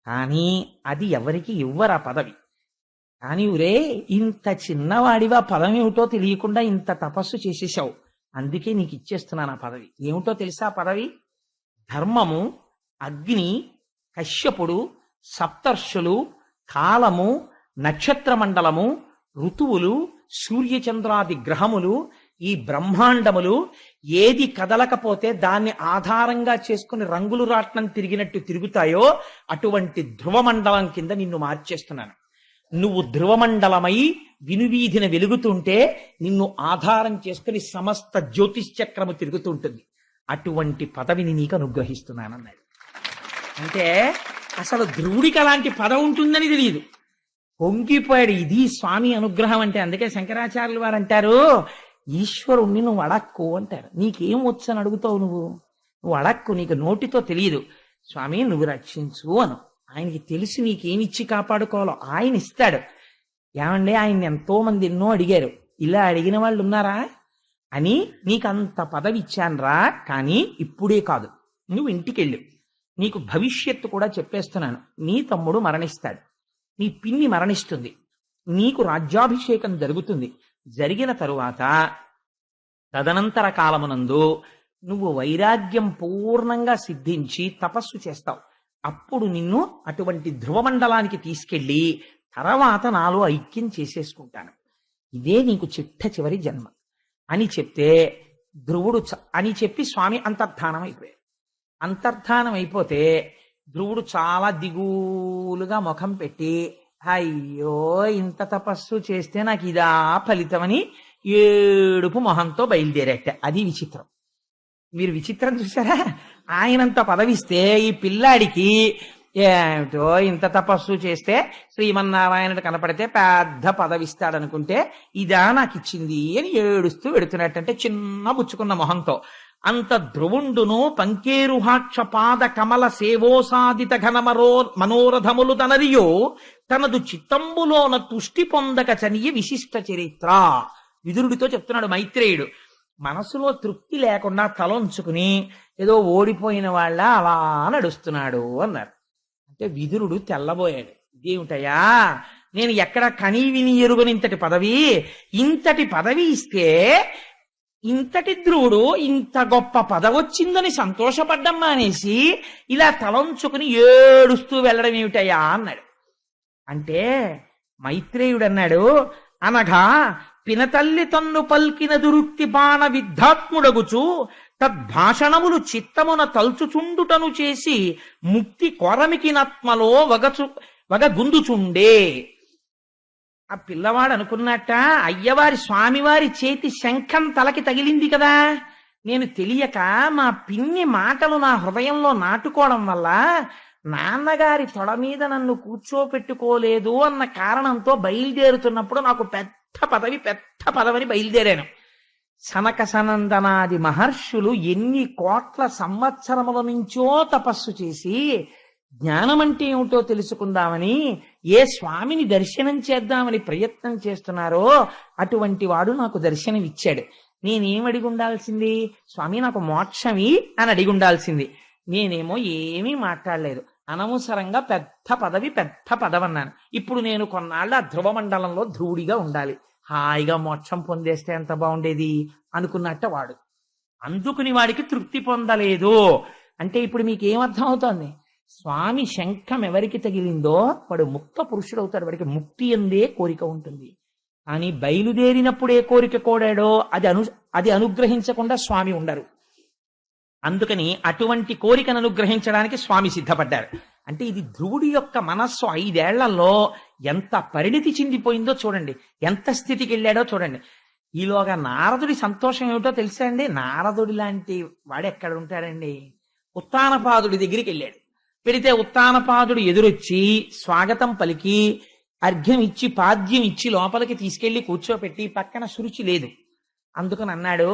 కానీ అది ఎవరికి ఇవ్వరు ఆ పదవి. కానీ ఊరే ఇంత చిన్నవాడివా పదవి ఏమిటో తెలియకుండా ఇంత తపస్సు చేసేసావు, అందుకే నీకు ఇచ్చేస్తున్నాను ఆ పదవి. ఏమిటో తెలుసా పదవి? ధర్మము, అగ్ని, కశ్యపుడు, సప్తర్షులు, కాలము, నక్షత్ర మండలము, ఋతువులు, సూర్యచంద్రాది గ్రహములు, ఈ బ్రహ్మాండములు ఏది కదలకపోతే దాన్ని ఆధారంగా చేసుకుని రంగులు రాట్నం తిరిగినట్టు తిరుగుతాయో అటువంటి ధ్రువమండలం కింద నిన్ను మార్చేస్తున్నాను. నువ్వు ధ్రువమండలమై వినువీధిన వెలుగుతుంటే నిన్ను ఆధారం చేసుకుని సమస్త జ్యోతిశ్చక్రము తిరుగుతుంటుంది. అటువంటి పదవిని నీకు అనుగ్రహిస్తున్నానన్నాడు. అంటే అసలు ధ్రువుడికి అలాంటి పదవి ఉంటుందని తెలియదు, పొంగిపోయాడు. ఇది స్వామి అనుగ్రహం అంటే. అందుకే శంకరాచార్యులు వారు అంటారు, ఈశ్వరుణ్ణి నువ్వు అడక్కు అంటారు. నీకేం వచ్చని అడుగుతావు? నువ్వు అడక్కు, నీకు నోటితో తెలియదు. స్వామి నువ్వు రక్షించు అను. ఆయనకి తెలిసి నీకేమిచ్చి కాపాడుకోవాలో ఆయన ఇస్తాడు. ఏమండి ఆయన ఎంతో మంది ఎన్నో అడిగారు, ఇలా అడిగిన వాళ్ళు ఉన్నారా అని. నీకంత పదవి ఇచ్చానురా, కానీ ఇప్పుడే కాదు, నువ్వు ఇంటికెళ్ళు. నీకు భవిష్యత్తు కూడా చెప్పేస్తున్నాను. నీ తమ్ముడు మరణిస్తాడు, నీ పిన్ని మరణిస్తుంది, నీకు రాజ్యాభిషేకం జరుగుతుంది. జరిగిన తరువాత తదనంతర కాలమునందు నువ్వు వైరాగ్యం పూర్ణంగా సిద్ధించి తపస్సు చేస్తావు. అప్పుడు నిన్ను అటువంటి ధ్రువమండలానికి తీసుకెళ్ళి తర్వాత నాలో ఐక్యం చేసేసుకుంటాను. ఇదే నీకు చిట్ట చివరి జన్మ అని చెప్తే ధ్రువుడు అని చెప్పి స్వామి అంతర్ధానం అయిపోయాడు. అంతర్ధానం అయిపోతే ధ్రువుడు చాలా దిగులుగా ముఖం పెట్టి, అయ్యో ఇంత తపస్సు చేస్తే నాకు ఇదా ఫలితమని ఏడుపు మొహంతో బయలుదేరట. అది విచిత్రం. మీరు విచిత్రం చూసారా? ఆయనంత పదవిస్తే ఈ పిల్లాడికి ఏమిటో ఇంత తపస్సు చేస్తే శ్రీమన్నారాయణుడు కనపడితే పెద్ద పదవిస్తాడనుకుంటే ఇదా నాకు ఇచ్చింది అని ఏడుస్తూ వెడుతున్నట్టంటే చిన్న బుచ్చుకున్న మొహంతో. అంత ధ్రువుండును పంకేరుహాక్ష పాద కమల సేవోసాదిత మనోరథములు తనరియో తనదు చిత్తంబులోన తుష్టి పొందక చనియ విశిష్ట చరిత్ర. విదురుడితో చెప్తున్నాడు మైత్రేయుడు. మనసులో తృప్తి లేకుండా తలంచుకుని ఏదో ఓడిపోయిన వాళ్ళ అలా నడుస్తున్నాడు అన్నారు. అంటే విదురుడు తెల్లబోయాడు. ఇదేమిటయా, నేను ఎక్కడ కనీ విని ఎరుగని ఇంతటి పదవి ఇస్తే ఇంతటి ధ్రువుడు ఇంత గొప్ప పదవొచ్చిందని సంతోషపడ్డం మానేసి ఇలా తలంచుకుని ఏడుస్తూ వెళ్ళడం ఏమిటయ్యా అన్నాడు. అంటే మైత్రేయుడు అన్నాడు, అనగా పినతల్లి తన్ను పల్కిన దురుక్తి బాణ విద్ధాత్ముడగుచు తద్భాషణములు చిత్తమున తల్చుచుండుటను చేసి ముక్తి కొరమికినత్మలో వగగుందుచుండే. ఆ పిల్లవాడు అనుకున్నట్ట, అయ్యవారి స్వామివారి చేతి శంఖం తలకి తగిలింది కదా, నేను తెలియక మా పిన్ని మాటలు నా హృదయంలో నాటుకోవడం వల్ల నాన్నగారి తొడ మీద నన్ను కూర్చోపెట్టుకోలేదు అన్న కారణంతో బయలుదేరుతున్నప్పుడు నాకు పెద్ద పదవిని బయలుదేరాను. సనక సనందనాది మహర్షులు ఎన్ని కోట్ల సంవత్సరముల నుంచో తపస్సు చేసి జ్ఞానం అంటే ఏమిటో తెలుసుకుందామని, ఏ స్వామిని దర్శనం చేద్దామని ప్రయత్నం చేస్తున్నారో అటువంటి వాడు నాకు దర్శనం ఇచ్చాడు. నేనేమడిగి ఉండాల్సింది? స్వామి నాకు మోక్షమి అని అడిగి ఉండాల్సింది. నేనేమో ఏమీ మాట్లాడలేదు. అనవసరంగా పెద్ద పదవి అన్నాను. ఇప్పుడు నేను కొన్నాళ్ళు ఆ ధ్రువ మండలంలో ధ్రువుడిగా ఉండాలి, హాయిగా మోక్షం పొందేస్తే ఎంత బాగుండేది అనుకున్నట్ట వాడు. అందుకుని వాడికి తృప్తి పొందలేదు. అంటే ఇప్పుడు మీకేమర్థం అవుతోంది? స్వామి శంఖం ఎవరికి తగిలిందో వాడు ముక్త పురుషుడు అవుతాడు, వాడికి ముక్తి అందే కోరిక ఉంటుంది. కానీ బయలుదేరినప్పుడే కోరిక కోడాడో అది అనుగ్రహించకుండా స్వామి ఉండరు. అందుకని అటువంటి కోరికను అనుగ్రహించడానికి స్వామి సిద్ధపడ్డారు. అంటే ఇది ధ్రువుడి యొక్క మనస్సు 5 ఏళ్లలో ఎంత పరిణితి చెందిపోయిందో చూడండి, ఎంత స్థితికి వెళ్ళాడో చూడండి. ఈలోగా నారదుడి సంతోషం ఏమిటో తెలుసా అండి? నారదుడి లాంటి వాడు ఎక్కడ ఉంటాడండి? ఉత్తానపాదుడి దగ్గరికి వెళ్ళాడు. పెడితే ఉత్తానపాదుడు ఎదురొచ్చి స్వాగతం పలికి అర్ఘ్యం ఇచ్చి పాద్యం ఇచ్చి లోపలికి తీసుకెళ్లి కూర్చోపెట్టి పక్కన శురుచి లేదు. అందుకని అన్నాడు,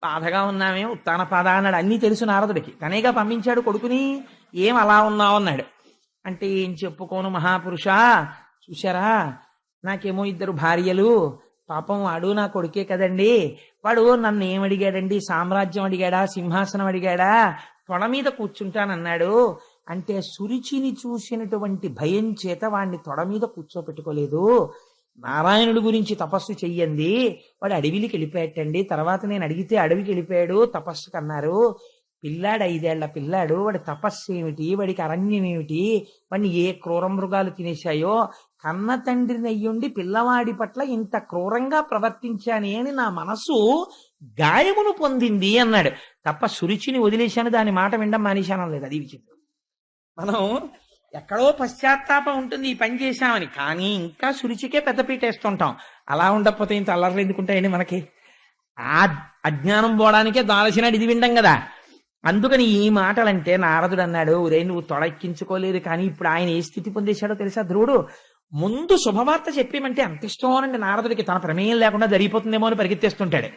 బాధగా ఉన్నామే ఉత్తానపాద అన్నాడు. అన్నీ తెలుసు నారదుడికి, తనేగా పంపించాడు కొడుకుని. ఏం అలా ఉన్నావు అన్నాడు. అంటే ఏం చెప్పుకోను మహాపురుష, చూశారా నాకేమో 2 భార్యలు, పాపం వాడు నా కొడుకే కదండి, వాడు నన్ను ఏమడిగాడండి? సామ్రాజ్యం అడిగాడా, సింహాసనం అడిగాడా? తొడ మీద కూర్చుంటానన్నాడు. అంటే సురుచిని చూసినటువంటి భయం చేత వాడిని తొడ మీద కూర్చోపెట్టుకోలేదు. నారాయణుడి గురించి తపస్సు చెయ్యండి, వాడు అడవికి వెళ్ళిపోయాటండి. తర్వాత నేను అడిగితే అడవికి వెళ్ళిపోయాడు తపస్సుకు అన్నారు. పిల్లాడు 5 ఏళ్ల పిల్లాడు, వాడి తపస్సు ఏమిటి, వాడికి అరణ్యం ఏమిటి, వాడిని ఏ క్రూర మృగాలు తినేశాయో, కన్న తండ్రిని అయ్యుండి పిల్లవాడి పట్ల ఇంత క్రూరంగా ప్రవర్తించానే అని నా మనసు గాయమును పొందింది అన్నాడు. తప్ప సురుచిని వదిలేశాను, దాని మాట వినడం మానేశాను లేదు. అది విచిత్రం. మనం ఎక్కడో పశ్చాత్తాపం ఉంటుంది ఈ పని చేశామని, కానీ ఇంకా సురుచికే పెద్దపీట వేస్తుంటాం. అలా ఉండకపోతే ఇంత అల్లర్లు ఎందుకుంటాయండి మనకి? ఆ అజ్ఞానం పోవడానికే దాల్చినాడు ఇది వినడం కదా. అందుకని ఈ మాటలంటే నారదుడు అన్నాడు, ఒరే నువ్వు తొడెక్కించుకోలేదు, కానీ ఇప్పుడు ఆయన ఏ స్థితి పొందేశాడో తెలుసా ధ్రువుడు? ముందు శుభవార్త చెప్పేమంటే అంత ఇష్టం అనండి నారదుడికి, తన ప్రమేయం లేకుండా జరిగిపోతుందేమో అని పరిగెత్తేస్తుంటాడు.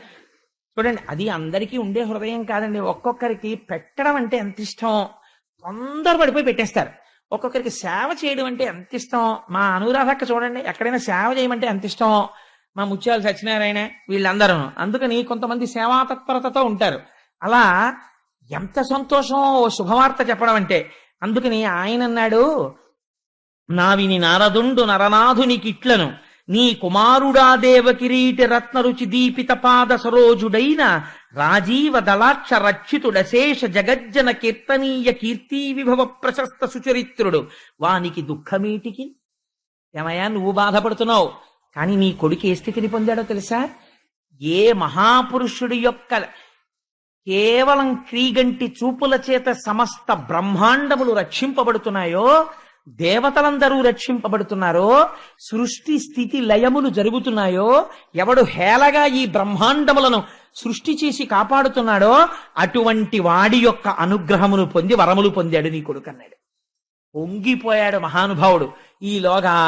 చూడండి, అది అందరికీ ఉండే హృదయం కాదండి. ఒక్కొక్కరికి పెట్టడం అంటే ఎంత ఇష్టం, తొందరపడిపోయి పెట్టేస్తారు. ఒక్కొక్కరికి సేవ చేయడం అంటే ఎంత ఇష్టం. మా అనురాధక్క చూడండి, ఎక్కడైనా సేవ చేయమంటే ఎంత ఇష్టం. మా ముత్యాలు సత్యనారాయణ వీళ్ళందరూ. అందుకని కొంతమంది సేవా తత్పరతతో ఉంటారు. అలా ఎంత సంతోషం శుభవార్త చెప్పడం అంటే. అందుకని ఆయన అన్నాడు, నావిని నారదుండు నరనాథునికిట్లను, నీ కుమారుడా దేవ కిరీటి రత్నరుచి దీపిత పాద సరోజుడైన రాజీవ దళాక్ష రక్షితుడశేష జగజ్జన కీర్తనీయ కీర్తి విభవ ప్రశస్త సుచరిత్రుడు, వానికి దుఃఖమేటికి? ఏమయ్యా నువ్వు బాధపడుతున్నావు, కానీ నీ కొడుకు ఏ స్థితిని పొందాడో తెలుసా? ఏ మహాపురుషుడి యొక్క కేవలం క్రీగంటి చూపుల చేత సమస్త బ్రహ్మాండములు రక్షింపబడుతున్నాయో, దేవతలందరూ రక్షింపబడుతున్నారో, సృష్టి స్థితి లయములు జరుగుతున్నాయో, ఎవడు హేళగా ఈ బ్రహ్మాండములను సృష్టి చేసి కాపాడుతున్నాడో అటువంటి వాడి యొక్క అనుగ్రహమును పొంది వరములు పొందాడు నీ కొడుకు అన్నాడు. పొంగిపోయాడు మహానుభావుడు. ఈలోగా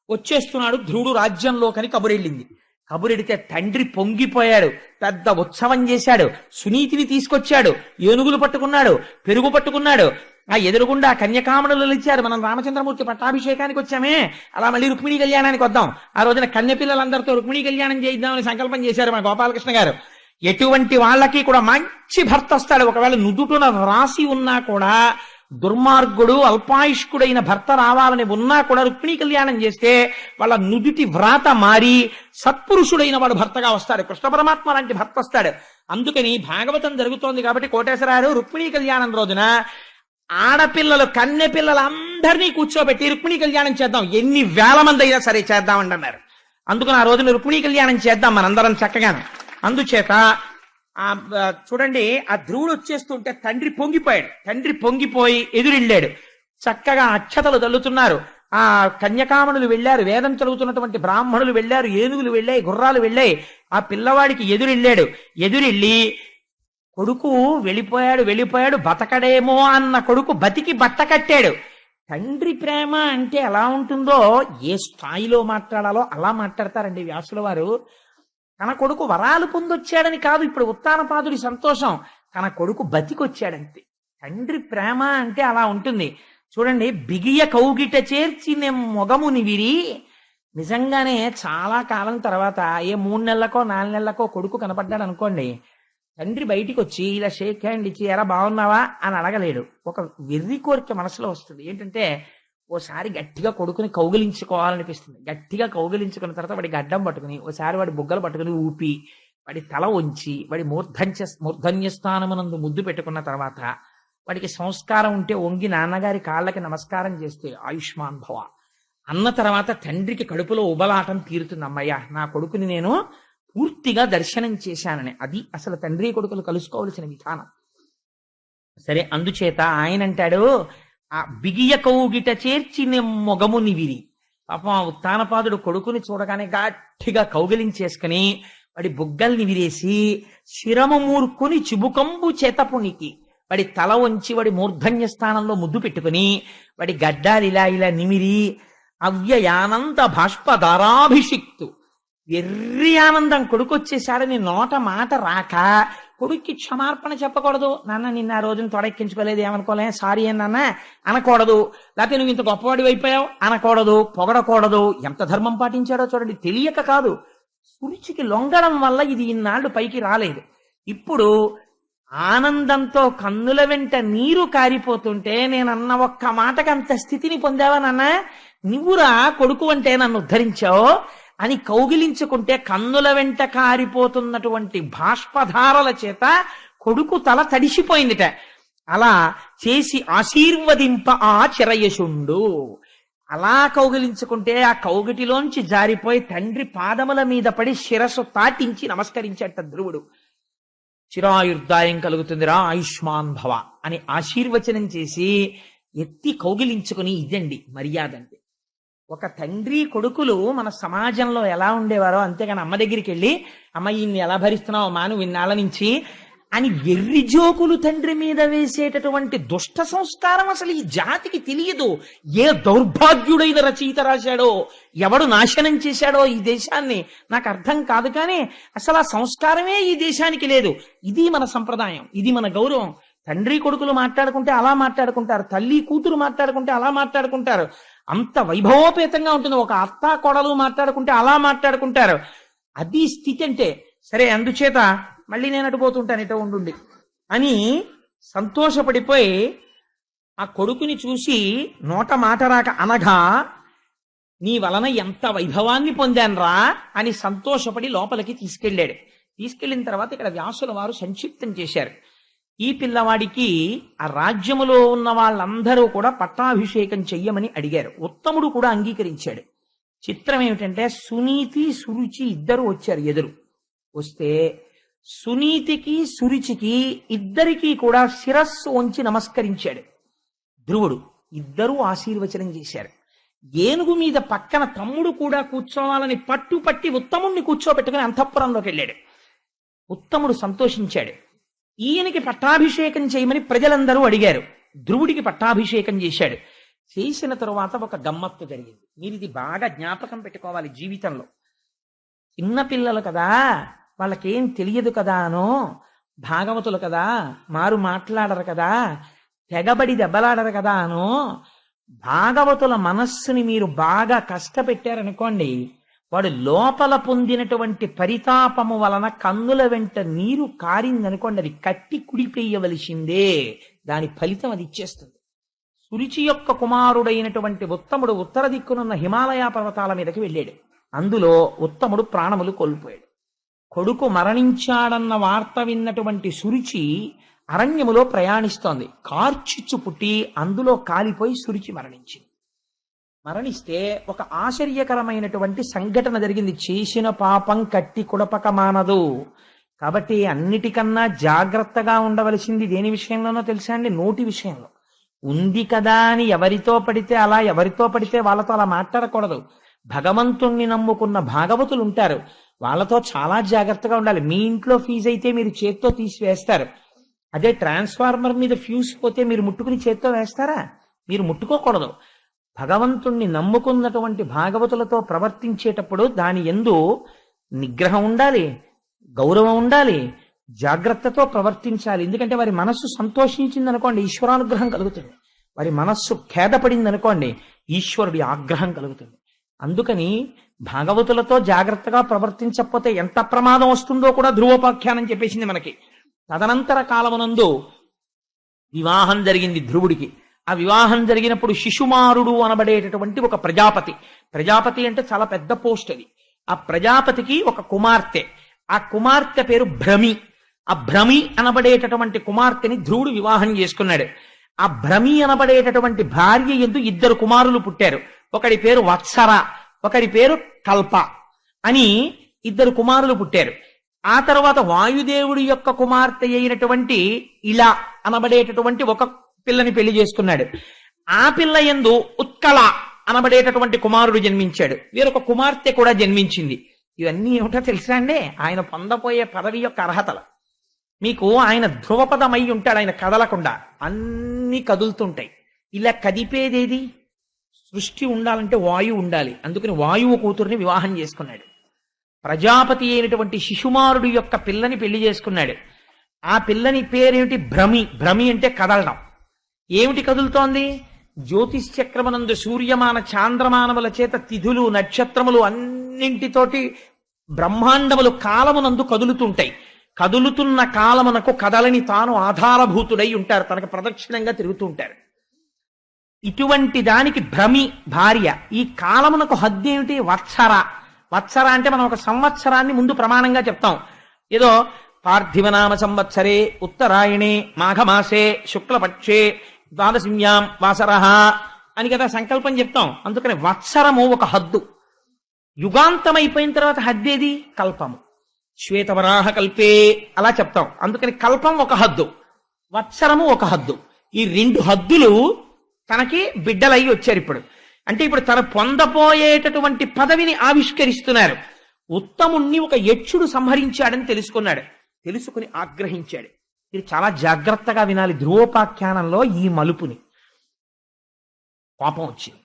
వచ్చేస్తున్నాడు ధ్రువుడు రాజ్యంలోకని కబురెళ్ళింది. కబురెడితే తండ్రి పొంగిపోయాడు, పెద్ద ఉత్సవం చేశాడు, సునీతిని తీసుకొచ్చాడు, ఏనుగులు పట్టుకున్నాడు, పెరుగు పట్టుకున్నాడు. ఆ ఎదురుగుండా కన్యకామణులు ఇచ్చారు. మనం రామచంద్రమూర్తి పట్టాభిషేకానికి వచ్చామే, అలా మళ్ళీ రుక్మిణీ కళ్యాణానికి వద్దాం. ఆ రోజున కన్యపిల్లలందరితో రుక్మిణీ కళ్యాణం చేద్దామని సంకల్పం చేశారు మన గోపాలకృష్ణ గారు. ఎటువంటి వాళ్ళకి కూడా మంచి భర్త వస్తాడు. ఒకవేళ నుదుటున రాసి ఉన్నా కూడా, దుర్మార్గుడు అల్పాయుష్కుడైన భర్త రావాలని ఉన్నా కూడా రుక్మిణీ కళ్యాణం చేస్తే వాళ్ళ నుదుటి వ్రాత మారి సత్పురుషుడైన వాడు భర్తగా వస్తాడు. కృష్ణ పరమాత్మ లాంటి భర్త వస్తాడు. అందుకని భాగవతం జరుగుతోంది కాబట్టి కోటేశ్వరారు రుక్మిణీ కళ్యాణం రోజున ఆడపిల్లలు కన్నె పిల్లలందరినీ కూర్చోబెట్టి రుక్మిణీ కళ్యాణం చేద్దాం, ఎన్ని వేల మంది అయినా సరే చేద్దామండి అన్నారు. అందుకని ఆ రోజున రుక్మిణీ కళ్యాణం చేద్దాం మనందరం చక్కగాను. అందుచేత చూడండి, ఆ ధ్రువుడు వచ్చేస్తుంటే తండ్రి పొంగిపోయాడు. తండ్రి పొంగిపోయి ఎదురెళ్ళాడు. చక్కగా అక్షతలు తల్లుతున్నారు. ఆ కన్యకామణులు వెళ్ళారు, వేదం చదువుతున్నటువంటి బ్రాహ్మణులు వెళ్ళారు, ఏనుగులు వెళ్ళాయి, గుర్రాలు వెళ్ళాయి. ఆ పిల్లవాడికి ఎదురెళ్ళి కొడుకు వెళ్ళిపోయాడు బతకడేమో అన్న కొడుకు బతికి బట్ట కట్టాడు. తండ్రి ప్రేమ అంటే ఎలా ఉంటుందో ఏ స్థాయిలో మాట్లాడాలో అలా మాట్లాడతారండి వ్యాసుల వారు. తన కొడుకు వరాలు పొందొచ్చాడని కాదు ఇప్పుడు ఉత్తానపాదుడి సంతోషం, తన కొడుకు బతికొచ్చాడంతే. తండ్రి ప్రేమ అంటే అలా ఉంటుంది. చూడండి, బిగియ కౌగిట చేర్చి మొగముని విరి. నిజంగానే చాలా కాలం తర్వాత ఏ 3 నెలలకో 4 నెలలకో కొడుకు కనపడ్డాడు అనుకోండి, తండ్రి బయటికి వచ్చి ఇలా షేక్ హ్యాండ్ ఇచ్చి ఎరా బాగున్నావా అని అడగలేడు. ఒక వెర్రి కోరిక మనసులో వస్తుంది. ఏంటంటే ఓసారి గట్టిగా కొడుకుని కౌగిలించుకోవాలనిపిస్తుంది. గట్టిగా కౌగిలించుకున్న తర్వాత వాడి గడ్డం పట్టుకుని ఓసారి వాడి బుగ్గలు పట్టుకుని ఊపి వాడి తల వంచి వాడి మూర్ధన్య స్థానమునందు ముద్దు పెట్టుకున్న తర్వాత వాడికి సంస్కారం ఉంటే వంగి నాన్నగారి కాళ్ళకి నమస్కారం చేస్తే ఆయుష్మాన్ భవ అన్న తర్వాత తండ్రికి కడుపులో ఉబలాటం తీరుతుంది. అమ్మయ్య, నా కొడుకుని నేను పూర్తిగా దర్శనం చేశానని. అది అసలు తండ్రి కొడుకులు కలుసుకోవలసిన విధానం. సరే, అందుచేత ఆయన అంటాడు, ఆ బిగియ కౌగిట చేర్చి మొగముని విరి. పాపం ఆ ఉత్తానపాదుడు కొడుకుని చూడగానే గట్టిగా కౌగిలించేసుకుని వాడి బుగ్గల్ని విరేసి శిరము మూర్ఖుని చిబుకంబు చేతపునికి వాడి తల వంచి వాడి మూర్ధన్య స్థానంలో ముద్దు పెట్టుకుని వాడి గడ్డాలు ఇలా నిమిరి అవ్యయానంద బాష్పధారాభిషిక్తు. ఎర్రి ఆనందం కొడుకు వచ్చేసాడని నోట మాట రాక కొడుక్కి క్షమార్పణ చెప్పకూడదు. నాన్న నిన్న ఆ రోజున తొడెక్కించుకోలేదు ఏమనుకోలే, సారీ నాన్న అనకూడదు. లేకపోతే నువ్వు ఇంత గొప్పవాడి అయిపోయావు అనకూడదు, పొగడకూడదు. ఎంత ధర్మం పాటించాడో చూడండి. తెలియక కాదు, సురుచికి లొంగడం వల్ల ఇది ఇన్నాళ్ళు పైకి రాలేదు. ఇప్పుడు ఆనందంతో కన్నుల వెంట నీరు కారిపోతుంటే నేనన్న ఒక్క మాటకి అంత స్థితిని పొందావా నాన్న, నువ్వురా కొడుకు అంటే నన్ను ఉద్ధరించావు అని కౌగిలించుకుంటే కన్నుల వెంట కారిపోతున్నటువంటి బాష్పధారల చేత కొడుకు తల తడిసిపోయిందిట. అలా చేసి ఆశీర్వదింప ఆ చిరయశుండు. అలా కౌగిలించుకుంటే ఆ కౌగిటిలోంచి జారిపోయి తండ్రి పాదముల మీద పడి శిరస్సు తాటించి నమస్కరించేట ధ్రువుడు. చిరాయుర్దాయం కలుగుతుందిరా, ఆయుష్మాన్ భవ అని ఆశీర్వచనం చేసి ఎత్తి కౌగిలించుకుని ఇదండి మర్యాద అంటే. ఒక తండ్రి కొడుకులు మన సమాజంలో ఎలా ఉండేవారో, అంతేగాని అమ్మ దగ్గరికి వెళ్ళి అమ్మ ఈయన్ని ఎలా భరిస్తున్నావు అమ్మా నువ్వు ఇన్నాళ్ళ నుంచి అని వెర్రి జోకులు తండ్రి మీద వేసేటటువంటి దుష్ట సంస్కారం అసలు ఈ జాతికి తెలియదు. ఏ దౌర్భాగ్యుడైన రచయిత రాశాడో, ఎవడు నాశనం చేశాడో ఈ దేశాన్ని నాకు అర్థం కాదు. కానీ అసలు ఆ సంస్కారమే ఈ దేశానికి లేదు. ఇది మన సంప్రదాయం, ఇది మన గౌరవం. తండ్రి కొడుకులు మాట్లాడుకుంటే అలా మాట్లాడుకుంటారు, తల్లి కూతురు మాట్లాడుకుంటే అలా మాట్లాడుకుంటారు. అంత వైభవోపేతంగా ఉంటుంది. ఒక అత్త కోడలు మాట్లాడుకుంటే అలా మాట్లాడుకుంటారు. అది స్థితి అంటే. సరే, అందుచేత మళ్ళీ నేను అటుపోతుంటాను ఇటో ఉండుండి అని సంతోషపడిపోయి ఆ కొడుకుని చూసి నోట మాట రాక అనగా నీ వలన ఎంత వైభవాన్ని పొందాన్రా అని సంతోషపడి లోపలికి తీసుకెళ్ళాడు. తీసుకెళ్లిన తర్వాత ఇక్కడ వ్యాసుల వారు సంక్షిప్తం చేశారు. ఈ పిల్లవాడికి ఆ రాజ్యములో ఉన్న వాళ్ళందరూ కూడా పట్టాభిషేకం చెయ్యమని అడిగారు. ఉత్తముడు కూడా అంగీకరించాడు. చిత్రం ఏమిటంటే సునీతి సురుచి ఇద్దరు వచ్చారు ఎదురు. వస్తే సునీతికి సురుచికి ఇద్దరికీ కూడా శిరస్సు వంచి నమస్కరించాడు ధ్రువుడు. ఇద్దరూ ఆశీర్వచనం చేశారు. ఏనుగు మీద పక్కన తమ్ముడు కూడా కూర్చోవాలని పట్టుపట్టి ఉత్తముణ్ణి కూర్చోబెట్టుకుని అంతఃపురంలోకి వెళ్ళాడు. ఉత్తముడు సంతోషించాడు. ఈయనకి పట్టాభిషేకం చేయమని ప్రజలందరూ అడిగారు. ధ్రువుడికి పట్టాభిషేకం చేశాడు. చేసిన తరువాత ఒక గమ్మత్తు జరిగింది. మీరు ఇది బాగా జ్ఞాపకం పెట్టుకోవాలి జీవితంలో. చిన్నపిల్లలు కదా, వాళ్ళకేం తెలియదు కదా అనో, భాగవతులు కదా, మారు మాట్లాడరు కదా, తెగబడి దెబ్బలాడరు కదా అనో, భాగవతుల మనస్సుని మీరు బాగా కష్టపెట్టారనుకోండి, వాడు లోపల పొందినటువంటి పరితాపము వలన కన్నుల వెంట నీరు కారిందనుకోండి, అది కట్టి కుడిపేయవలసిందే. దాని ఫలితం అది ఇచ్చేస్తుంది. సురుచి యొక్క కుమారుడైనటువంటి ఉత్తముడు ఉత్తర దిక్కునున్న హిమాలయ పర్వతాల మీదకి వెళ్ళాడు. అందులో ఉత్తముడు ప్రాణములు కోల్పోయాడు. కొడుకు మరణించాడన్న వార్త విన్నటువంటి సురుచి అరణ్యములో ప్రయాణిస్తోంది. కార్చిచ్చు పుట్టి అందులో కాలిపోయి సురుచి మరణించింది. మరణిస్తే ఒక ఆశ్చర్యకరమైనటువంటి సంఘటన జరిగింది. చేసిన పాపం కట్టి కుడపక మానదు. కాబట్టి అన్నిటికన్నా జాగ్రత్తగా ఉండవలసింది దేని విషయంలోనో తెలుసా అండి? నోటి విషయంలో. ఉంది కదా అని ఎవరితో పడితే వాళ్ళతో అలా మాట్లాడకూడదు. భగవంతుణ్ణి నమ్ముకున్న భాగవతులు ఉంటారు, వాళ్ళతో చాలా జాగ్రత్తగా ఉండాలి. మీ ఇంట్లో ఫీజు అయితే మీరు చేత్తో తీసివేస్తారు, అదే ట్రాన్స్ఫార్మర్ మీద ఫ్యూజ్ పోతే మీరు ముట్టుకుని చేత్తో వేస్తారా? మీరు ముట్టుకోకూడదు. భగవంతుణ్ణి నమ్ముకున్నటువంటి భాగవతులతో ప్రవర్తించేటప్పుడు దాని యందు నిగ్రహం ఉండాలి, గౌరవం ఉండాలి, జాగ్రత్తతో ప్రవర్తించాలి. ఎందుకంటే వారి మనస్సు సంతోషించింది అనుకోండి, ఈశ్వరానుగ్రహం కలుగుతుంది. వారి మనస్సు ఖేదపడింది అనుకోండి, ఈశ్వరుడి ఆగ్రహం కలుగుతుంది. అందుకని భాగవతులతో జాగ్రత్తగా ప్రవర్తించకపోతే ఎంత ప్రమాదం వస్తుందో కూడా ధ్రువోపాఖ్యానం చెప్పేసింది మనకి. తదనంతర కాలమునందు వివాహం జరిగింది ధ్రువుడికి. ఆ వివాహం జరిగినప్పుడు శిశుమారుడు అనబడేటటువంటి ఒక ప్రజాపతి అంటే చాలా పెద్ద పోస్ట్ అది. ఆ ప్రజాపతికి ఒక కుమార్తె, ఆ కుమార్తె పేరు భ్రమి. ఆ భ్రమి అనబడేటటువంటి కుమార్తెని ధ్రువుడు వివాహం చేసుకున్నాడు. ఆ భ్రమి అనబడేటటువంటి భార్య యందు 2 కుమారులు పుట్టారు. ఒకడి పేరు వత్సర, ఒకడి పేరు కల్ప అని 2 కుమారులు పుట్టారు. ఆ తర్వాత వాయుదేవుడి యొక్క కుమార్తె అయినటువంటి ఇలా అనబడేటటువంటి ఒక పిల్లని పెళ్లి చేసుకున్నాడు. ఆ పిల్ల యందు ఉత్కళ అనబడేటటువంటి కుమారుడు జన్మించాడు. వేరొక కుమార్తె కూడా జన్మించింది. ఇవన్నీ ఏమిటో తెలుసా అండి? ఆయన పొందబోయే పదవి యొక్క అర్హతలు. మీకు ఆయన ధ్రువపదమై ఉంటాడు, ఆయన కదలకుండా అన్ని కదులుతుంటాయి. ఇలా కదిపేదేది? సృష్టి ఉండాలంటే వాయువు ఉండాలి. అందుకని వాయువు కూతుర్ని వివాహం చేసుకున్నాడు. ప్రజాపతి అయినటువంటి శిశుమారుడు యొక్క పిల్లని పెళ్లి చేసుకున్నాడు. ఆ పిల్లని పేరేమిటి? భ్రమి. భ్రమి అంటే కదలడం. ఏమిటి కదులుతోంది? జ్యోతిష్ చక్రమనందు సూర్యమాన చాంద్రమానముల చేత తిథులు నక్షత్రములు అన్నింటితోటి బ్రహ్మాండములు కాలమునందు కదులుతుంటాయి. కదులుతున్న కాలమునకు కదలని తాను ఆధారభూతుడై ఉంటారు, తనకు ప్రదక్షిణంగా తిరుగుతూ ఉంటారు. ఇటువంటి దానికి భ్రమి భార్య. ఈ కాలమునకు హద్దు ఏమిటి? వత్సర. వత్సర అంటే మనం ఒక సంవత్సరాన్ని ముందు ప్రమాణంగా చెప్తాం. ఏదో పార్థివనామ సంవత్సరే ఉత్తరాయణే మాఘమాసే శుక్లపక్షే ద్వాదశిన్యాం వాసరః అని కదా సంకల్పం చెప్తాం. అందుకని వత్సరము ఒక హద్దు. యుగాంతం అయిపోయిన తర్వాత హద్దేది? కల్పము. శ్వేతవరాహ కల్పే అలా చెప్తాం. అందుకని కల్పం ఒక హద్దు, వత్సరము ఒక హద్దు. ఈ 2 హద్దులు తనకి బిడ్డలై వచ్చారు. ఇప్పుడు ఇప్పుడు తను పొందపోయేటటువంటి పదవిని ఆవిష్కరిస్తున్నారు. ఉత్తముణ్ణి ఒక యక్షుడు సంహరించాడని తెలుసుకున్నాడు. తెలుసుకుని ఆగ్రహించాడు. ఇది చాలా జాగ్రత్తగా వినాలి. ధ్రువోపాఖ్యానంలో ఈ మలుపుని. కోపం వచ్చింది.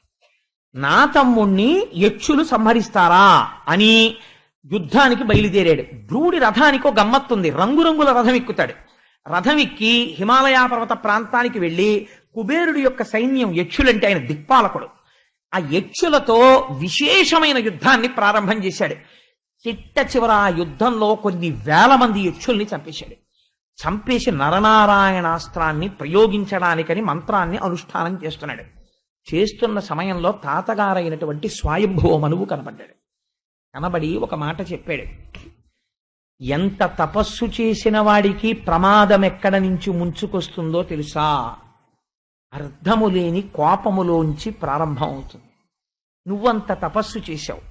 నా తమ్ముణ్ణి యక్షులు సంహరిస్తారా అని యుద్ధానికి బయలుదేరాడు. ధ్రువుడి రథానికి ఒక గమ్మత్తుంది. రంగురంగుల రథం ఎక్కుతాడు. రథం ఎక్కి హిమాలయ పర్వత ప్రాంతానికి వెళ్లి కుబేరుడి యొక్క సైన్యం, యక్షులంటే ఆయన దిక్పాలకుడు, ఆ యక్షులతో విశేషమైన యుద్ధాన్ని ప్రారంభం చేశాడు. చిట్ట చివర ఆ యుద్ధంలో కొన్ని వేల మంది యక్షుల్ని చంపేశాడు. చంపేసి నరనారాయణాస్త్రాన్ని ప్రయోగించడానికని మంత్రాన్ని అనుష్ఠానం చేస్తున్నాడు. చేస్తున్న సమయంలో తాతగారైనటువంటి స్వయంభువ మనువు కనబడ్డాడు. కనబడి ఒక మాట చెప్పాడు. ఎంత తపస్సు చేసిన వాడికి ప్రమాదం ఎక్కడ నుంచి ముంచుకొస్తుందో తెలుసా? అర్థము లేని కోపములోంచి ప్రారంభం అవుతుంది. నువ్వంత తపస్సు చేశావు,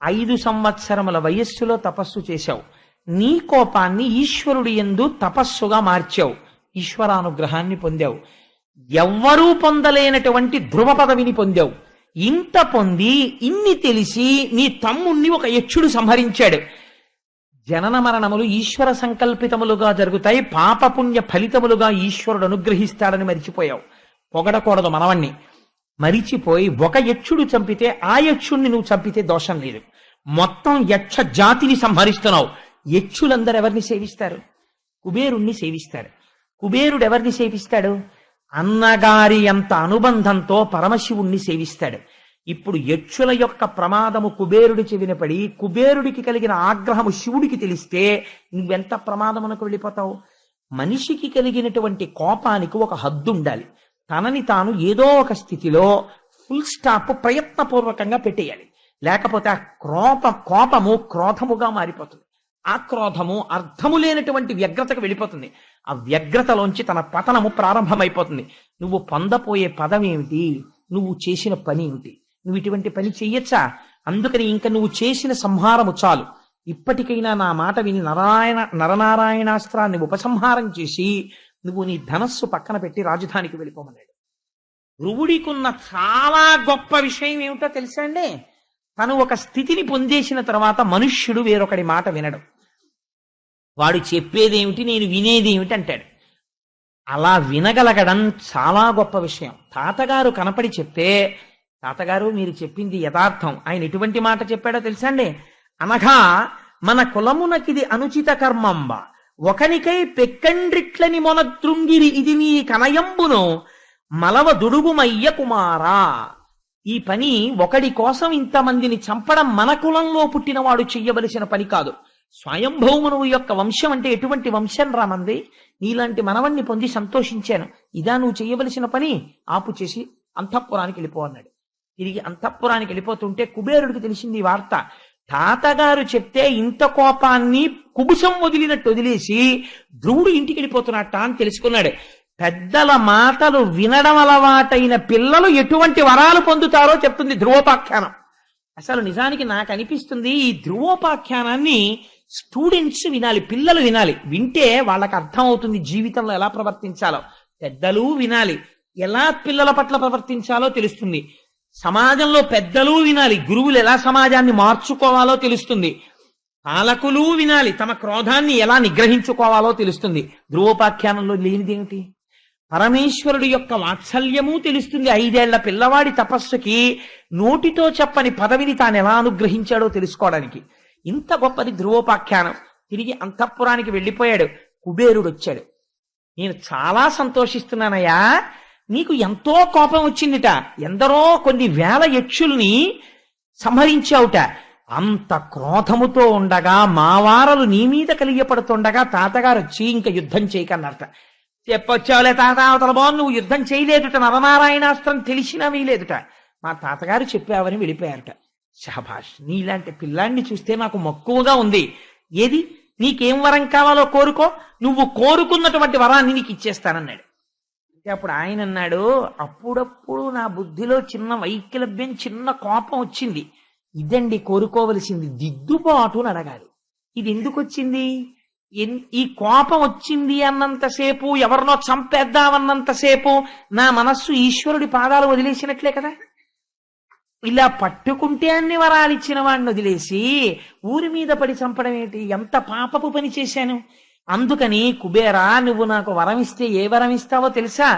5 సంవత్సరముల వయస్సులో తపస్సు చేశావు. నీ కోపాన్ని ఈశ్వరుడి యందు తపస్సుగా మార్చావు, ఈశ్వరానుగ్రహాన్ని పొందావు. ఎవ్వరూ పొందలేనటువంటి ధ్రువ పదవిని పొందావు. ఇంత పొంది ఇన్ని తెలిసి నీ తమ్ముణ్ణి ఒక యక్షుడు సంహరించాడు. జనన మరణములు ఈశ్వర సంకల్పితములుగా జరుగుతాయి, పాపపుణ్య ఫలితములుగా ఈశ్వరుడు అనుగ్రహిస్తాడని మరిచిపోయావు. పొగడకూడదు మనవణ్ణి. మరిచిపోయి ఒక యక్షుడు చంపితే ఆ యక్షుణ్ణి నువ్వు చంపితే దోషం లేదు. మొత్తం యక్ష జాతిని సంహరిస్తున్నావు. యక్షులందరూ ఎవరిని సేవిస్తారు? కుబేరుణ్ణి సేవిస్తారు. కుబేరుడు ఎవరిని సేవిస్తాడు? అన్నగారి అంత అనుబంధంతో పరమశివుణ్ణి సేవిస్తాడు. ఇప్పుడు యక్షుల యొక్క ప్రమాదము కుబేరుడి చెవిన పడి కుబేరుడికి కలిగిన ఆగ్రహము శివుడికి తెలిస్తే నువ్వెంత ప్రమాదమునకు వెళ్ళిపోతావు? మనిషికి కలిగినటువంటి కోపానికి ఒక హద్దు ఉండాలి. తనని తాను ఏదో ఒక స్థితిలో ఫుల్ స్టాప్ ప్రయత్నపూర్వకంగా పెట్టేయాలి. లేకపోతే ఆ కోపము క్రోధముగా మారిపోతుంది. ఆ క్రోధము అర్థము లేనటువంటి వ్యగ్రతకు వెళ్ళిపోతుంది. ఆ వ్యగ్రతలోంచి తన పతనము ప్రారంభమైపోతుంది. నువ్వు పొందపోయే పదం ఏమిటి? నువ్వు చేసిన పని ఏమిటి? నువ్వు ఇటువంటి పని చెయ్యొచ్చా? అందుకని ఇంకా నువ్వు చేసిన సంహారము చాలు. ఇప్పటికైనా నా మాట విని నరనారాయణాస్త్రాన్ని ఉపసంహారం చేసి నువ్వు నీ ధనస్సు పక్కన పెట్టి రాజధానికి వెళ్ళిపోమన్నాడు. ధ్రువుడికున్న చాలా గొప్ప విషయం ఏమిటో తెలుసా అండి? తను ఒక స్థితిని పొందేసిన తర్వాత మనుష్యుడు వేరొకడి మాట వినడు. వాడు చెప్పేదేమిటి, నేను వినేదేమిటి అంటాడు. అలా వినగలగడం చాలా గొప్ప విషయం. తాతగారు కనపడి చెప్తే, తాతగారు మీరు చెప్పింది యథార్థం, ఆయన ఎటువంటి మాట చెప్పాడో తెలుసా అండి? అనగా మన కులమునకిది అనుచిత కర్మంబ, ఒకనికై పెక్కండ్రిట్లని మొన తృంగిరి ఇది నీ కనయంబును మలవ దుడుగుమయ్య కుమారా. ఈ పని ఒకడి కోసం ఇంతమందిని చంపడం మన కులంలో పుట్టినవాడు చెయ్యవలసిన పని కాదు. స్వయంభౌమనువు యొక్క వంశం అంటే ఎటువంటి వంశం రామంది? నీలాంటి మనవణ్ణి పొంది సంతోషించాను, ఇదా నువ్వు చెయ్యవలసిన పని? ఆపు చేసి అంతఃపురానికి వెళ్ళిపో అన్నాడు. తిరిగి అంతఃపురానికి వెళ్ళిపోతుంటే కుబేరుడికి తెలిసింది ఈ వార్త. తాతగారు చెప్తే ఇంత కోపాన్ని కుబుసం వదిలినట్టు వదిలేసి ధ్రువుడు ఇంటికి వెళ్ళిపోతున్నట్ట అని తెలుసుకున్నాడు. పెద్దల మాటలు వినడం అలవాటైన పిల్లలు ఎటువంటి వరాలు పొందుతారో చెప్తుంది ధ్రువోపాఖ్యానం. అసలు నిజానికి నాకు అనిపిస్తుంది ఈ ధ్రువోపాఖ్యానాన్ని స్టూడెంట్స్ వినాలి, పిల్లలు వినాలి. వింటే వాళ్ళకి అర్థం అవుతుంది జీవితంలో ఎలా ప్రవర్తించాలో. పెద్దలు వినాలి, ఎలా పిల్లల పట్ల ప్రవర్తించాలో తెలుస్తుంది. సమాజంలో పెద్దలు వినాలి, గురువులు ఎలా సమాజాన్ని మార్చుకోవాలో తెలుస్తుంది. పాలకులు వినాలి, తమ క్రోధాన్ని ఎలా నిగ్రహించుకోవాలో తెలుస్తుంది. ధ్రువోపాఖ్యానంలో లేనిదేమిటి? పరమేశ్వరుడు యొక్క వాత్సల్యము తెలుస్తుంది. 5 ఏళ్ల పిల్లవాడి తపస్సుకి నోటితో చెప్పని పదవిని తాను ఎలా అనుగ్రహించాడో తెలుసుకోవడానికి. ఇంత గొప్పది ధ్రువోపాఖ్యానం. తిరిగి అంతఃపురానికి వెళ్ళిపోయాడు. కుబేరుడు వచ్చాడు. నేను చాలా సంతోషిస్తున్నానయ్యా, నీకు ఎంతో కోపం వచ్చిందిట, ఎందరో కొన్ని వేల యక్షుల్ని సంహరించావుట. అంత క్రోధముతో ఉండగా మావారలు నీ మీద కలిగపడుతుండగా తాతగారు వచ్చి ఇంకా యుద్ధం చేయకన్నారట. చెప్పొచ్చావులే తాత, అవతల బాగుంది, నువ్వు యుద్ధం చేయలేదుట, నరనారాయణాస్త్రం తెలిసినా వీలేదుట, మా తాతగారు చెప్పావని వెళ్ళిపోయారట. శభాష్, నీలాంటి పిల్లాన్ని చూస్తే నాకు మక్కువగా ఉంది. ఏది నీకేం వరం కావాలో కోరుకో, నువ్వు కోరుకున్నటువంటి వరాన్ని నీకు ఇచ్చేస్తానన్నాడు. అంటే అప్పుడు ఆయన అన్నాడు, అప్పుడప్పుడు నా బుద్ధిలో చిన్న వైకల్యం, చిన్న కోపం వచ్చింది. ఇదండి కోరుకోవలసింది, దిద్దుబాటు అని అడగాలి. ఇది ఎందుకు వచ్చింది? ఈ కోపం వచ్చింది అన్నంతసేపు, ఎవరినో చంపేద్దామన్నంతసేపు నా మనస్సు ఈశ్వరుడి పాదాలు వదిలేసినట్లే కదా. ఇలా పట్టుకుంటే అన్ని వరాలు ఇచ్చిన వాడిని వదిలేసి ఊరి మీద పడి చంపడం ఏంటి? ఎంత పాపపు పని చేశాను. అందుకని కుబేరా, నువ్వు నాకు వరం ఇస్తే ఏ వరం ఇస్తావో తెలుసా?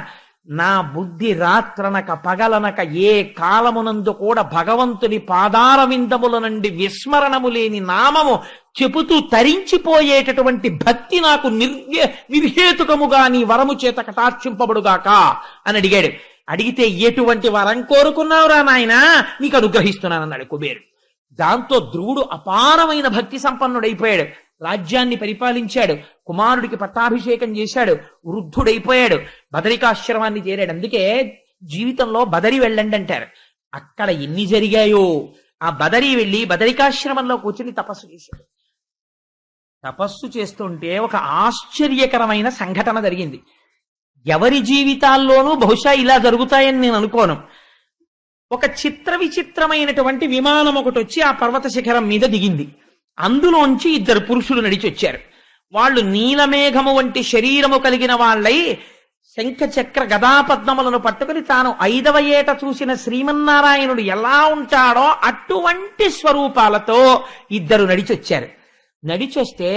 నా బుద్ధి రాత్రనక పగలనక ఏ కాలమునందు కూడా భగవంతుని పాదార విందముల నుండి విస్మరణము లేని నామము చెబుతూ తరించిపోయేటటువంటి భక్తి నాకు నిర్హేతుకముగా నీ వరము చేత కటాక్షింపబడుగాక అని అడిగాడు. అడిగితే ఎటువంటి వరం కోరుకున్నావురా నాయనా, నీకు అనుగ్రహిస్తున్నానన్నాడు కుబేరుడు. దాంతో ధ్రువుడు అపారమైన భక్తి సంపన్నుడైపోయాడు. రాజ్యాన్ని పరిపాలించాడు, కుమారుడికి పట్టాభిషేకం చేశాడు, వృద్ధుడైపోయాడు, బదరికాశ్రమాన్ని చేరాడు. అందుకే జీవితంలో బదరి వెళ్ళండి అంటారు. అక్కడ ఎన్ని జరిగాయో. ఆ బదరి వెళ్ళి బదరికాశ్రమంలో కూర్చుని తపస్సు చేశాడు. తపస్సు చేస్తుంటే ఒక ఆశ్చర్యకరమైన సంఘటన జరిగింది. ఎవరి జీవితాల్లోనూ బహుశా ఇలా జరుగుతాయని నేను అనుకోను. ఒక చిత్ర విచిత్రమైనటువంటి విమానం ఒకటి వచ్చి ఆ పర్వత శిఖరం మీద దిగింది. అందులోంచి 2 పురుషులు నడిచి వచ్చారు. వాళ్ళు నీలమేఘము వంటి శరీరము కలిగిన వాళ్ళై శంఖ చక్ర గదాపద్మములను పట్టుకుని తాను 5వ ఏట చూసిన శ్రీమన్నారాయణుడు ఎలా ఉంటాడో అటువంటి స్వరూపాలతో 2 నడిచొచ్చారు. నడిచొస్తే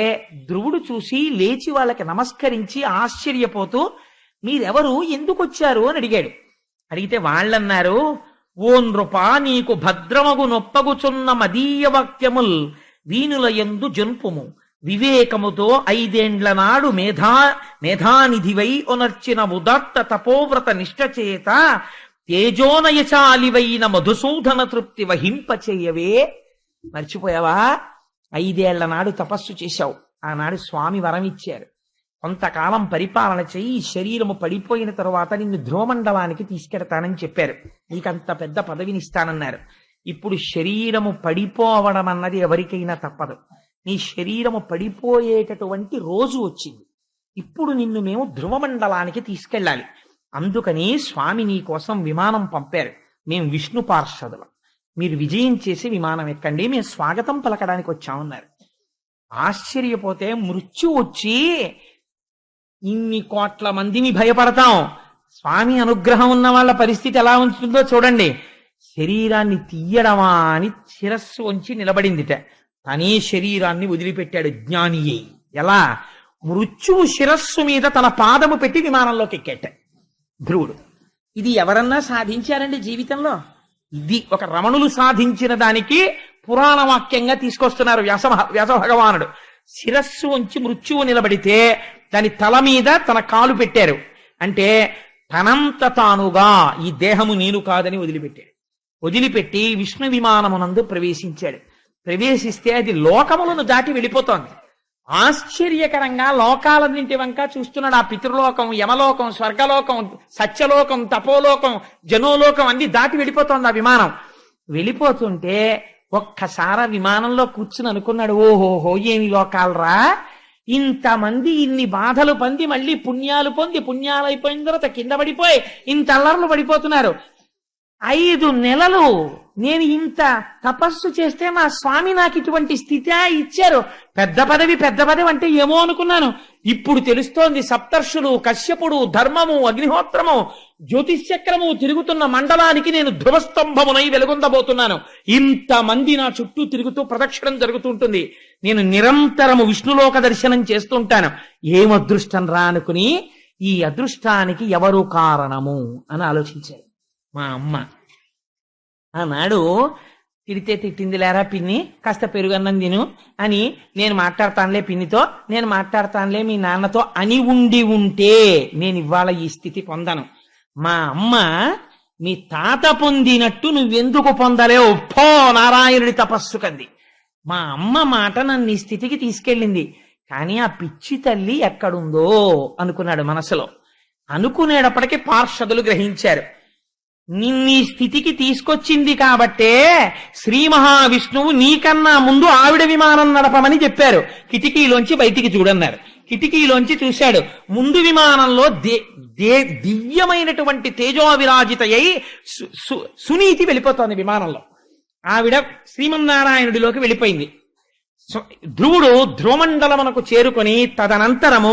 ధ్రువుడు చూసి లేచి వాళ్ళకి నమస్కరించి ఆశ్చర్యపోతూ, మీరెవరు, ఎందుకు వచ్చారు అని అడిగాడు. అడిగితే వాళ్ళన్నారు, ఓ నృపా, నీకు భద్రమగు నొప్పగుచున్న మదీయ వాక్యముల్ వీనుల యందు జన్పుము, వివేకముతో 5 ఏండ్ల నాడు మేధానిధివై ఒనర్చిన ఉదాత్త తపోవ్రత నిష్ఠచేత తేజోనయశాలివైన మధుసూదన తృప్తి వహింపచేయవే. మర్చిపోయావా? 5 ఏళ్ల నాడు తపస్సు చేశావు. ఆనాడు స్వామి వరం ఇచ్చారు, కొంతకాలం పరిపాలన చెయ్యి, శరీరము పడిపోయిన తరువాత నిన్ను ధ్రువమండలానికి తీసుకెడతానని చెప్పారు. నీకంత పెద్ద పదవినిస్తానన్నారు. ఇప్పుడు శరీరము పడిపోవడం అన్నది ఎవరికైనా తప్పదు. నీ శరీరము పడిపోయేటటువంటి రోజు వచ్చింది. ఇప్పుడు నిన్ను మేము ధ్రువమండలానికి తీసుకెళ్ళాలి. అందుకని స్వామి నీ కోసం విమానం పంపారు. మేము విష్ణు పార్షదులం, మీరు విజయం చేసి విమానం ఎక్కండి, మేము స్వాగతం పలకడానికి వచ్చామన్నారు. ఆశ్చర్యపోతే, మృత్యు వచ్చి ఇన్ని కోట్ల మందిని భయపడతాం, స్వామి అనుగ్రహం ఉన్న వాళ్ళ పరిస్థితి ఎలా ఉంటుందో చూడండి. శరీరాన్ని తీయడమా అని శిరస్సు వంచి నిలబడిందిట. తనే శరీరాన్ని వదిలిపెట్టాడు జ్ఞాని అయి. ఎలా? మృత్యువు శిరస్సు మీద తన పాదము పెట్టి విమానంలోకి ఎక్కేట ధ్రువుడు. ఇది ఎవరన్నా సాధించారండి జీవితంలో? ఇది ఒక రమణులు సాధించిన దానికి పురాణ వాక్యంగా తీసుకొస్తున్నారు వ్యాస భగవానుడు. శిరస్సు వంచి మృత్యువు నిలబడితే దాని తల మీద తన కాలు పెట్టారు. అంటే తనంత తానుగా ఈ దేహము నేను కాదని వదిలిపెట్టాడు. వదిలిపెట్టి విష్ణు విమానమునందు ప్రవేశించాడు. ప్రవేశిస్తే అది లోకములను దాటి వెళ్ళిపోతోంది. ఆశ్చర్యకరంగా లోకాలన్నింటి వంక చూస్తున్నాడు. ఆ పితృలోకం, యమలోకం, స్వర్గలోకం, సత్యలోకం, తపోలోకం, జనోలోకం అన్ని దాటి వెళ్ళిపోతోంది ఆ విమానం. వెళ్ళిపోతుంటే ఒక్కసారి విమానంలో కూర్చుని అనుకున్నాడు, ఓహోహో ఏమి లోకాలరా, ఇంతమంది ఇన్ని బాధలు పొంది మళ్ళీ పుణ్యాలు పొంది పుణ్యాలు అయిపోయిన తర్వాత కింద పడిపోయి ఇంత అల్లర్లు పడిపోతున్నారు. 5 నెలలు నేను ఇంత తపస్సు చేస్తే మా స్వామి నాకు ఇటువంటి స్థితి ఇచ్చారు. పెద్ద పదవి అంటే ఏమో అనుకున్నాను. ఇప్పుడు తెలుస్తోంది సప్తర్షులు, కశ్యపుడు, ధర్మము, అగ్నిహోత్రము, జ్యోతిశ్చక్రము తిరుగుతున్న మండలానికి నేను ధ్రువస్తంభమునై వెలుగొందబోతున్నాను. ఇంతమంది నా చుట్టూ తిరుగుతూ ప్రదక్షిణం జరుగుతుంటుంది. నేను నిరంతరము విష్ణులోక దర్శనం చేస్తుంటాను. ఏం అదృష్టం రా అనుకుని ఈ అదృష్టానికి ఎవరు కారణము అని ఆలోచించారు. మా అమ్మ. ఆనాడు తిడితే తిట్టింది లేరా పిన్ని, కాస్త పెరుగన్నం తిను అని నేను మాట్లాడతానులే పిన్నితో, నేను మాట్లాడతానులే మీ నాన్నతో అని ఉంటే నేను ఇవాళ ఈ స్థితి పొందను. మా అమ్మ మీ తాత పొందినట్టు నువ్వెందుకు పొందలేవు, పో నారాయణుడి తపస్సు కంది. మా అమ్మ మాట నన్ను ఈ స్థితికి తీసుకెళ్ళింది. కానీ ఆ పిచ్చి తల్లి ఎక్కడుందో అనుకున్నాడు మనసులో. అనుకునేటప్పటికీ పార్షదులు గ్రహించారు. నిన్నీ స్థితికి తీసుకొచ్చింది కాబట్టే శ్రీ మహావిష్ణువు నీకన్నా ముందు ఆవిడ విమానం నడపమని చెప్పారు. కిటికీలోంచి బయటికి చూడన్నారు. కిటికీలోంచి చూశాడు. ముందు విమానంలో దివ్యమైనటువంటి తేజోవిరాజితయ్యి సునీతి వెళ్ళిపోతోంది విమానంలో. ఆవిడ శ్రీమన్నారాయణుడిలోకి వెళ్ళిపోయింది. ధ్రువుడు ధ్రువమండలమునకు చేరుకొని తదనంతరము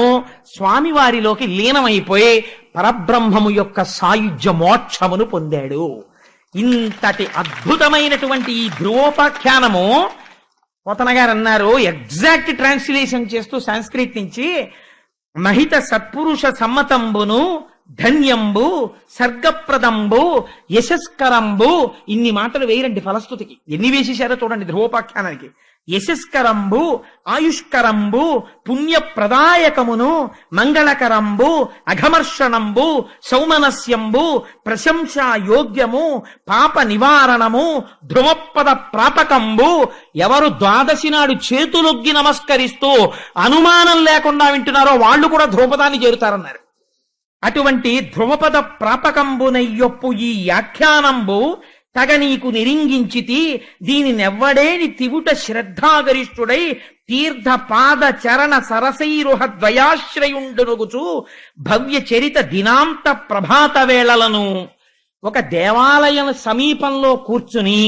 స్వామివారిలోకి లీనమైపోయి పరబ్రహ్మము యొక్క సాయుధ్య మోక్షమును పొందాడు. ఇంతటి అద్భుతమైనటువంటి ఈ ధ్రువోపాఖ్యానము పోతన గారు అన్నారు, ఎగ్జాక్ట్ ట్రాన్స్లేషన్ చేస్తూ సంస్కృత్ నుంచి, మహిత సత్పురుష సమ్మతంబును ధన్యంబు సర్గప్రదంబు యశస్కరంబు. ఇన్ని మాటలు వేయరండి ఫలస్తుతికి, ఎన్ని వేసేశారో చూడండి ధ్రువోపాఖ్యానానికి. యశస్కరంబు, ఆయుష్కరంబు, పుణ్యప్రదాయకమును, మంగళకరంబు, అఘమర్షణంబు, సౌమనస్యంబు, ప్రశంసా యోగ్యము, పాప నివారణము, ధ్రువపద ప్రాపకంబు. ఎవరు ద్వాదశి నాడు చేతులొగ్గి నమస్కరిస్తూ అనుమానం లేకుండా వింటున్నారో వాళ్ళు కూడా ధ్రువపదాన్ని చేరుతారన్నారు. అటువంటి ధ్రువపద ప్రాపకంబునయ్యొప్పు ఈ వ్యాఖ్యానంబు తగ నీకు నిరింగించితి. దీనినెవ్వడేని తివుట శ్రద్ధాగరిష్ఠుడై తీర్థ పాద చరణ సరసైరుహ ద్వయాశ్రయుండునుగుచు భవ్య చరిత దినాంత ప్రభాత వేళలను. ఒక దేవాలయం సమీపంలో కూర్చుని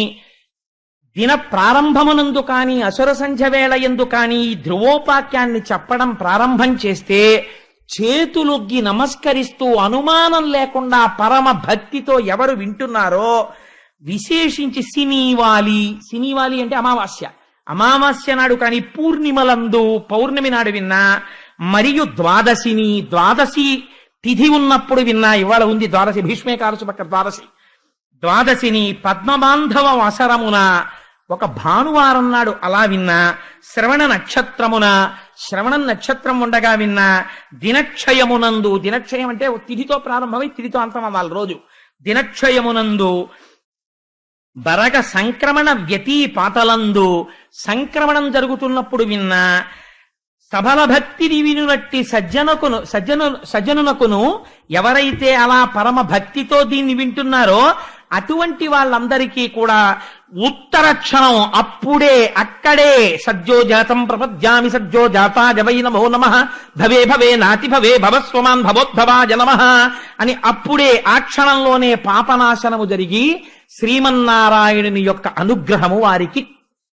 దిన ప్రారంభమునందు కాని అసుర సంధ్య వేళ ఎందు కాని ఈ ధ్రువోపాఖ్యాన్ని చెప్పడం ప్రారంభం చేస్తే చేతులొగ్గి నమస్కరిస్తూ అనుమానం లేకుండా పరమ భక్తితో ఎవరు వింటున్నారో, విశేషించి సినీవాలి అంటే అమావాస్య నాడు కానీ పూర్ణిమలందు పౌర్ణమి నాడు విన్నా, మరియు ద్వాదశి తిథి ఉన్నప్పుడు విన్నా. ఇవాళ ఉంది ద్వాదశి, భీష్మేకాదశి పక్క ద్వాదశిని పద్మబాంధవ అవసరమున ఒక భానువారం నాడు అలా విన్నా, శ్రవణ నక్షత్రం ఉండగా విన్నా, దినక్షయమునందు, దినక్షయం అంటే తిథితో ప్రారంభమై తిథితో అంతం అవ్వాలి రోజు, దినక్షయమునందు బరగ సంక్రమణ వ్యతీపాతలందు సంక్రమణం జరుగుతున్నప్పుడు విన్నా, సబల భక్తిని వినునట్టి సజ్జనునకును ఎవరైతే అలా పరమ భక్తితో దీన్ని వింటున్నారో అటువంటి వాళ్ళందరికీ కూడా ఉత్తర క్షణం అప్పుడే అక్కడే సజ్జోజాతం ప్రపద్యామి సజ్జోజాతాయ వై నమో నమః భవే నాతి భవే భవస్వమాన్ భవోద్భవాయ నమః అని అప్పుడే ఆ క్షణంలోనే పాపనాశనము జరిగి శ్రీమన్నారాయణుని యొక్క అనుగ్రహము వారికి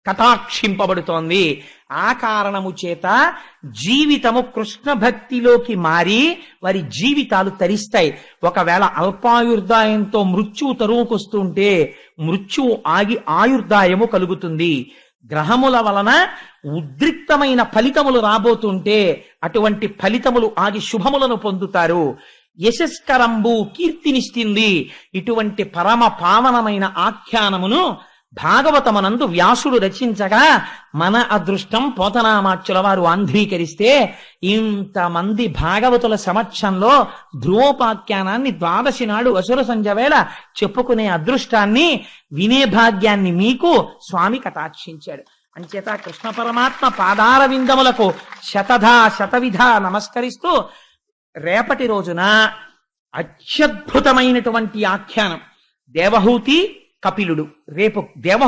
కటాక్షింపబడుతోంది. ఆ కారణము చేత జీవితము కృష్ణ భక్తిలోకి మారి వారి జీవితాలు తరిస్తాయి. ఒకవేళ అల్పాయుర్దాయంతో మృత్యువు తరువుకొస్తుంటే మృత్యువు ఆగి ఆయుర్దాయము కలుగుతుంది. గ్రహముల వలన ఉద్రిక్తమైన ఫలితములు రాబోతుంటే అటువంటి ఫలితములు ఆగి శుభములను పొందుతారు. యశస్కరంబు కీర్తినిస్తుంది. ఇటువంటి పరమ పావనమైన ఆఖ్యానమును భాగవతమనందు వ్యాసుడు రచించగా మన అదృష్టం పోతనామాచ్యుల వారు ఆంధ్రీకరిస్తే ఇంతమంది భాగవతుల సమక్షంలో ధ్రువోపాఖ్యానాన్ని ద్వాదశి నాడు అసుర సంధ్య వేళ చెప్పుకునే అదృష్టాన్ని వినే భాగ్యాన్ని మీకు స్వామి కటాక్షించాడు. అంచేత కృష్ణ పరమాత్మ పాదార విందములకు శతధా శతవిధ నమస్కరిస్తూ రేపటి రోజున అత్యద్భుతమైనటువంటి ఆఖ్యానం దేవహూతి కపిలుడు. రేపు దేవహూతి